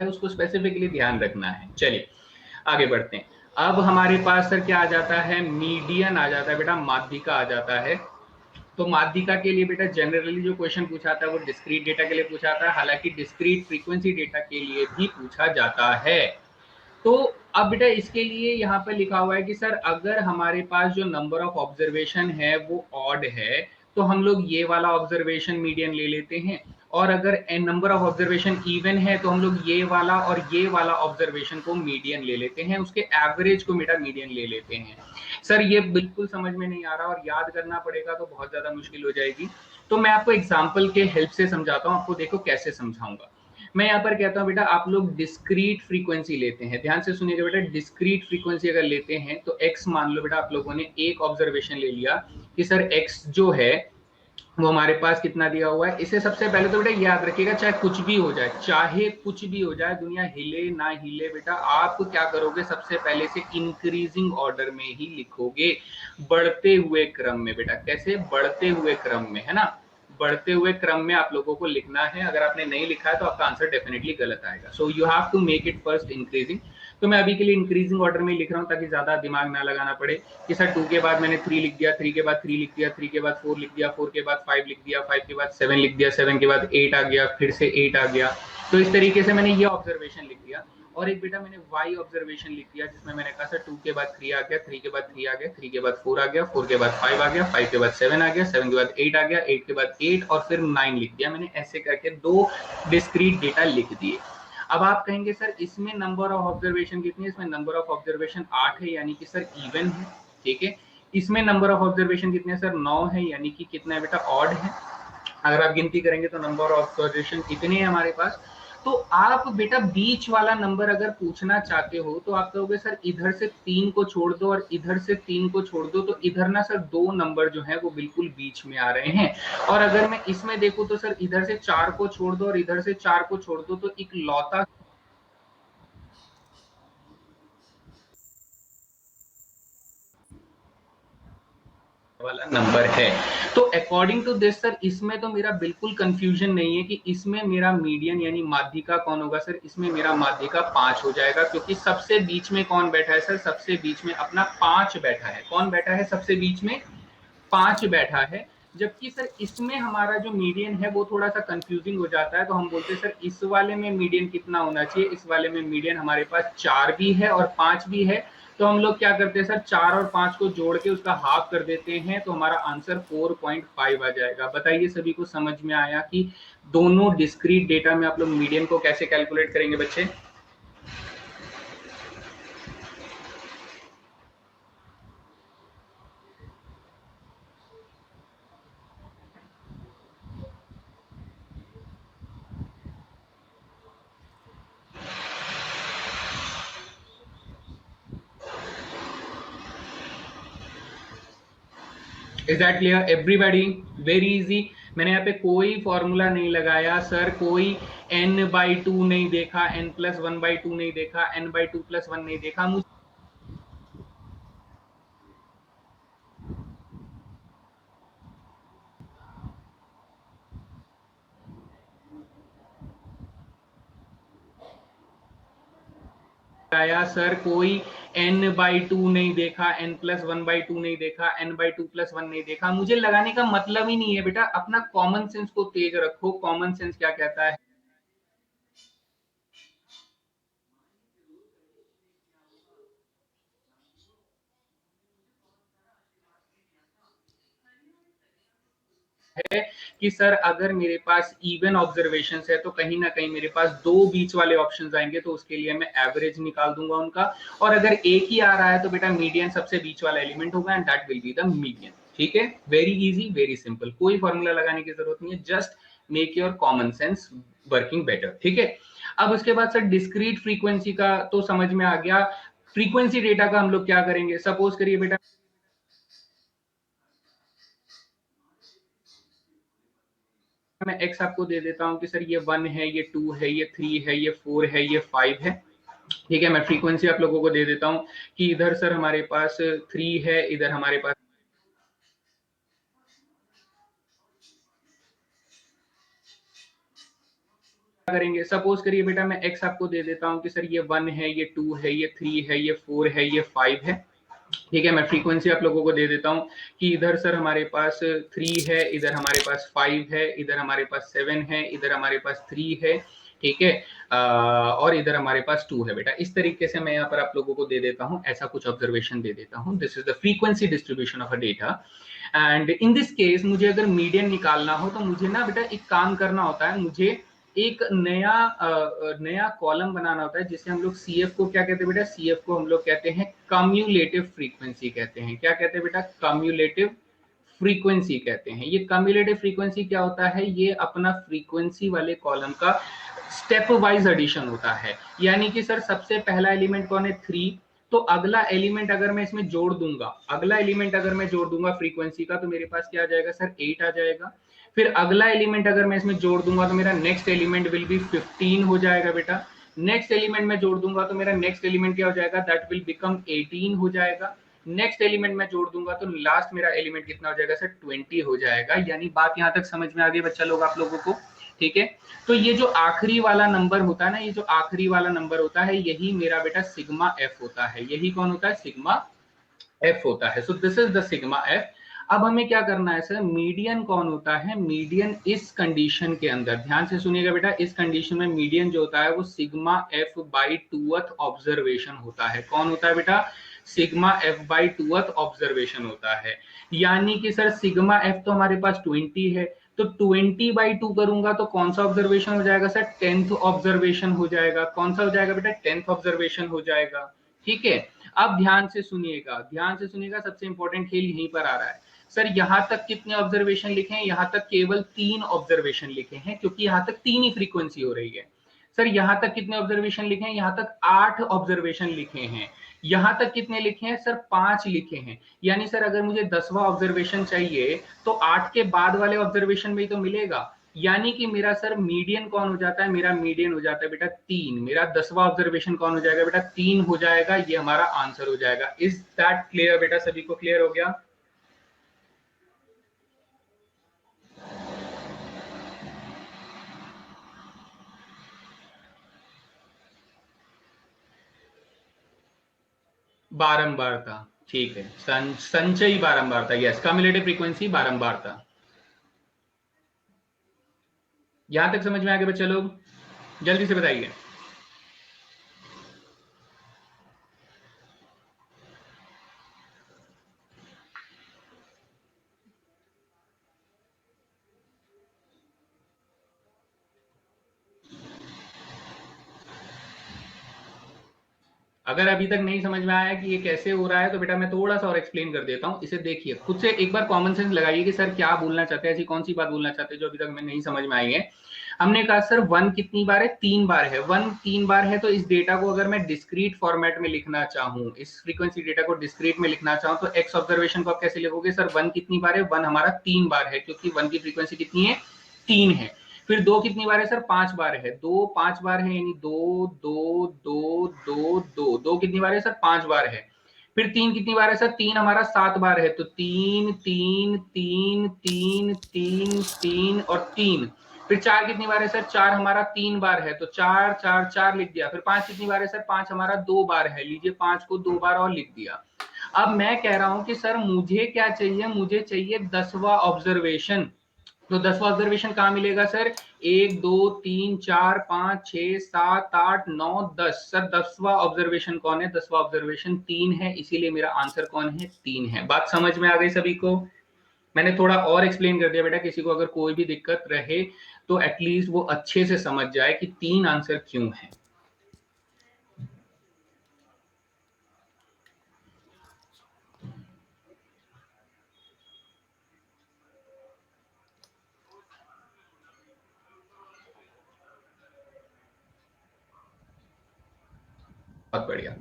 उसको स्पेसिफिकली ध्यान रखना है। चलिए आगे बढ़ते हैं। अब हमारे पास सर क्या आ जाता है, मीडियन आ जाता है बेटा, माध्यिका आ जाता है। तो माध्यिका के लिए बेटा जनरली जो क्वेश्चन पूछा था वो डिस्क्रीट डेटा के लिए पूछा था, हालांकि डिस्क्रीट फ्रीक्वेंसी डेटा के लिए भी पूछा जाता है। तो अब बेटा इसके लिए यहाँ पर लिखा हुआ है कि सर अगर हमारे पास जो नंबर ऑफ ऑब्जर्वेशन है वो ऑड है तो हम लोग ये वाला ऑब्जर्वेशन मीडियन ले लेते हैं, और अगर नंबर ऑफ ऑब्जर्वेशन इवन है तो हम लोग ये वाला और ये वाला ऑब्जर्वेशन को मीडियन ले लेते हैं, उसके एवरेज को बेटा मीडियन ले लेते हैं। सर ये बिल्कुल समझ में नहीं आ रहा और याद करना पड़ेगा तो बहुत ज्यादा मुश्किल हो जाएगी, तो मैं आपको एग्जाम्पल के हेल्प से समझाता हूँ, आपको देखो कैसे समझाऊंगा। मैं यहाँ पर कहता हूँ बेटा आप लोग डिस्क्रीट फ्रीक्वेंसी लेते हैं, ध्यान से सुनिएगा बेटा, डिस्क्रीट फ्रीक्वेंसी अगर लेते हैं तो एक्स मान लो बेटा, आप लोगों ने एक ऑब्जर्वेशन ले लिया कि सर एक्स जो है वो हमारे पास कितना दिया हुआ है। इसे सबसे पहले तो बेटा याद रखिएगा, चाहे कुछ भी हो जाए, चाहे कुछ भी हो जाए, दुनिया हिले ना हिले बेटा, आप क्या करोगे, सबसे पहले से इंक्रीजिंग ऑर्डर में ही लिखोगे, बढ़ते हुए क्रम में बेटा। कैसे? बढ़ते हुए क्रम में, है ना, बढ़ते हुए क्रम में आप लोगों को लिखना है। अगर आपने नहीं लिखा है तो आपका आंसर डेफिनेटली गलत आएगा। So you have to make it first increasing. तो मैं अभी के लिए इंक्रीजिंग ऑर्डर में लिख रहा हूँ ताकि ज्यादा दिमाग ना लगाना पड़े कि सर 2 के बाद मैंने 3 लिख दिया, 3 के बाद 3 लिख दिया, 3 के बाद 4 लिख दिया, 4 के बाद 5 लिख दिया, 5 के बाद 7 लिख दिया, 7 के बाद 8 आ गया, फिर से 8 आ गया। तो इस तरीके से मैंने ये ऑब्जर्वेशन लिख दिया। और एक बेटा मैंने वाई ऑब्जर्वेशन लिख दिया जिसमें मैंने कहा सर 2 के बाद 3 आ गया, 3 के बाद 3 आ गया, 3 के बाद 4 आ गया, 4 के बाद 5 आ गया, 5 के बाद 7 आ गया, 7 के बाद 8 आ गया, 8 के बाद 8 और फिर 9 लिख दिया मैंने। ऐसे करके 2 डिस्क्रीट डेटा लिख दिए। अब आप कहेंगे सर इसमें नंबर ऑफ ऑब्जर्वेशन कितनी है, इसमें नंबर ऑफ ऑब्जर्वेशन 8 है, यानी कि सर इवन है, ठीक है। इसमें नंबर ऑफ ऑब्जर्वेशन कितने हैं सर, 9 है, यानी कि कितना है बेटा, ऑड है। अगर आप गिनती करेंगे तो नंबर ऑफ ऑब्जर्वेशन इतने हैं हमारे पास। तो आप बेटा बीच वाला नंबर अगर पूछना चाहते हो तो आप कहोगे सर इधर से 3 को छोड़ दो और इधर से 3 को छोड़ दो, तो इधर ना सर 2 नंबर जो है वो बिल्कुल बीच में आ रहे हैं। और अगर मैं इसमें देखूं तो सर इधर से 4 को छोड़ दो और इधर से 4 को छोड़ दो, तो इकलौता वाला नंबर है। तो अकॉर्डिंग टू दिस सर इसमें तो मेरा बिल्कुल कंफ्यूजन नहीं है कि इसमें मेरा मीडियन यानी माध्यिका कौन होगा। सर इसमें मेरा माध्यिका 5 हो जाएगा, क्योंकि सबसे बीच में कौन बैठा है सर, सबसे बीच में अपना 5 बैठा है। कौन बैठा है सबसे बीच में, 5 बैठा है। जबकि सर इसमें हमारा जो मीडियन है वो थोड़ा सा कंफ्यूजिंग हो जाता है, तो हम बोलते हैं सर इस वाले में मीडियन कितना होना चाहिए, इस वाले में मीडियन हमारे पास 4 भी है और 5 भी है। तो हम लोग क्या करते हैं सर, 4 और 5 को जोड़ के उसका हाफ कर देते हैं, तो हमारा आंसर 4.5 आ जाएगा। बताइए सभी को समझ में आया कि दोनों डिस्क्रीट डेटा में आप लोग मीडियन को कैसे कैलकुलेट करेंगे बच्चे। Is that clear everybody? Very easy. मैंने यहाँ पे कोई फॉर्मूला नहीं लगाया सर, कोई n/2 नहीं देखा, n+1/2 नहीं देखा, n/2+1 नहीं देखा। मुझे लगाया सर, कोई n/2 नहीं देखा, n+1/2 नहीं देखा, n/2+1 नहीं देखा। मुझे लगाने का मतलब ही नहीं है बेटा, अपना कॉमन सेंस को तेज रखो। कॉमन सेंस क्या कहता है, है कि सर अगर मेरे पास इवन ऑब्जर्वेशन है तो कहीं ना कहीं मेरे पास 2 बीच वाले ऑप्शंस आएंगे, तो उसके लिए मैं एवरेज निकाल दूंगा उनका। और अगर एक ही आ रहा है तो बेटा मीडियन सबसे बीच वाला एलिमेंट होगा and that will be the median. ठीक है, वेरी इजी, वेरी सिंपल, कोई फॉर्मूला लगाने की जरूरत नहीं है, just make your common sense working better. ठीक है, अब उसके बाद सर डिस्क्रीट फ्रीक्वेंसी का तो समझ में आ गया। फ्रीक्वेंसी डेटा का हम लोग क्या करेंगे, सपोज करिए बेटा मैं एक्स आपको दे देता हूं कि सर ये 1 है, ये 2 है, ये 3 है, ये 4 है, ये 5 है। ठीक है, मैं फ्रीक्वेंसी आप लोगों को दे देता हूं कि इधर सर हमारे पास 3 है, इधर हमारे पास करेंगे, सपोज करिए बेटा मैं x आपको दे देता हूं कि सर ये 1 है, ये 2 है, ये 3 है, ये 4 है, ये 5 है। ठीक है, मैं फ्रीक्वेंसी आप लोगों को दे देता हूं कि इधर सर हमारे पास 3 है, इधर हमारे पास 5 है, इधर हमारे पास 7 है, इधर हमारे पास 3 है। ठीक है, और इधर हमारे पास 2 है बेटा। इस तरीके से मैं यहाँ पर आप लोगों को दे देता हूँ, ऐसा कुछ ऑब्जर्वेशन दे देता हूँ। This is the frequency distribution of a data. And in this case मुझे अगर मीडियन निकालना हो तो मुझे ना बेटा एक काम करना होता है, मुझे एक नया कॉलम बनाना होता है, जिससे हम लोग CF को क्या कहते हैं बेटा, CF को हम लोग कहते हैं कम्युलेटिव फ्रीक्वेंसी कहते हैं। क्या कहते हैं बेटा, कम्युलेटिव फ्रीक्वेंसी कहते हैं। ये कम्युलेटिव फ्रीक्वेंसी क्या होता है, ये अपना फ्रीक्वेंसी वाले कॉलम का स्टेप वाइज एडिशन होता है। यानी कि सर सबसे पहला एलिमेंट कौन है, 3, तो अगला एलिमेंट अगर मैं इसमें जोड़ दूंगा, अगला एलिमेंट अगर मैं जोड़ दूंगा फ्रीक्वेंसी का, तो मेरे पास क्या आ जाएगा सर, 8 आ जाएगा। फिर अगला एलिमेंट अगर मैं इसमें जोड़ दूंगा तो मेरा नेक्स्ट एलिमेंट विल बी 15 हो जाएगा बेटा। नेक्स्ट एलिमेंट में जोड़ दूंगा तो मेरा नेक्स्ट एलिमेंट क्या हो जाएगा, दैट विल बिकम 18 हो जाएगा। नेक्स्ट एलिमेंट में जोड़ दूंगा तो लास्ट मेरा एलिमेंट कितना हो जाएगा सर, 20 हो जाएगा। यानी बात यहां तक समझ में आ गई बच्चा लोग आप लोगों को? ठीक है, तो ये जो आखिरी वाला नंबर होता है ना, ये जो आखिरी वाला नंबर होता है, यही मेरा बेटा सिग्मा एफ होता है। यही कौन होता है, सिग्मा एफ होता है। So this is the sigma F. अब हमें क्या करना है सर, मीडियन कौन होता है, मीडियन इस कंडीशन के अंदर, ध्यान से सुनिएगा बेटा, इस कंडीशन में मीडियन जो होता है वो sigma F by 2th observation होता है। कौन होता है बेटा, sigma F by 2th observation होता है। यानी कि सर सिग्मा एफ तो हमारे पास 20 है, तो 20/2 करूंगा तो कौन सा ऑब्जर्वेशन हो जाएगा सर, 10th ऑब्जर्वेशन हो जाएगा। कौन सा हो जाएगा बेटा, 10th ऑब्जर्वेशन हो जाएगा। ठीक है, अब ध्यान से सुनिएगा, ध्यान से सुनिएगा, सबसे इंपॉर्टेंट खेल यहीं पर आ रहा है। सर यहां तक कितने ऑब्जर्वेशन लिखे हैं, यहां तक केवल 3 ऑब्जर्वेशन लिखे हैं, क्योंकि यहां तक 3 ही फ्रीक्वेंसी हो रही है। सर यहां तक कितने ऑब्जर्वेशन लिखे हैं, यहां तक 8 ऑब्जर्वेशन लिखे हैं। यहां तक कितने लिखे हैं सर, 5 लिखे हैं। यानी सर अगर मुझे 10वां ऑब्जर्वेशन चाहिए तो 8 के बाद वाले ऑब्जर्वेशन में ही तो मिलेगा। यानी कि मेरा सर मीडियन कौन हो जाता है, मेरा मीडियन हो जाता है बेटा 3। मेरा 10वां ऑब्जर्वेशन कौन हो जाएगा बेटा, 3 हो जाएगा। ये हमारा आंसर हो जाएगा। इज दैट क्लियर बेटा, सभी को क्लियर हो गया? बारंबारता, ठीक है, संचयी बारंबारता, यस, कम्युलेटिव फ्रीक्वेंसी बारंबारता। यहां तक समझ में आ गए बच्चे लोग? जल्दी से बताइए। अगर अभी तक नहीं समझ में आया कि ये कैसे हो रहा है तो बेटा मैं थोड़ा सा और एक्सप्लेन कर देता हूं। इसे देखिए, खुद से एक बार कॉमन सेंस लगाइए कि सर क्या बोलना चाहते हैं, ऐसी कौन सी बात बोलना चाहते हैं जो अभी तक मैं नहीं समझ में आई है। हमने कहा सर 1 कितनी बार है, 3 बार है। 1 3 बार है, तो इस डेटा को अगर मैं डिस्क्रीट फॉर्मेट में लिखना चाहूँ, इस फ्रीक्वेंसी डेटा को डिस्क्रीट में लिखना चाहूँ, तो एक्स ऑब्जर्वेशन को आप कैसे लिखोगे सर, 1 कितनी बार है, 1 हमारा 3 बार है, क्योंकि 1 की फ्रीक्वेंसी कितनी है, 3 है। फिर 2 कितनी बार है सर, 5 बार है। 2 5 बार है, यानी 2 2 2 2 2 2 कितनी बार है सर, 5 बार है। फिर 3 कितनी बार है सर, 3 हमारा 7 बार है, तो 3 3 3 3 3 3 और 3। फिर 4 कितनी बार है सर, 4 हमारा 3 बार है, तो 4 4 4 लिख दिया। फिर 5 कितनी बार है सर, 5 हमारा 2 बार है, लीजिए 5 को 2 बार और लिख दिया। अब मैं कह रहा हूं कि सर मुझे क्या चाहिए, मुझे चाहिए 10वां ऑब्जर्वेशन। तो 10वां ऑब्जर्वेशन कहां मिलेगा सर, 1 2 3 4 5 6 7 8 9 10। सर 10वां ऑब्जर्वेशन कौन है, 10वां ऑब्जर्वेशन 3 है, इसीलिए मेरा आंसर कौन है, 3 है। बात समझ में आ गई सभी को? मैंने थोड़ा और एक्सप्लेन कर दिया बेटा, किसी को अगर कोई भी दिक्कत रहे तो एटलीस्ट वो अच्छे से समझ जाए कि 3 आंसर क्यों है। बहुत बढ़िया,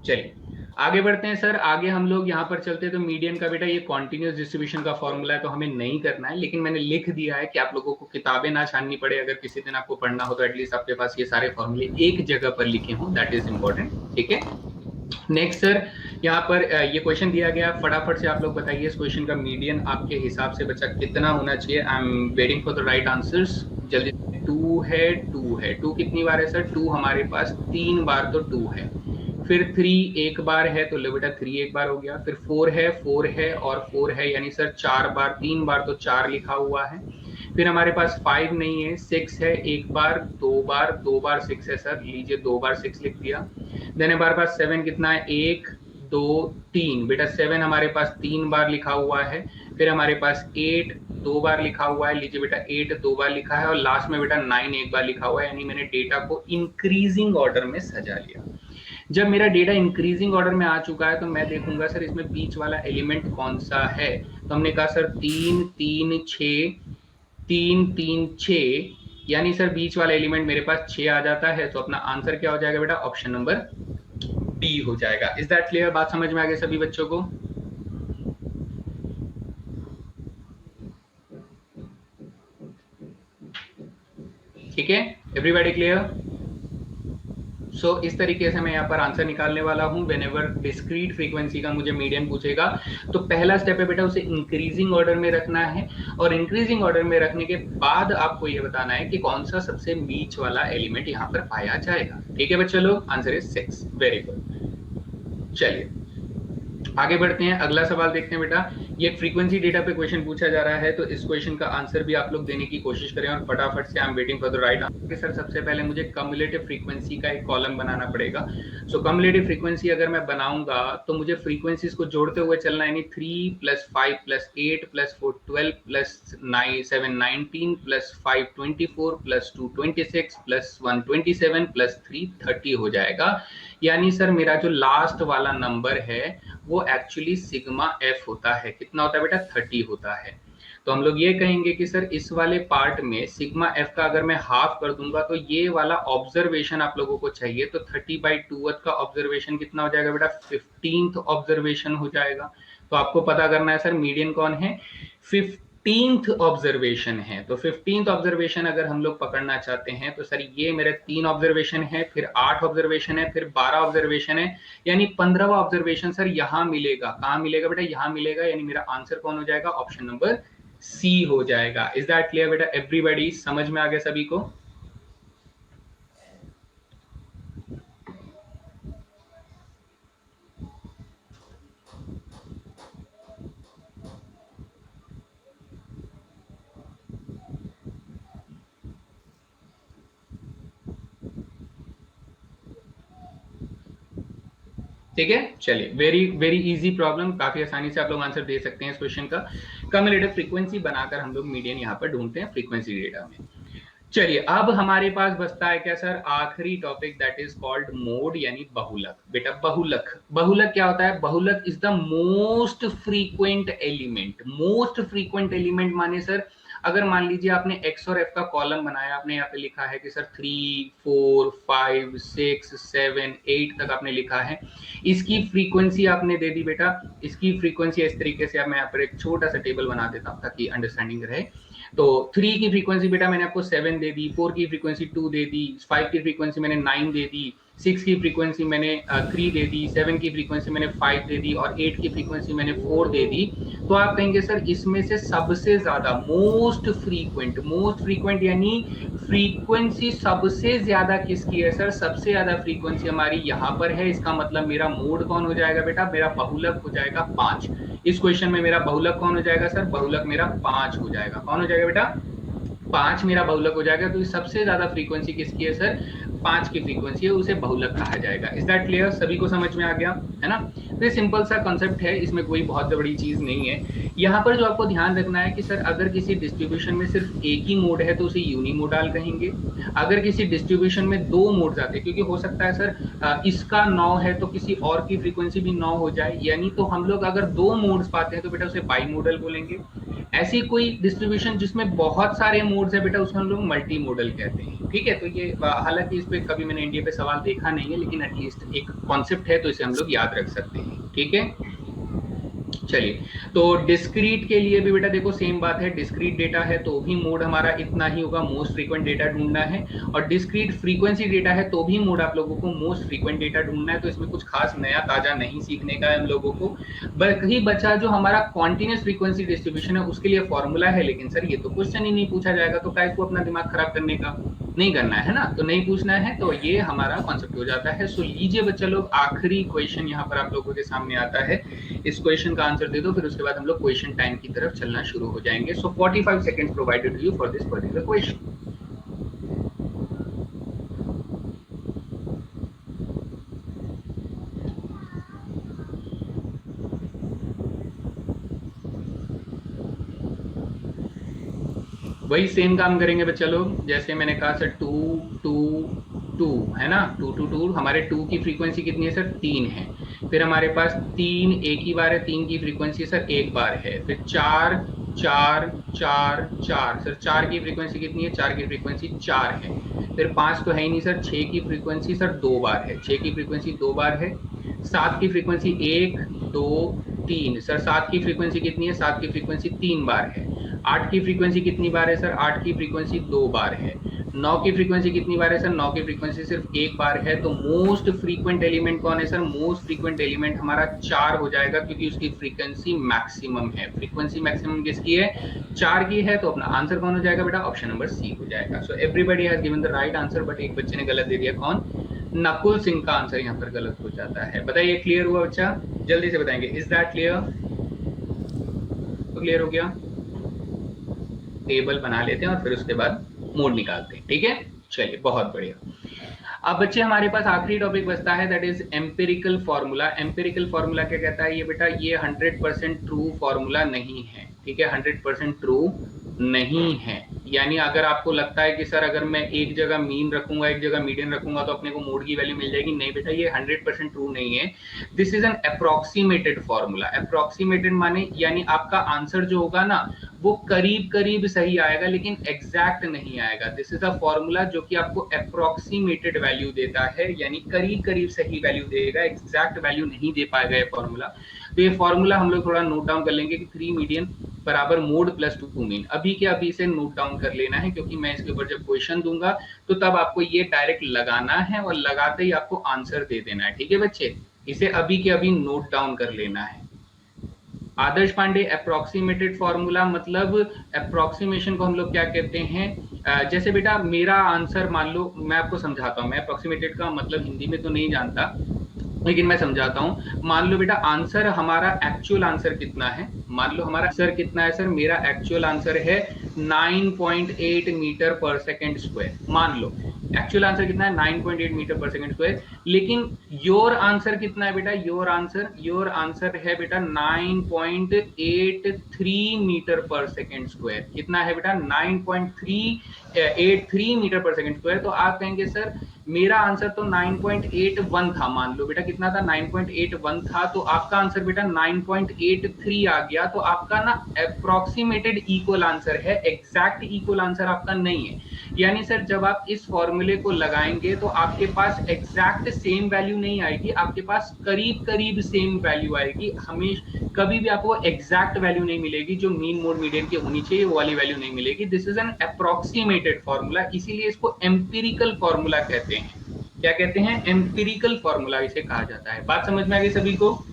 चलिए आगे बढ़ते हैं सर। आगे हम लोग यहाँ पर चलते हैं, तो मीडियन का बेटा ये कॉन्टिन्यूस डिस्ट्रीब्यूशन का फॉर्मूला है, तो हमें नहीं करना है, लेकिन मैंने लिख दिया है कि आप लोगों को किताबें ना छाननी पड़े। अगर किसी दिन आपको पढ़ना हो तो एटलीस्ट आपके पास ये सारे फॉर्मूले एक जगह पर लिखे हों, दैट इज इंपॉर्टेंट। ठीक है, नेक्स्ट सर यहाँ पर ये क्वेश्चन दिया गया, फटाफट से आप लोग बताइए इस क्वेश्चन का मीडियन आपके हिसाब से बच्चा कितना होना चाहिए। I am waiting for the right answers, जल्दी। टू है, टू है, टू कितनी बार है सर? टू हमारे पास 3 बार, तो टू है। फिर 3 एक बार है, तो लो बेटा 3 एक बार हो गया। फिर 4 है, 4 है और 4 है, यानी सर 4 बार, 3 बार तो 4 लिखा हुआ है। फिर हमारे पास 5 नहीं है, 6 है, एक बार, दो बार, दो बार 6 है सर, लीजिए 2 बार 6 लिख दिया। देन हमारे पास 7 कितना है? 1 2 3, बेटा 7 हमारे पास 3 बार लिखा हुआ है। फिर हमारे पास 8 2 बार लिखा हुआ है, लीजिए बेटा 8 2 बार लिखा है। और लास्ट में बेटा 9 एक बार लिखा हुआ है, यानी मैंने डेटा को इंक्रीजिंग ऑर्डर में सजा लिया। जब मेरा डेटा इंक्रीजिंग ऑर्डर में आ चुका है तो मैं देखूंगा सर इसमें बीच वाला एलिमेंट कौन सा है। तो हमने कहा सर 3 3 6, 3 3 6, यानी सर बीच वाला एलिमेंट मेरे पास 6 आ जाता है। तो अपना आंसर क्या हो जाएगा बेटा? ऑप्शन नंबर डी हो जाएगा। Is that clear? बात समझ में आ गई सभी बच्चों को? ठीक है, एवरीबॉडी क्लियर? सो इस तरीके से मैं यहाँ पर आंसर निकालने वाला हूँ। व्हेनेवर डिस्क्रीट फ्रीक्वेंसी का मुझे मीडियन पूछेगा तो पहला स्टेप है बेटा उसे इंक्रीजिंग ऑर्डर में रखना है, और इंक्रीजिंग ऑर्डर में रखने के बाद आपको ये बताना है कि कौन सा सबसे बीच वाला एलिमेंट यहाँ पर पाया जाएगा। ठीक है बच्चे लोग? Answer is 6। Very good. चलिए आगे बढ़ते हैं, अगला सवाल देखते हैं बेटा। ये फ्रीक्वेंसी डेटा पे क्वेश्चन पूछा जा रहा है, तो इस क्वेश्चन का आंसर भी आप लोग देने की कोशिश करें और फटाफट से। I am waiting for the right answer. Sir सबसे पहले मुझे कम्युलेटिव फ्रीक्वेंसी का एक कॉलम बनाना पड़ेगा। सो कम्युलेटिव फ्रीक्वेंसी अगर मैं बनाऊंगा तो मुझे फ्रीक्वेंसीज को जोड़ते हुए चलना है, यानी 3 + 5 + 8 + 4 12 + 9 7 19 + 5 24 + 2 26 + 1 27 + 3 30 हो जाएगा। यानी सर मेरा जो लास्ट वाला नंबर है वो एक्चुअली सिग्मा एफ होता है। कितना होता है बेटा? 30 होता है। तो हम लोग ये कहेंगे कि सर इस वाले पार्ट में सिग्मा एफ का अगर मैं हाफ कर दूंगा तो ये वाला ऑब्जर्वेशन आप लोगों को चाहिए, तो 30/2 का ऑब्जर्वेशन कितना हो जाएगा बेटा? 15th ऑब्जर्वेशन हो जाएगा। तो आपको पता करना है सर मीडियन कौन है? 15th ऑब्जर्वेशन है। तो 15th ऑब्जर्वेशन अगर हम लोग पकड़ना चाहते हैं तो सर ये मेरे 3 ऑब्जर्वेशन है, फिर 8 ऑब्जर्वेशन है, फिर 12 ऑब्जर्वेशन है, यानी 15वां ऑब्जर्वेशन सर यहां मिलेगा। कहां मिलेगा बेटा? यहां मिलेगा, यानी मेरा आंसर कौन हो जाएगा? ऑप्शन नंबर सी हो जाएगा। इज दैट क्लियर बेटा? एवरीबॉडी समझ में आ गया सभी को? ठीक है, चलिए वेरी वेरी इजी प्रॉब्लम, काफी आसानी से आप लोग आंसर दे सकते हैं इस क्वेश्चन का। कम्युलेटिव फ्रीक्वेंसी बनाकर हम लोग मीडियन यहाँ पर ढूंढते हैं फ्रीक्वेंसी डेटा में। चलिए अब हमारे पास बचता है क्या सर? आखिरी topic, that is called mode, यानी बहुलक। बेटा बहुलक, बहुलक क्या होता है? बहुलक is the most frequent element. Most frequent element माने सर अगर मान लीजिए आपने एक्स और एफ का कॉलम बनाया, आपने यहाँ पे लिखा है कि सर 3 4 5 6 7 8 तक आपने लिखा है, इसकी फ्रीक्वेंसी आपने दे दी बेटा। इसकी फ्रीक्वेंसी इस तरीके से, अब मैं यहाँ पर एक छोटा सा टेबल बना देता हूँ ताकि अंडरस्टैंडिंग रहे। तो 3 की फ्रीक्वेंसी बेटा मैंने आपको 7 दे दी, 4 की फ्रीक्वेंसी 2 दे दी, 5 की फ्रीक्वेंसी मैंने 9 दे दी, 6 की फ्रीक्वेंसी मैंने 3 दे दी, 7 की फ्रीक्वेंसी मैंने 5 दे दी और 8 की फ्रीक्वेंसी मैंने 4 दे दी। तो आप कहेंगे सर इसमें से सबसे ज्यादा मोस्ट फ्रीक्वेंट यानी फ्रीक्वेंसी सबसे ज्यादा किसकी है सर? सबसे ज्यादा फ्रीक्वेंसी हमारी यहाँ पर है। इसका मतलब मेरा मोड कौन हो जाएगा बेटा? मेरा बहुलक हो जाएगा 5। इस क्वेश्चन में मेरा बहुलक कौन हो जाएगा सर? बहुलक मेरा 5 हो जाएगा। कौन हो जाएगा बेटा? 5 मेरा बहुलक हो जाएगा। तो सबसे ज्यादा फ्रीक्वेंसी किसकी है सर? 5 की फ्रीक्वेंसी है, उसे बहुलक कहा जाएगा। Is that clear? सभी को समझ में आ गया है ना? तो ये सिंपल सा कॉन्सेप्ट है, इसमें कोई बहुत बड़ी चीज नहीं है। यहाँ पर जो आपको ध्यान रखना है कि सर अगर किसी डिस्ट्रीब्यूशन में सिर्फ एक ही मोड है तो उसे यूनिमोडाल कहेंगे। अगर किसी डिस्ट्रीब्यूशन में 2 मोड्स आते हैं, क्योंकि हो सकता है सर इसका 9 है तो किसी और की फ्रीक्वेंसी भी 9 हो जाए, यानी तो हम लोग अगर 2 मोड्स पाते हैं तो बेटा उसे बाई मोडल बोलेंगे। ऐसी कोई डिस्ट्रीब्यूशन जिसमें बहुत सारे मोड्स है बेटा उसमें हम लोग मल्टी मोडल कहते हैं। ठीक है, तो ये हालांकि इस पे कभी मैंने इंडिया पे सवाल देखा नहीं है, लेकिन एटलीस्ट एक कॉन्सेप्ट है तो इसे हम लोग याद रख सकते हैं। ठीक है, चलिए, तो डिस्क्रीट के लिए भी बेटा देखो सेम बात है, डिस्क्रीट डेटा है तो भी मोड हमारा इतना ही होगा, मोस्ट फ्रीक्वेंट डेटा ढूंढना है, और डिस्क्रीट फ्रीक्वेंसी डेटा है तो भी मोड आप लोगों को मोस्ट फ्रीक्वेंट डेटा ढूंढना है। तो इसमें कुछ खास नया ताजा नहीं सीखने का है हम लोगों को। बाकी बचा जो हमारा कॉन्टिन्यूस फ्रीक्वेंसी डिस्ट्रीब्यूशन है उसके लिए फॉर्मूला है, लेकिन सर ये तो क्वेश्चन ही नहीं पूछा जाएगा, तो काय को अपना दिमाग खराब करने का, नहीं करना है ना, तो नहीं पूछना है, तो ये हमारा कॉन्सेप्ट हो जाता है। सो लीजिए बच्चा लोग, आखिरी क्वेश्चन यहाँ पर आप लोगों के सामने आता है, इस क्वेश्चन का आंसर दे दो, फिर उसके बाद हम लोग क्वेश्चन टाइम की तरफ चलना शुरू हो जाएंगे। So 45 seconds provided to you for this particular question. वही सेम काम करेंगे बच्चा लोग, जैसे मैंने कहा सर 2 2 2 है ना, 2 2 2, हमारे 2 की फ्रीक्वेंसी कितनी है सर 3 है, फिर हमारे पास 3 एक ही बार है, 3 की फ्रीक्वेंसी सर एक बार है, फिर 4 4 4 4, सर 4 की फ्रीक्वेंसी कितनी है, 4 की फ्रीक्वेंसी 4 है, फिर 5 तो है ही नहीं सर, 6 की फ्रीक्वेंसी सर 2 बार है, 6 की फ्रीक्वेंसी 2 बार है, 7 की फ्रीक्वेंसी 1 2 3, सर 7 की फ्रीक्वेंसी कितनी है, 7 की फ्रीक्वेंसी 3 बार है, 8 की फ्रीक्वेंसी कितनी बार है सर, 8 की फ्रीक्वेंसी 2 बार है, 9 की फ्रीक्वेंसी कितनी बार है सर, 9 की फ्रीक्वेंसी सिर्फ एक बार है। तो मोस्ट फ्रीक्वेंट एलिमेंट कौन है सर, मोस्ट फ्रीक्वेंट एलिमेंट हमारा 4 हो जाएगा, क्योंकि उसकी फ्रीक्वेंसी मैक्सिमम है। फ्रीक्वेंसी मैक्सिमम किसकी है, 4 की है, तो अपना आंसर कौन हो जाएगा बेटा, ऑप्शन नंबर सी हो जाएगा। So everybody has given the right answer, but एक बच्चे ने गलत दे दिया, कौन, नकुल सिंह का आंसर यहाँ पर गलत हो जाता है। बताइए क्लियर हुआ बच्चा, जल्दी से बताएंगे, इज दैट क्लियर, तो क्लियर हो गया। टेबल बना लेते हैं और फिर उसके बाद मोड निकालते हैं, ठीक है, चलिए बहुत बढ़िया। अब बच्चे हमारे पास आखिरी टॉपिक बचता है, that is empirical formula. Empirical formula क्या कहता है ये बेटा, ये 100% ट्रू फॉर्मूला नहीं है, ठीक है, 100% ट्रू नहीं है। यानी अगर आपको लगता है कि सर अगर मैं एक जगह मीन रखूंगा एक जगह मीडियन रखूंगा तो अपने को मोड की वैल्यू मिल जाएगी, नहीं बेटा ये 100% ट्रू नहीं है। This is an approximated formula. Approximated माने यानी आपका आंसर जो होगा ना वो करीब करीब सही आएगा लेकिन एग्जैक्ट नहीं आएगा। दिस इज अ फॉर्मूला जो कि आपको अप्रोक्सीमेटेड वैल्यू देता है, यानी करीब करीब सही वैल्यू देगा, एग्जैक्ट वैल्यू नहीं दे पाएगा ये फॉर्मूला। तो ये फॉर्मूला हम लोग थोड़ा नोट डाउन कर लेंगे कि 3 मीडियन बराबर मोड प्लस 2 मीन, अभी के अभी से नोट डाउन कर लेना है, क्योंकि मैं इसके ऊपर जब क्वेश्चन दूंगा तो तब आपको ये डायरेक्ट लगाना है और लगाते ही आपको आंसर दे देना है, ठीक है बच्चे, इसे अभी के अभी नोट डाउन कर लेना है। आदर्श पांडे, अप्रोक्सीमेटेड फॉर्मूला मतलब अप्रोक्सीमेशन को हम लोग क्या कहते हैं, जैसे बेटा मेरा आंसर मान लो, मैं आपको समझाता हूँ, मैं अप्रोक्सीमेटेड का मतलब हिंदी में तो नहीं जानता लेकिन मैं समझाता हूँ। मान लो बेटा आंसर हमारा एक्चुअल आंसर कितना है, मान लो हमारा आंसर कितना है सर, मेरा एक्चुअल आंसर है 9.8 मीटर पर सेकेंड स्क्वायर, मान लो एक्चुअल आंसर कितना है 9.8 मीटर पर सेकेंड स्क्वायर, लेकिन योर आंसर कितना है बेटा, योर आंसर है बेटा 9.83 मीटर पर सेकेंड स्क्वायर। कितना है बेटा 9.383 मीटर पर सेकेंड स्क्वायर। तो आप कहेंगे सर मेरा आंसर तो 9.81 था, मान लो बेटा कितना था 9.81 था, तो आपका आंसर बेटा 9.83 आ गया, तो आपका ना अप्रोक्सीमेटेड इक्वल आंसर है, एग्जैक्ट इक्वल आंसर आपका नहीं है। यानी सर जब आप इस फॉर्मूले को लगाएंगे तो आपके पास एग्जैक्ट सेम वैल्यू नहीं आएगी, आपके पास करीब करीब सेम वैल्यू आएगी, हमेशा कभी भी आपको एग्जैक्ट वैल्यू नहीं मिलेगी, जो मीन मोड मीडियन की होनी चाहिए वो वाली वैल्यू नहीं मिलेगी। This is an approximated formula, इसीलिए इसको एम्पिरिकल फॉर्मूला कहते हैं। क्या कहते हैं, एम्पिरिकल फॉर्मूला इसे कहा जाता है। बात समझ में आ गई सभी को?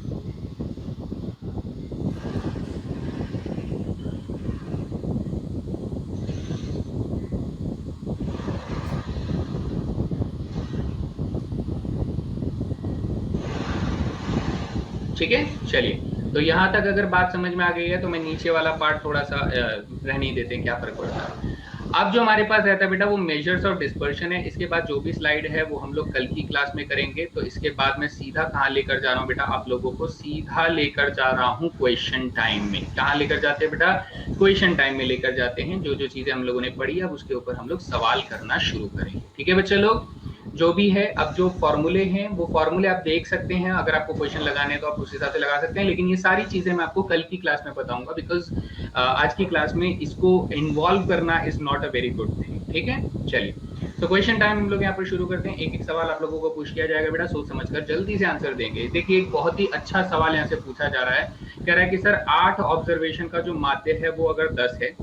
ठीक है, चलिए, तो यहां तक अगर बात समझ में आ गई है तो मैं नीचे वाला पार्ट थोड़ा सा रहने देते हैं, क्या फर्क पड़ता है। अब जो हमारे पास रहता है बेटा वो मेजर्स ऑफ डिस्पर्शन है। इसके बाद जो भी स्लाइड है वो हम लोग कल की क्लास में करेंगे। तो इसके बाद मैं सीधा कहाँ लेकर जा रहा हूँ बेटा, आप लोगों को सीधा लेकर जा रहा हूँ क्वेश्चन टाइम में। कहाँ लेकर जाते हैं बेटा, क्वेश्चन टाइम में लेकर जाते हैं। जो जो चीजें हम लोगों ने पढ़ी अब उसके ऊपर हम लोग सवाल करना शुरू करेंगे, ठीक है बच्चे लोग। जो भी है, अब जो फॉर्मूले हैं वो फॉर्मूले आप देख सकते हैं, अगर आपको क्वेश्चन लगाने हैं तो आप उस हिसाब से लगा सकते हैं, लेकिन ये सारी चीजें मैं आपको कल की क्लास में बताऊंगा, बिकॉज आज की क्लास में इसको इन्वॉल्व करना is not a very good thing, ठीक है। चलिए, तो क्वेश्चन टाइम हम लोग यहाँ पर शुरू करते हैं। एक एक सवाल आप लोगों को पूछ किया जाएगा बेटा, सोच समझकर जल्दी से आंसर देंगे। देखिए एक बहुत ही अच्छा सवाल यहाँ से पूछा जा रहा है, कह रहा है कि सर 8 ऑब्जर्वेशन का जो माध्य है वो अगर 10 है,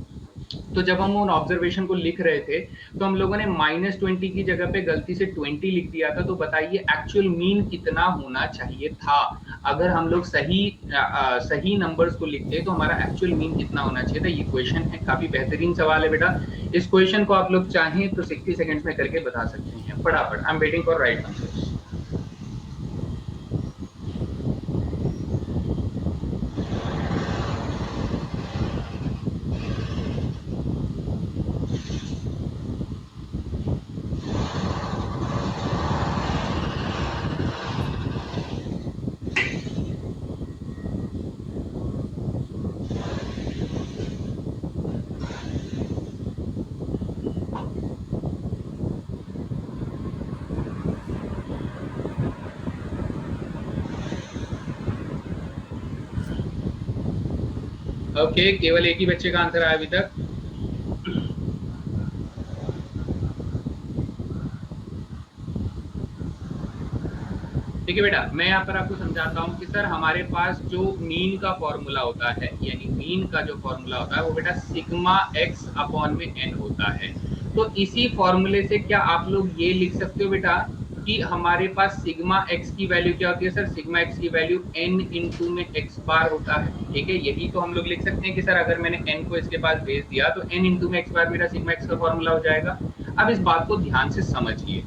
तो जब हम उन ऑब्जर्वेशन को लिख रहे थे तो हम लोगों ने -20 की जगह पे गलती से 20 लिख दिया था। तो बताइए एक्चुअल मीन कितना होना चाहिए था? अगर हम लोग सही नंबर्स को लिखते तो हमारा एक्चुअल मीन कितना होना चाहिए था? ये क्वेश्चन है, काफी बेहतरीन सवाल है बेटा। इस क्वेश्चन को आप लोग चाहें तो 60 सेकंड्स में करके बता सकते हैं फटाफट। I am waiting for right answers. Okay, केवल एक ही बच्चे का आंसर आया अभी तक। देखिए बेटा, मैं यहाँ पर आपको समझाता हूँ कि सर हमारे पास जो मीन का फॉर्मूला होता है, यानी मीन का जो फॉर्मूला होता है वो बेटा सिग्मा एक्स अपॉन में एन होता है। तो इसी फॉर्मूले से क्या आप लोग ये लिख सकते हो बेटा कि हमारे पास सिग्मा एक्स की वैल्यू क्या होती है? सर सिग्मा एक्स की वैल्यू एन इंटू में एक्स बार होता है। ठीक है, यही तो हम लोग लिख सकते हैं कि सर अगर मैंने एन को इसके पास भेज दिया तो एन इंटू में एक्स बार मेरा सिग्मा एक्स का फॉर्मूला हो जाएगा। अब इस बात को ध्यान से समझिए।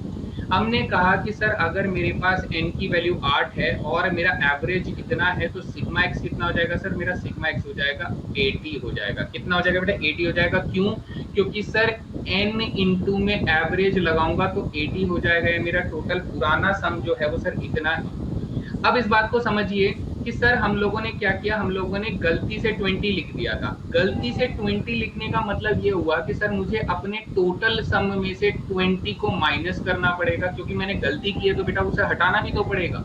हमने कहा कि सर अगर मेरे पास n की वैल्यू 8 है और मेरा एवरेज कितना है, तो सिग्मा x कितना हो जाएगा? सर मेरा सिग्मा x हो जाएगा 80 हो जाएगा। कितना हो जाएगा बेटा? 80 हो जाएगा। क्यों? क्योंकि सर n इंटू में एवरेज लगाऊंगा तो 80 हो जाएगा। या मेरा टोटल पुराना सम जो है वो सर इतना है। अब इस बात को समझिए कि सर हम लोगों ने क्या किया, हम लोगों ने गलती से 20 लिख दिया था। गलती से 20 लिखने का मतलब ये हुआ कि सर मुझे अपने टोटल सम में से 20 को माइनस करना पड़ेगा, क्योंकि मैंने गलती की है तो बेटा उसे हटाना भी तो पड़ेगा।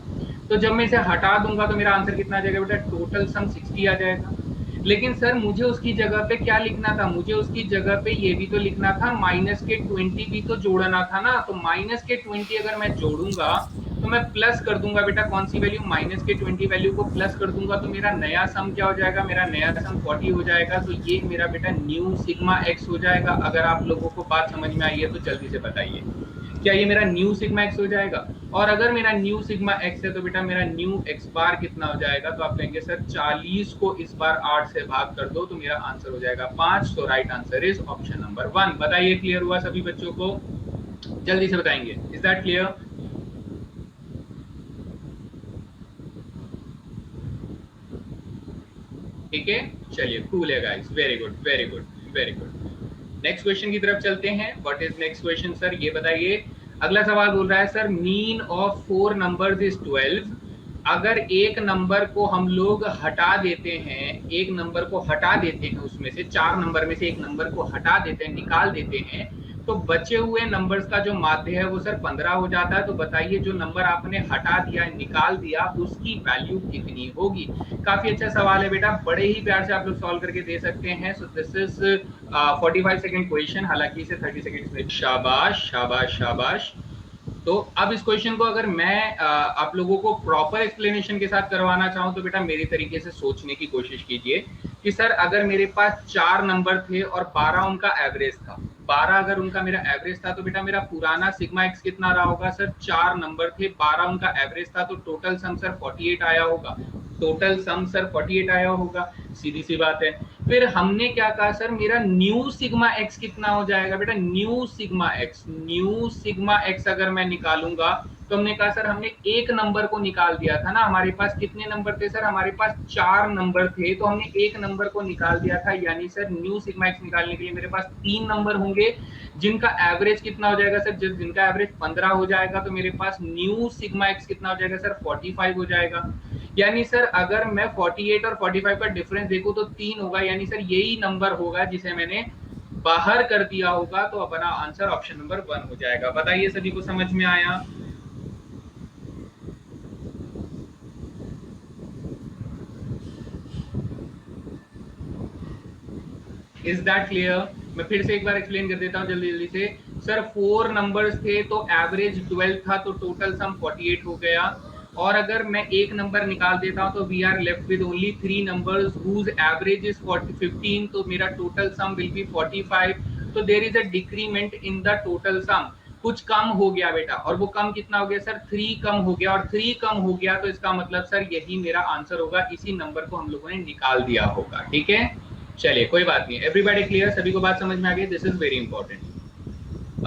तो जब मैं इसे हटा दूंगा तो मेरा आंसर कितना आ जाएगा बेटा? टोटल सम 60 आ जाएगा। लेकिन सर मुझे उसकी जगह पे क्या लिखना था? मुझे उसकी जगह पे ये भी तो लिखना था, माइनस के 20 भी तो जोड़ना था ना। तो माइनस के 20 अगर मैं जोड़ूंगा तो मैं प्लस कर दूंगा बेटा कौन सी वैल्यू? माइनस के 20 वैल्यू को प्लस कर दूंगा तो मेरा नया सम क्या हो जाएगा? मेरा नया सम 40 हो जाएगा। तो ये मेरा बेटा न्यू सिग्मा एक्स हो जाएगा। अगर आप लोगों को बात समझ में आई है तो जल्दी से बताइए, क्या ये मेरा न्यू सिग्मा एक्स हो जाएगा? और अगर मेरा न्यू सिग्मा एक्स है तो बेटा मेरा न्यू एक्स बार कितना हो जाएगा? तो आप कहेंगे सर 40 को इस बार 8 से भाग कर दो तो मेरा आंसर हो जाएगा 5। तो right answer is option number 1। बताइए क्लियर हुआ सभी बच्चों को? जल्दी से बताएंगे। Is that clear? ठीक है, चलिए कूल है guys, very good very good very good. Next question की तरफ चलते हैं। What is next question sir? ये बताइए। अगला सवाल बोल रहा है sir mean of 4 numbers is 12। अगर एक नंबर को हम लोग हटा देते हैं, एक नंबर को हटा देते हैं, उसमें से 4 नंबर में से एक नंबर को हटा देते हैं, निकाल देते हैं, तो बचे हुए नंबर्स का जो माध्य है वो सर 15 हो जाता है। तो बताइए जो नंबर आपने हटा दिया, निकाल दिया, उसकी वैल्यू कितनी होगी? काफी अच्छा सवाल है बेटा, बड़े ही प्यार से आप लोग सॉल्व करके दे सकते हैं। सो दिस इज 45 सेकंड क्वेश्चन, हालांकि इसे 30 सेकंड्स में। शाबाश शाबाश शाबाश। तो अब इस क्वेश्चन को अगर मैं आप लोगों को प्रॉपर एक्सप्लेनेशन के साथ करवाना चाहूं तो बेटा मेरी तरीके से सोचने की कोशिश कीजिए कि सर अगर मेरे पास 4 नंबर थे और 12 उनका एवरेज था, 12 अगर उनका मेरा एवरेज था तो बेटा मेरा पुराना सिग्मा एक्स कितना रहा होगा? सर 4 नंबर थे, 12 उनका एवरेज था, तो टोटल सम सर 48 आया होगा। टोटल सम सर 48 आया होगा, सीधी सी बात है। फिर हमने क्या कहा सर मेरा न्यू सिग्मा एक्स कितना हो जाएगा? बेटा न्यू सिग्मा एक्स अगर मैं निकालूंगा तो हमने कहा सर हमने एक नंबर को निकाल दिया था ना। हमारे पास कितने नंबर थे सर? हमारे पास 4 नंबर थे, तो हमने एक नंबर को निकाल दिया था, यानी सर न्यू सिग्मा एक्स निकालने के लिए मेरे पास 3 नंबर होंगे जिनका एवरेज कितना हो जाएगा सर? जिनका एवरेज 15 हो जाएगा, तो मेरे पास न्यू सिग्मा एक्स कितना हो जाएगा सर? 45 हो जाएगा। यानी सर अगर मैं 48 और 45 का डिफरेंस देखूं तो 3 होगा, यानी सर यही नंबर होगा जिसे मैंने बाहर कर दिया होगा। तो अपना आंसर ऑप्शन नंबर 1 हो जाएगा। बताइए सभी को समझ में आया? Is that clear? मैं फिर से एक बार एक्सप्लेन कर देता हूँ जल्दी जल्दी से। सर 4 नंबर्स थे तो एवरेज 12 था, तो टोटल सम 48 हो गया। और अगर मैं एक नंबर निकाल देता हूं तो we are left with only 3 numbers whose average is 15, तो मेरा टोटल सम विल बी 45। तो there is a decrement in the total sum, कुछ कम हो गया बेटा। और वो कम कितना हो गया सर? 3 कम हो गया। और 3 कम हो गया तो इसका मतलब सर यही मेरा आंसर होगा, इसी नंबर को हम लोगों ने निकाल दिया होगा। ठीक है, चलिए कोई बात नहीं। Everybody clear? सभी को बात समझ में आ गई? This is very important.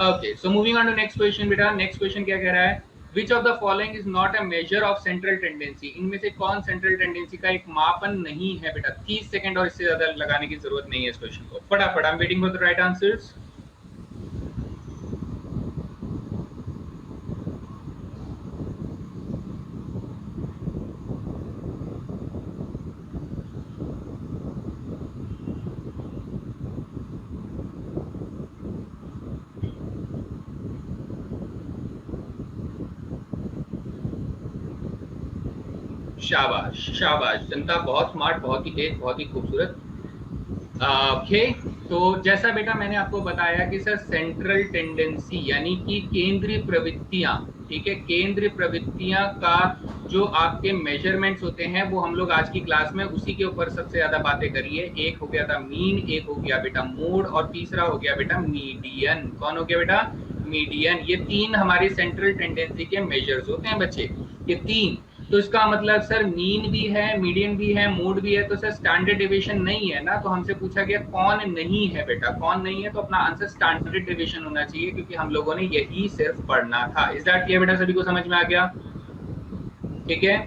Okay, so moving on to next question बेटा। नेक्स्ट क्वेश्चन क्या कह रहा है? Which of the following is not a measure of central tendency? इनमें से कौन सेंट्रल टेंडेंसी का एक मापन नहीं है बेटा? 30 सेकंड और इससे ज्यादा लगाने की जरूरत नहीं है इस क्वेश्चन को। फटाफट, I am waiting for the right answers. शाबाश शाबाश, जनता बहुत स्मार्ट, बहुत ही तेज, बहुत ही खूबसूरत। ओके, तो जैसा बेटा मैंने आपको बताया कि सर सेंट्रल टेंडेंसी यानी कि केंद्रीय प्रवृत्तियां, ठीक है, केंद्रीय प्रवृत्तियां का जो आपके मेजरमेंट्स होते हैं वो हम लोग आज की क्लास में उसी के ऊपर सबसे ज्यादा बातें करिए। एक हो गया था मीन, एक हो गया बेटा मोड, और तीसरा हो गया बेटा मीडियन। कौन हो गया बेटा? मीडियन। ये 3 हमारे सेंट्रल टेंडेंसी के मेजर्स होते हैं बच्चे, ये 3। तो इसका मतलब सर मीन भी है, मीडियन भी है, मोड भी है, तो सर स्टैंडर्ड डेविएशन नहीं है ना। तो हमसे पूछा गया कौन नहीं है बेटा, कौन नहीं है? तो अपना आंसर स्टैंडर्ड डेविएशन होना चाहिए, क्योंकि हम लोगों ने यही सिर्फ पढ़ना था। इज दैट क्लियर बेटा? सभी को समझ में आ गया? ठीक है,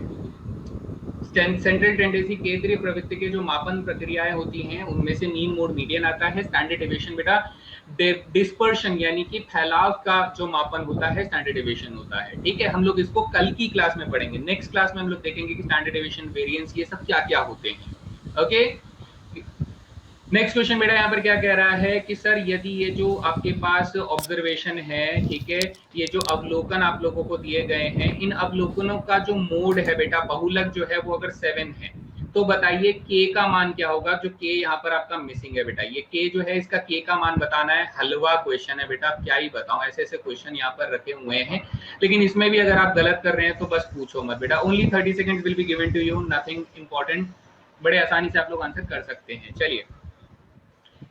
सेंट्रल टेंडेंसी केंद्रीय प्रवृत्ति के जो मापन प्रक्रियाएं होती हैं उनमें से मीन, मोड, मीडियन आता है। स्टैंडर्ड डेविएशन बेटा डिस्पर्शन यानी कि फैलाव का जो मापन होता है स्टैंडर्ड डेविएशन होता है। ठीक है, हम लोग इसको कल की क्लास में पढ़ेंगे। नेक्स्ट क्लास में हम लोग देखेंगे कि स्टैंडर्ड डेविएशन, वेरिएंस, ये सब क्या क्या होते हैं। ओके, नेक्स्ट क्वेश्चन बेटा यहाँ पर क्या कह रहा है कि सर यदि ये जो आपके पास ऑब्जर्वेशन है, ठीक है, ये जो अवलोकन आप लोगों को दिए गए हैं, इन अवलोकनों का जो मोड है बेटा, बहुलक जो है वो अगर 7 है, तो बताइए के का मान क्या होगा? जो के यहाँ पर आपका मिसिंग है बेटा, ये के जो है इसका के का मान बताना है। हलवा क्वेश्चन है बेटा, क्या ही बताऊं, ऐसे ऐसे क्वेश्चन यहाँ पर रखे हुए हैं। लेकिन इसमें भी अगर आप गलत कर रहे हैं तो बस पूछो मत बेटा। Only 30 second will be given to you, nothing important, बड़े आसानी से आप लोग आंसर कर सकते हैं। चलिए,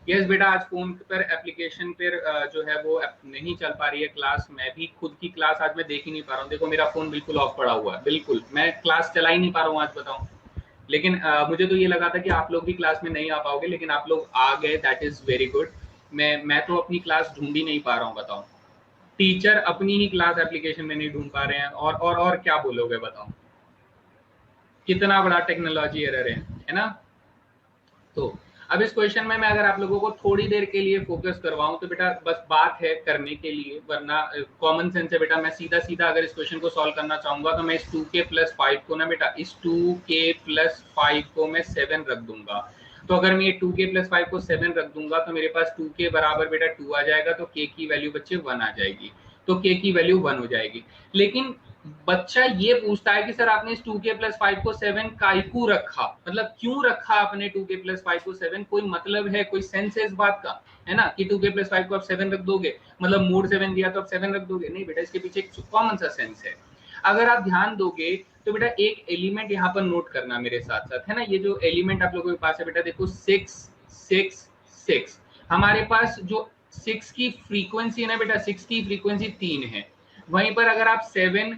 यस बेटा, आज फोन पर एप्लीकेशन पर जो है वो नहीं चल पा रही है क्लास। मैं भी खुद की क्लास आज मैं देख ही नहीं पा रहा हूँ। देखो मेरा फोन बिल्कुल ऑफ पड़ा हुआ है, बिल्कुल मैं क्लास चला ही नहीं पा रहा हूँ आज, बताऊँ। लेकिन मुझे तो ये लगा था कि आप लोग भी क्लास में नहीं आ पाओगे, लेकिन आप लोग आ गए, दैट इज वेरी गुड। मैं तो अपनी क्लास ढूंढ ही नहीं पा रहा हूँ, बताओ। टीचर अपनी ही क्लास एप्लीकेशन में नहीं ढूंढ पा रहे हैं, और क्या बोलोगे बताओ। कितना बड़ा टेक्नोलॉजी एरर है ना। तो अब इस क्वेश्चन में मैं अगर आप लोगों को थोड़ी देर के लिए फोकस करवाऊं तो बेटा बस बात है करने के लिए, वरना कॉमन सेंस है बेटा। मैं सीधा सीधा अगर इस क्वेश्चन को सॉल्व करना चाहूंगा तो मैं इस 2k+5 को ना बेटा, इस 2k+5 को मैं 7 रख दूंगा। तो अगर मैं ये 2k+5 को 7 रख दूंगा तो मेरे पास 2k बराबर बेटा 2 आ जाएगा, तो k की वैल्यू बच्चे 1 आ जाएगी। तो k की वैल्यू 1 हो जाएगी। लेकिन बच्चा ये पूछता है कि सर आपने इस 2k+5 को 7 काइकू रखा, मतलब क्यों रखा आपने 2k+5 को 7? कोई मतलब है, कोई सेंस है इस बात का, है ना, कि 2k+5 को आप 7 रख दोगे, मतलब मोड 7 दिया तो आप 7 रख दोगे? नहीं बेटा, इसके पीछे एक कॉमन सा सेंस है। अगर आप ध्यान दोगे तो बेटा एक एलिमेंट यहाँ पर नोट करना मेरे साथ साथ, है ना। ये जो एलिमेंट आप लोगों के पास है बेटा, देखो 6 6 6, हमारे पास जो 6 की फ्रीक्वेंसी है ना बेटा, 6 की फ्रीक्वेंसी 3 है। वहीं पर अगर आप 7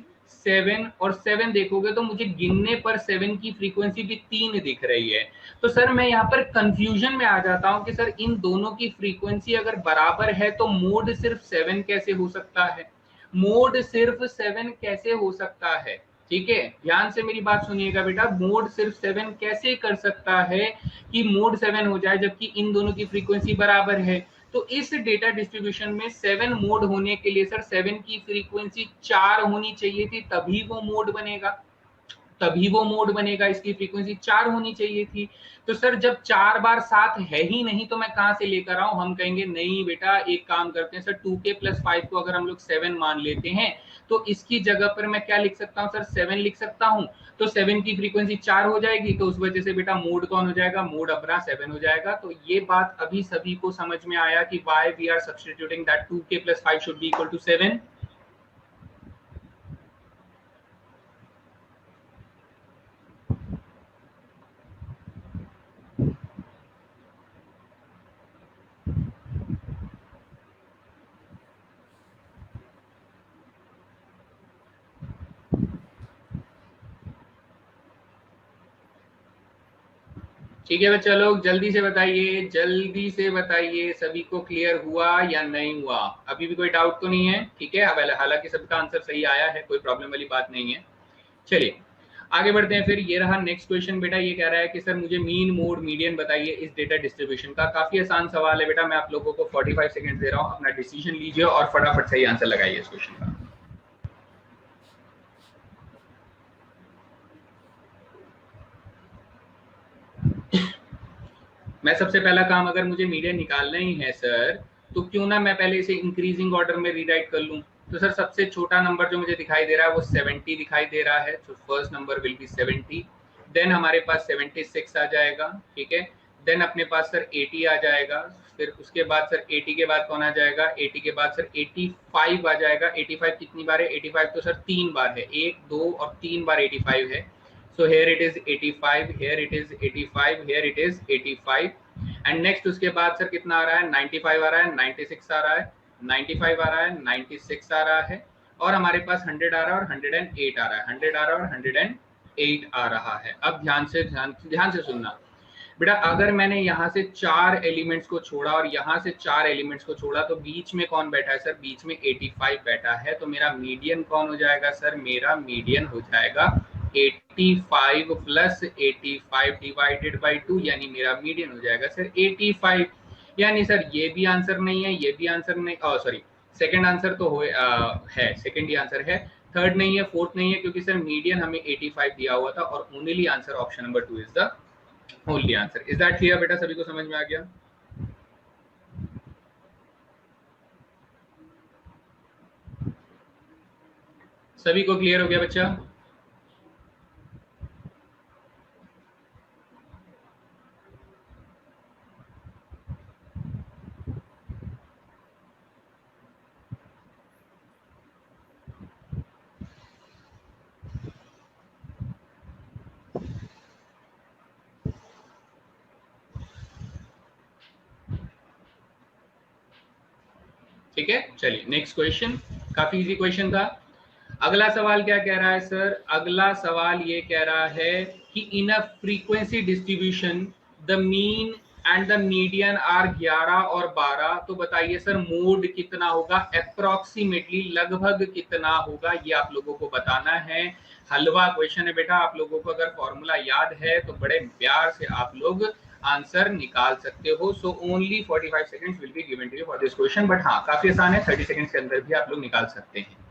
7 और 7 देखोगे तो मुझे गिनने पर 7 की फ्रीक्वेंसी भी 3 दिख रही है। तो सर मैं यहाँ पर कंफ्यूजन में आ जाता हूँ कि सर इन दोनों की फ्रीक्वेंसी अगर बराबर है तो मोड सिर्फ 7 कैसे हो सकता है? मोड सिर्फ 7 कैसे हो सकता है? ठीक है, ध्यान से मेरी बात सुनिएगा बेटा। मोड सिर्फ 7 कैसे कर सकता है कि मोड 7 हो जाए जबकि इन दोनों की फ्रीक्वेंसी बराबर है? तो इस डेटा डिस्ट्रीब्यूशन में 7 मोड होने के लिए सर 7 की फ्रीक्वेंसी 4 होनी चाहिए थी, तभी वो मोड बनेगा। तभी वो मोड बनेगा, इसकी फ्रीक्वेंसी 4 होनी चाहिए थी। तो सर जब 4 बार 7 है ही नहीं तो मैं कहां से लेकर आऊं? हम कहेंगे नहीं बेटा, एक काम करते हैं सर, 2k + 5 को अगर हम लोग 7 मान लेते हैं तो इसकी जगह पर मैं क्या लिख सकता हूं सर? 7 लिख सकता हूं। तो 7 की फ्रीक्वेंसी 4 हो जाएगी, तो उस वजह से बेटा मोड कौन हो जाएगा? मोड अपना 7 हो जाएगा। तो ये बात अभी सभी को समझ में आया कि why we are substituting that 2k + 5 should be equal to 7। ठीक है बच्चा लोग, जल्दी से बताइए, जल्दी से बताइए, सभी को क्लियर हुआ या नहीं हुआ? अभी भी कोई डाउट तो नहीं है? ठीक है, अब हालांकि सबका आंसर सही आया है, कोई प्रॉब्लम वाली बात नहीं है। चलिए आगे बढ़ते हैं। फिर ये रहा नेक्स्ट क्वेश्चन बेटा, ये कह रहा है कि सर मुझे मीन मोड मीडियन बताइए इस डेटा डिस्ट्रीब्यूशन का। काफी आसान सवाल है बेटा, मैं आप लोगों को 45 सेकंड दे रहा हूं, अपना डिसीजन लीजिए और फटाफट सही आंसर लगाइए इस क्वेश्चन का। मैं सबसे पहला काम, अगर मुझे मीडियन निकालना ही है सर, तो क्यों ना मैं पहले इसे इंक्रीजिंग ऑर्डर में रीराइट कर लूं। तो सर सबसे छोटा नंबर जो मुझे दिखाई दे रहा है वो 70 दिखाई दे रहा है, तो first number will be 70। Then हमारे पास 76 आ जाएगा, ठीक है। देन अपने पास सर 80 आ जाएगा। फिर उसके बाद सर 80 के बाद कौन आ जाएगा? 80 के बाद सर 85 आ जाएगा। 85 कितनी बार है? 85 तो सर 3 बार है, 1 2 और 3 बार 85 है। So here it is 85, here it is 85, here it is 85 and next उसके बाद सर कितना आ रहा है? 95 आ रहा है, 96 आ रहा है, 95 आ रहा है, 96 आ रहा है, और हमारे पास 100 आ रहा है और 108 आ रहा है, 100 आ रहा है और 108 आ रहा है। अब ध्यान से सुनना बेटा, अगर मैंने यहाँ से 4 एलिमेंट्स को छोड़ा और यहाँ से 4 एलिमेंट्स को छोड़ा तो बीच में कौन बैठा है सर? बीच में 85 बैठा है। तो मेरा मीडियन कौन हो जाएगा सर? मेरा मीडियन हो जाएगा 85 + 85 डिवाइडेड बाई 2, यानी मेरा मीडियन हो जाएगा सर 85। यानी सर ये भी आंसर नहीं है, ये भी आंसर नहीं, सॉरी सेकंड आंसर तो है, सेकंड ही आंसर है, थर्ड नहीं है, फोर्थ नहीं है, क्योंकि सर मीडियन हमें 85 दिया हुआ था और only answer option number 2 is the only answer. Is that clear बेटा? सभी को समझ में आ गया? सभी को क्लियर हो गया बच्चा? ठीक है, चलिए नेक्स्ट क्वेश्चन, काफी इजी क्वेश्चन था। अगला सवाल क्या कह रहा है सर? अगला सवाल ये कह रहा है कि in a frequency distribution the mean and the median are 11 और 12, तो बताइए सर मोड कितना होगा? अप्रोक्सीमेटली लगभग कितना होगा, ये आप लोगों को बताना है। हलवा क्वेश्चन है बेटा, आप लोगों को अगर फॉर्मूला याद है तो बड़े प्यार से आप लोग आंसर निकाल सकते हो। So only 45 seconds will be given to you for this question, but हाँ काफी आसान है, 30 सेकंड्स के अंदर भी आप लोग निकाल सकते हैं।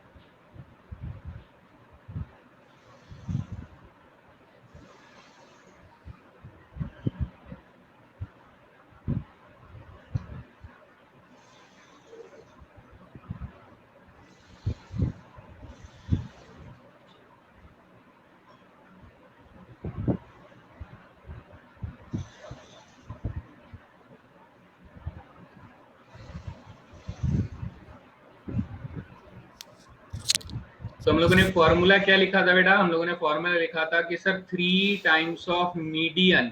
तो हम लोगों ने फॉर्मूला क्या लिखा था बेटा? हम लोगों ने फॉर्मूला लिखा था कि सर 3 टाइम्स ऑफ मीडियन,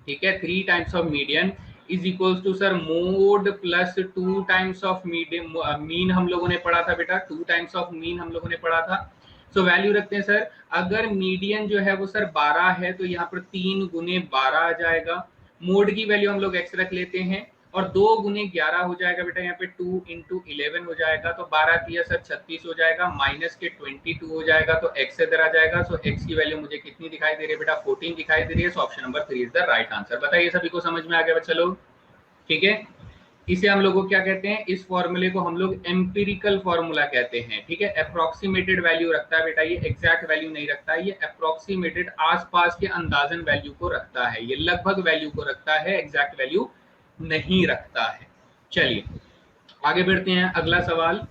ठीक है, 3 times of median is equals to sir mode plus 2 times of median. Mean हम लोगों ने पढ़ा था बेटा, 2 टाइम्स ऑफ मीन हम लोगों ने पढ़ा था। सो वैल्यू रखते हैं सर, अगर मीडियन जो है वो सर 12 है तो यहाँ पर 3 गुने 12 आ जाएगा। मोड की वैल्यू हम लोग x रख लेते हैं और 2 गुने 11 हो जाएगा बेटा, यहाँ पे 2 इंटू 11 हो जाएगा, तो 12 किया सर 36 हो जाएगा, माइनस के 22 हो जाएगा, तो x इधर आ जाएगा। सो x की वैल्यू मुझे कितनी दिखाई दे रही है बेटा? 14 दिखाई दे रही है। So option number 3 is the right answer. बताइए सभी को समझ में आ गया बच्चा लोग? ठीक है, इसे हम लोग को क्या कहते हैं, इस फॉर्मूले को हम लोग एम्पिरिकल फॉर्मूला कहते हैं, ठीक है। अप्रोक्सीमेटेड वैल्यू रखता है बेटा, ये एग्जैक्ट वैल्यू नहीं रखता है, ये अप्रोक्सीमेटेड आसपास के अंदाजन वैल्यू को रखता है, ये लगभग वैल्यू को रखता है, एग्जैक्ट वैल्यू नहीं रखता है। चलिए आगे बढ़ते हैं, अगला सवाल।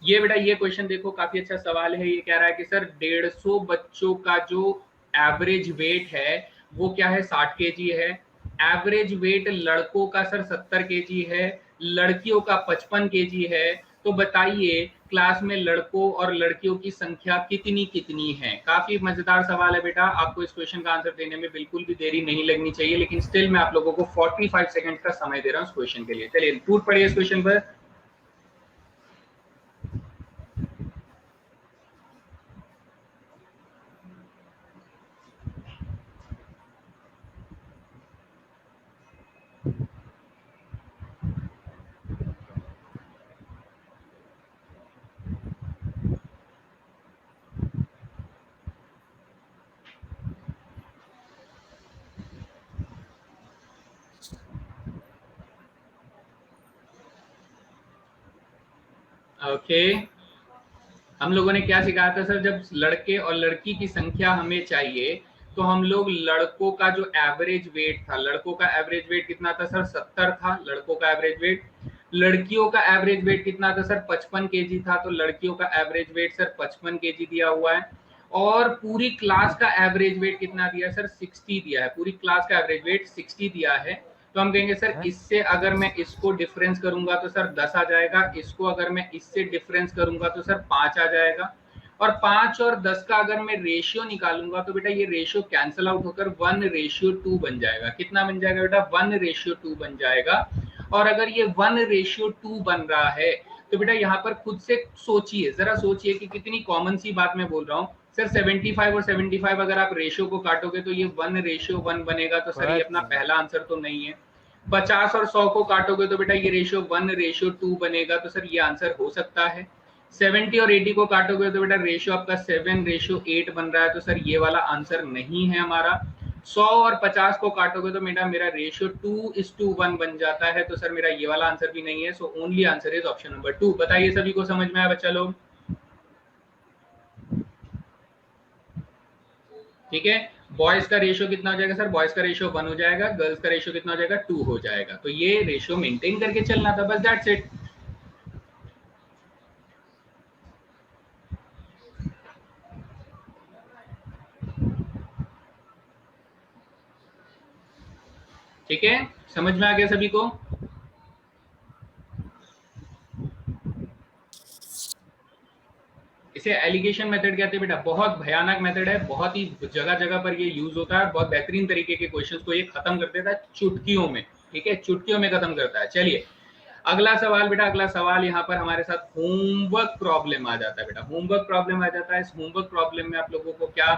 ये बेटा ये क्वेश्चन देखो, काफी अच्छा सवाल है। ये कह रहा है कि सर 150 बच्चों का जो एवरेज वेट है वो क्या है, 60 केजी है। एवरेज वेट लड़कों का सर 70 केजी है, लड़कियों का 55 केजी है। तो बताइए क्लास में लड़कों और लड़कियों की संख्या कितनी कितनी है। काफी मजेदार सवाल है बेटा, आपको इस क्वेश्चन का आंसर देने में बिल्कुल भी देरी नहीं लगनी चाहिए, लेकिन स्टिल मैं आप लोगों को 45 सेकंड का समय दे रहा हूँ इस क्वेश्चन के लिए। चलिए टूट पड़िए इस क्वेश्चन पर। ओके हम लोगों ने क्या सिखाया था सर, जब लड़के और लड़की की संख्या हमें चाहिए तो हम लोग लड़कों का जो एवरेज वेट था, लड़कों का एवरेज वेट कितना था सर, 70 था लड़कों का एवरेज वेट। लड़कियों का एवरेज वेट कितना था सर, 55 केजी था, तो लड़कियों का एवरेज वेट सर 55 केजी दिया हुआ है। और पूरी क्लास का एवरेज वेट कितना दिया सर, 60 दिया है, पूरी क्लास का एवरेज वेट 60 दिया है। तो हम कहेंगे सर इससे अगर मैं इसको डिफरेंस करूंगा तो सर 10 आ जाएगा, इसको अगर मैं इससे डिफरेंस करूंगा तो सर 5 आ जाएगा, और 5 और 10 का अगर मैं रेशियो निकालूंगा तो बेटा ये रेशियो कैंसिल आउट होकर 1:2 बन जाएगा। कितना बन जाएगा बेटा, 1:2 बन जाएगा। और अगर ये 1:2 बन रहा है तो बेटा यहाँ पर खुद से सोचिए, जरा सोचिए कि कितनी कॉमन सी बात मैं बोल रहा हूँ सर। 75 और 75 अगर आप रेशियो को काटोगे तो ये 1:1 बनेगा, तो सर ये अपना पहला आंसर तो नहीं है। 50 और 100 को काटोगे तो बेटा ये रेशियो 1:2 बनेगा, तो सर ये आंसर हो सकता है। 70 और 80 को काटोगे तो बेटा रेशियो आपका 7:8 बन रहा है, तो सर ये वाला आंसर नहीं है हमारा। 100 और 50 को काटोगे तो बेटा मेरा रेशियो 2:1 बन जाता है, तो सर मेरा ये वाला आंसर भी नहीं है। So only answer is option number 2। बताइए सभी को समझ में आया बच्चा लोग, ठीक है। बॉयज का रेशियो कितना हो जाएगा सर, बॉयज का रेशियो 1 हो जाएगा, गर्ल्स का रेशियो कितना हो जाएगा, 2 हो जाएगा। तो ये रेशियो मेंटेन करके चलना था, बस दैट्स इट। ठीक है, समझ में आ गया सभी को। इसे एलिगेशन मेथड कहते हैं बेटा, बहुत भयानक मेथड है, बहुत ही जगह जगह पर ये यूज होता है, बहुत बेहतरीन तरीके के क्वेश्चंस को ये खत्म कर देता है चुटकियों में, ठीक है, चुटकियों में खत्म करता है। चलिए अगला सवाल बेटा, अगला सवाल यहाँ पर हमारे साथ होमवर्क प्रॉब्लम आ जाता है बेटा, होमवर्क प्रॉब्लम आ जाता है। इस होमवर्क प्रॉब्लम में आप लोगों को क्या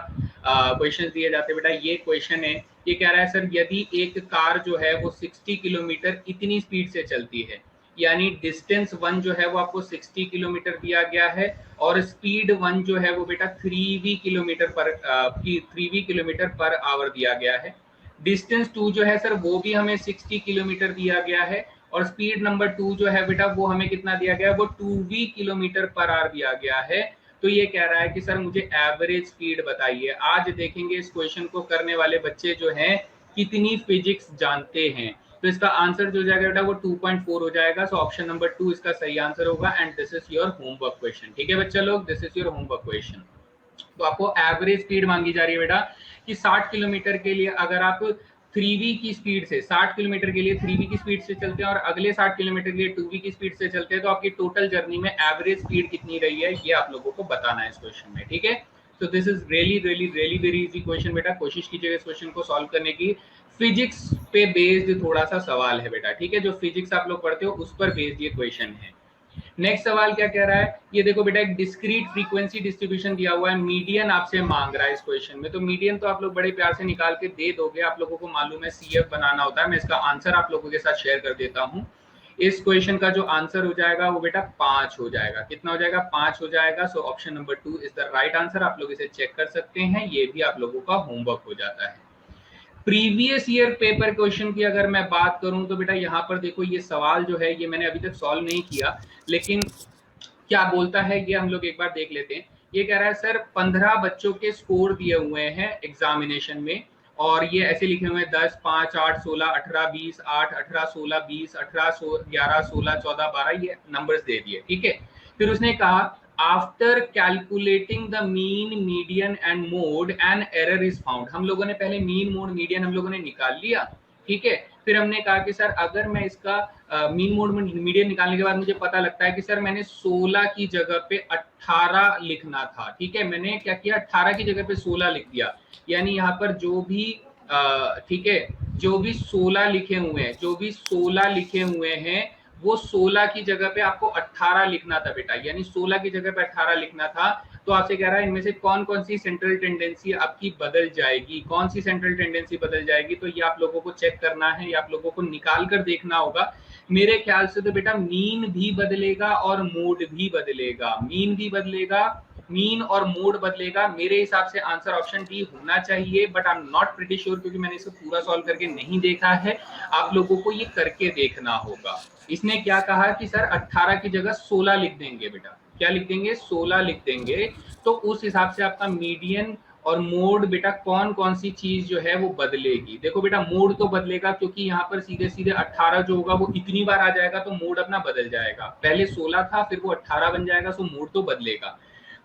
क्वेश्चन दिए जाते हैं बेटा, ये क्वेश्चन है, ये कह रहा है सर यदि एक कार जो है वो 60 किलोमीटर इतनी स्पीड से चलती है, यानी डिस्टेंस 1 जो है वो आपको 60 किलोमीटर दिया गया है, और स्पीड 1 जो है वो बेटा 3v किलोमीटर पर आवर दिया गया है। डिस्टेंस 2 जो है सर वो भी हमें 60 किलोमीटर दिया गया है, और स्पीड नंबर 2 जो है बेटा वो हमें कितना दिया गया है, वो 2v किलोमीटर पर आवर दिया गया है। तो ये कह रहा है कि सर मुझे एवरेज स्पीड बताइए। आज देखेंगे इस क्वेश्चन को करने वाले बच्चे जो हैं कितनी फिजिक्स जानते हैं। तो इसका आंसर जो जाएगा बेटा वो 2.4 हो जाएगा। सो ऑप्शन नंबर 2 इसका सही आंसर होगा, and this is your homework question. ठीक है बच्चा लोग, this is your homework question. तो आपको एवरेज स्पीड मांगी जा रही है बेटा कि 60 किलोमीटर के लिए अगर आप 3v की स्पीड से, 60 किलोमीटर के लिए 3v की स्पीड से चलते हैं और अगले 60 किलोमीटर के लिए 2v की स्पीड से चलते हैं, तो आपकी टोटल जर्नी में एवरेज स्पीड कितनी रही है, ये आप लोगों को बताना है इस क्वेश्चन में। ठीक है, तो this is really really really very easy question बेटा, कोशिश कीजिएगा इस क्वेश्चन को सॉल्व करने की। फिजिक्स पे बेस्ड थोड़ा सा सवाल है बेटा, ठीक है, जो फिजिक्स आप लोग पढ़ते हो उस पर बेस्ड ये क्वेश्चन है। नेक्स्ट सवाल क्या कह रहा है, ये देखो बेटा एक डिस्क्रीट फ्रीक्वेंसी डिस्ट्रीब्यूशन दिया हुआ है, मीडियन आपसे मांग रहा है इस क्वेश्चन में। तो मीडियन तो आप लोग बड़े प्यार से निकाल के दे दोगे, आप लोगों को मालूम है सीएफ बनाना होता है। मैं इसका आंसर आप लोगों के साथ शेयर कर देता हूँ। इस क्वेश्चन का जो आंसर हो जाएगा वो बेटा 5 हो जाएगा। कितना हो जाएगा, 5 हो जाएगा। So option number 2 is the right answer. आप लोग इसे चेक कर सकते हैं, ये भी आप लोगों का होमवर्क हो जाता है। प्रीवियस ईयर पेपर क्वेश्चन की अगर मैं बात करूं तो बेटा यहाँ पर देखो, ये सवाल जो है ये मैंने अभी तक सॉल्व नहीं किया, लेकिन क्या बोलता है ये हम लोग एक बार देख लेते हैं। ये कह रहा है सर 15 बच्चों के स्कोर दिए हुए हैं एग्जामिनेशन में, और ये ऐसे लिखे हुए हैं 10, 5, 8, 16, 18, 20, 8, 18, 16, 20, 18, 11, 16, 14, 12, ये नंबर्स दे दिए, ठीक है। फिर उसने कहा after calculating the mean median and mode an error is found. हम लोगों ने पहले मीन मोड मीडियन हम लोगों ने निकाल लिया, ठीक है। फिर हमने कहा कि सर अगर मैं इसका मीन मोड में मीडियन निकालने के बाद मुझे पता लगता है कि सर मैंने 16 की जगह पे 18 लिखना था, ठीक है। मैंने क्या किया, 18 की जगह पे 16 लिख दिया, यानी यहाँ पर जो भी ठीक है, जो भी 16 लिखे हुए हैं, जो भी 16 लिखे हुए हैं वो 16 की जगह पे आपको 18 लिखना था बेटा, यानी 16 की जगह पे 18 लिखना था। तो आपसे कह रहा है इनमें से कौन कौन सी सेंट्रल टेंडेंसी आपकी बदल जाएगी, कौन सी सेंट्रल टेंडेंसी बदल जाएगी, तो ये आप लोगों को चेक करना है, ये आप लोगों को निकाल कर देखना होगा। मेरे ख्याल से तो बेटा मीन भी बदलेगा और मोड भी बदलेगा, मीन भी बदलेगा, मीन और मोड बदलेगा। मेरे हिसाब से आंसर ऑप्शन डी होना चाहिए, but I am not pretty sure क्योंकि मैंने इसको पूरा सॉल्व करके नहीं देखा है। आप लोगों को ये करके देखना होगा। इसने क्या कहा कि सर 18 की जगह 16 लिख देंगे बेटा, क्या लिख देंगे, 16 लिख देंगे। तो उस हिसाब से आपका मीडियन और मोड बेटा कौन कौन सी चीज जो है वो बदलेगी। देखो बेटा मोड तो बदलेगा क्योंकि यहाँ पर सीधे सीधे 18 जो होगा वो इतनी बार आ जाएगा तो मोड अपना बदल जाएगा। पहले 16 था फिर वो 18 बन जाएगा, तो मोड तो बदलेगा।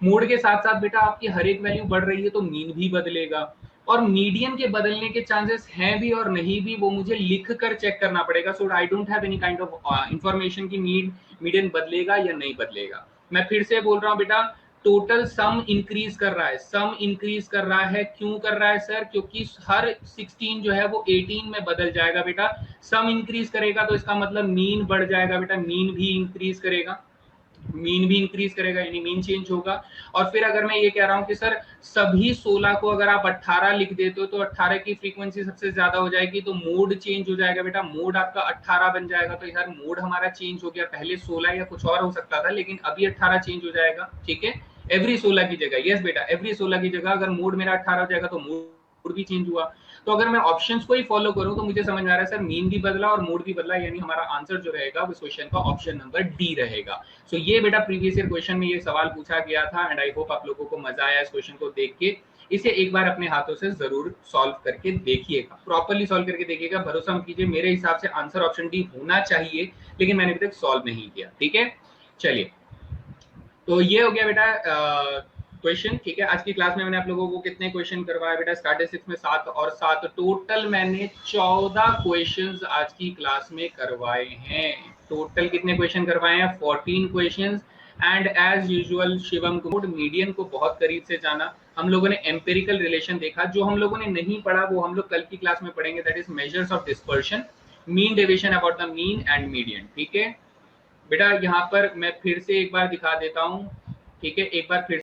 मोड के साथ साथ बेटा आपकी हर एक वैल्यू बढ़ रही है तो मीन भी बदलेगा, और मीडियन के बदलने के चांसेस हैं भी और नहीं भी, वो मुझे लिख कर चेक करना पड़ेगा। So I don't have any kind of information की मीडियन बदलेगा या नहीं बदलेगा। मैं फिर से बोल रहा हूँ बेटा, टोटल सम इंक्रीज कर रहा है, सम इंक्रीज कर रहा है। क्यों कर रहा है सर, क्योंकि हर 16 जो है वो 18 में बदल जाएगा बेटा। सम इंक्रीज करेगा तो इसका मतलब मीन बढ़ जाएगा बेटा, मीन भी इंक्रीज करेगा, मीन भी इंक्रीज करेगा यानी मीन चेंज होगा। और फिर अगर मैं ये कह रहा हूं कि सर सभी 16 को अगर आप 18 लिख देते हो तो 18 की फ्रीक्वेंसी सबसे ज्यादा हो जाएगी, तो मोड चेंज हो जाएगा बेटा, मोड आपका 18 बन जाएगा। तो यार मोड हमारा चेंज हो गया, पहले 16 या कुछ और हो सकता था लेकिन अभी 18 चेंज हो जाएगा, ठीक है। एवरी 16 की जगह, यस बेटा एवरी 16 की जगह अगर मोड मेरा 18 हो जाएगा तो मोड भी चेंज हुआ। तो अगर मैं ऑप्शंस को ही फॉलो करूं तो मुझे समझ में आ रहा है सर मीन भी बदला और मोड भी बदला, यानी हमारा आंसर जो रहेगा उस क्वेश्चन का ऑप्शन नंबर डी रहेगा। सो ये बेटा प्रीवियस ईयर क्वेश्चन में ये सवाल पूछा गया था, एंड आई होप आप लोगों को मजा आया इस क्वेश्चन को देख के। इसे एक बार अपने हाथों से जरूर सॉल्व करके देखिएगा, प्रॉपर्ली सॉल्व करके देखिएगा, भरोसा मत कीजिए। मेरे हिसाब से आंसर ऑप्शन डी होना चाहिए, लेकिन मैंने अभी तक सॉल्व नहीं किया, ठीक है। चलिए, तो ये हो गया बेटा क्वेश्चन, ठीक है। आज की क्लास में मैंने आप लोगों को कितने क्वेश्चन करवाया बेटा, स्टैटिस्टिक्स में 7 और 7, टोटल मैंने 14 क्वेश्चंस आज की क्लास में करवाए हैं। टोटल कितने क्वेश्चन करवाए हैं, 14 questions. And as usual Shivam को मीडियन को बहुत करीब से जाना, हम लोगों ने एम्पेरिकल रिलेशन देखा। जो हम लोगों ने नहीं पढ़ा वो हम लोग कल की क्लास में पढ़ेंगे, that is measures of dispersion, mean deviation about the mean and median, ठीक है बेटा। यहाँ पर मैं फिर से एक बार दिखा देता हूँ, ठीक है, एक बार फिर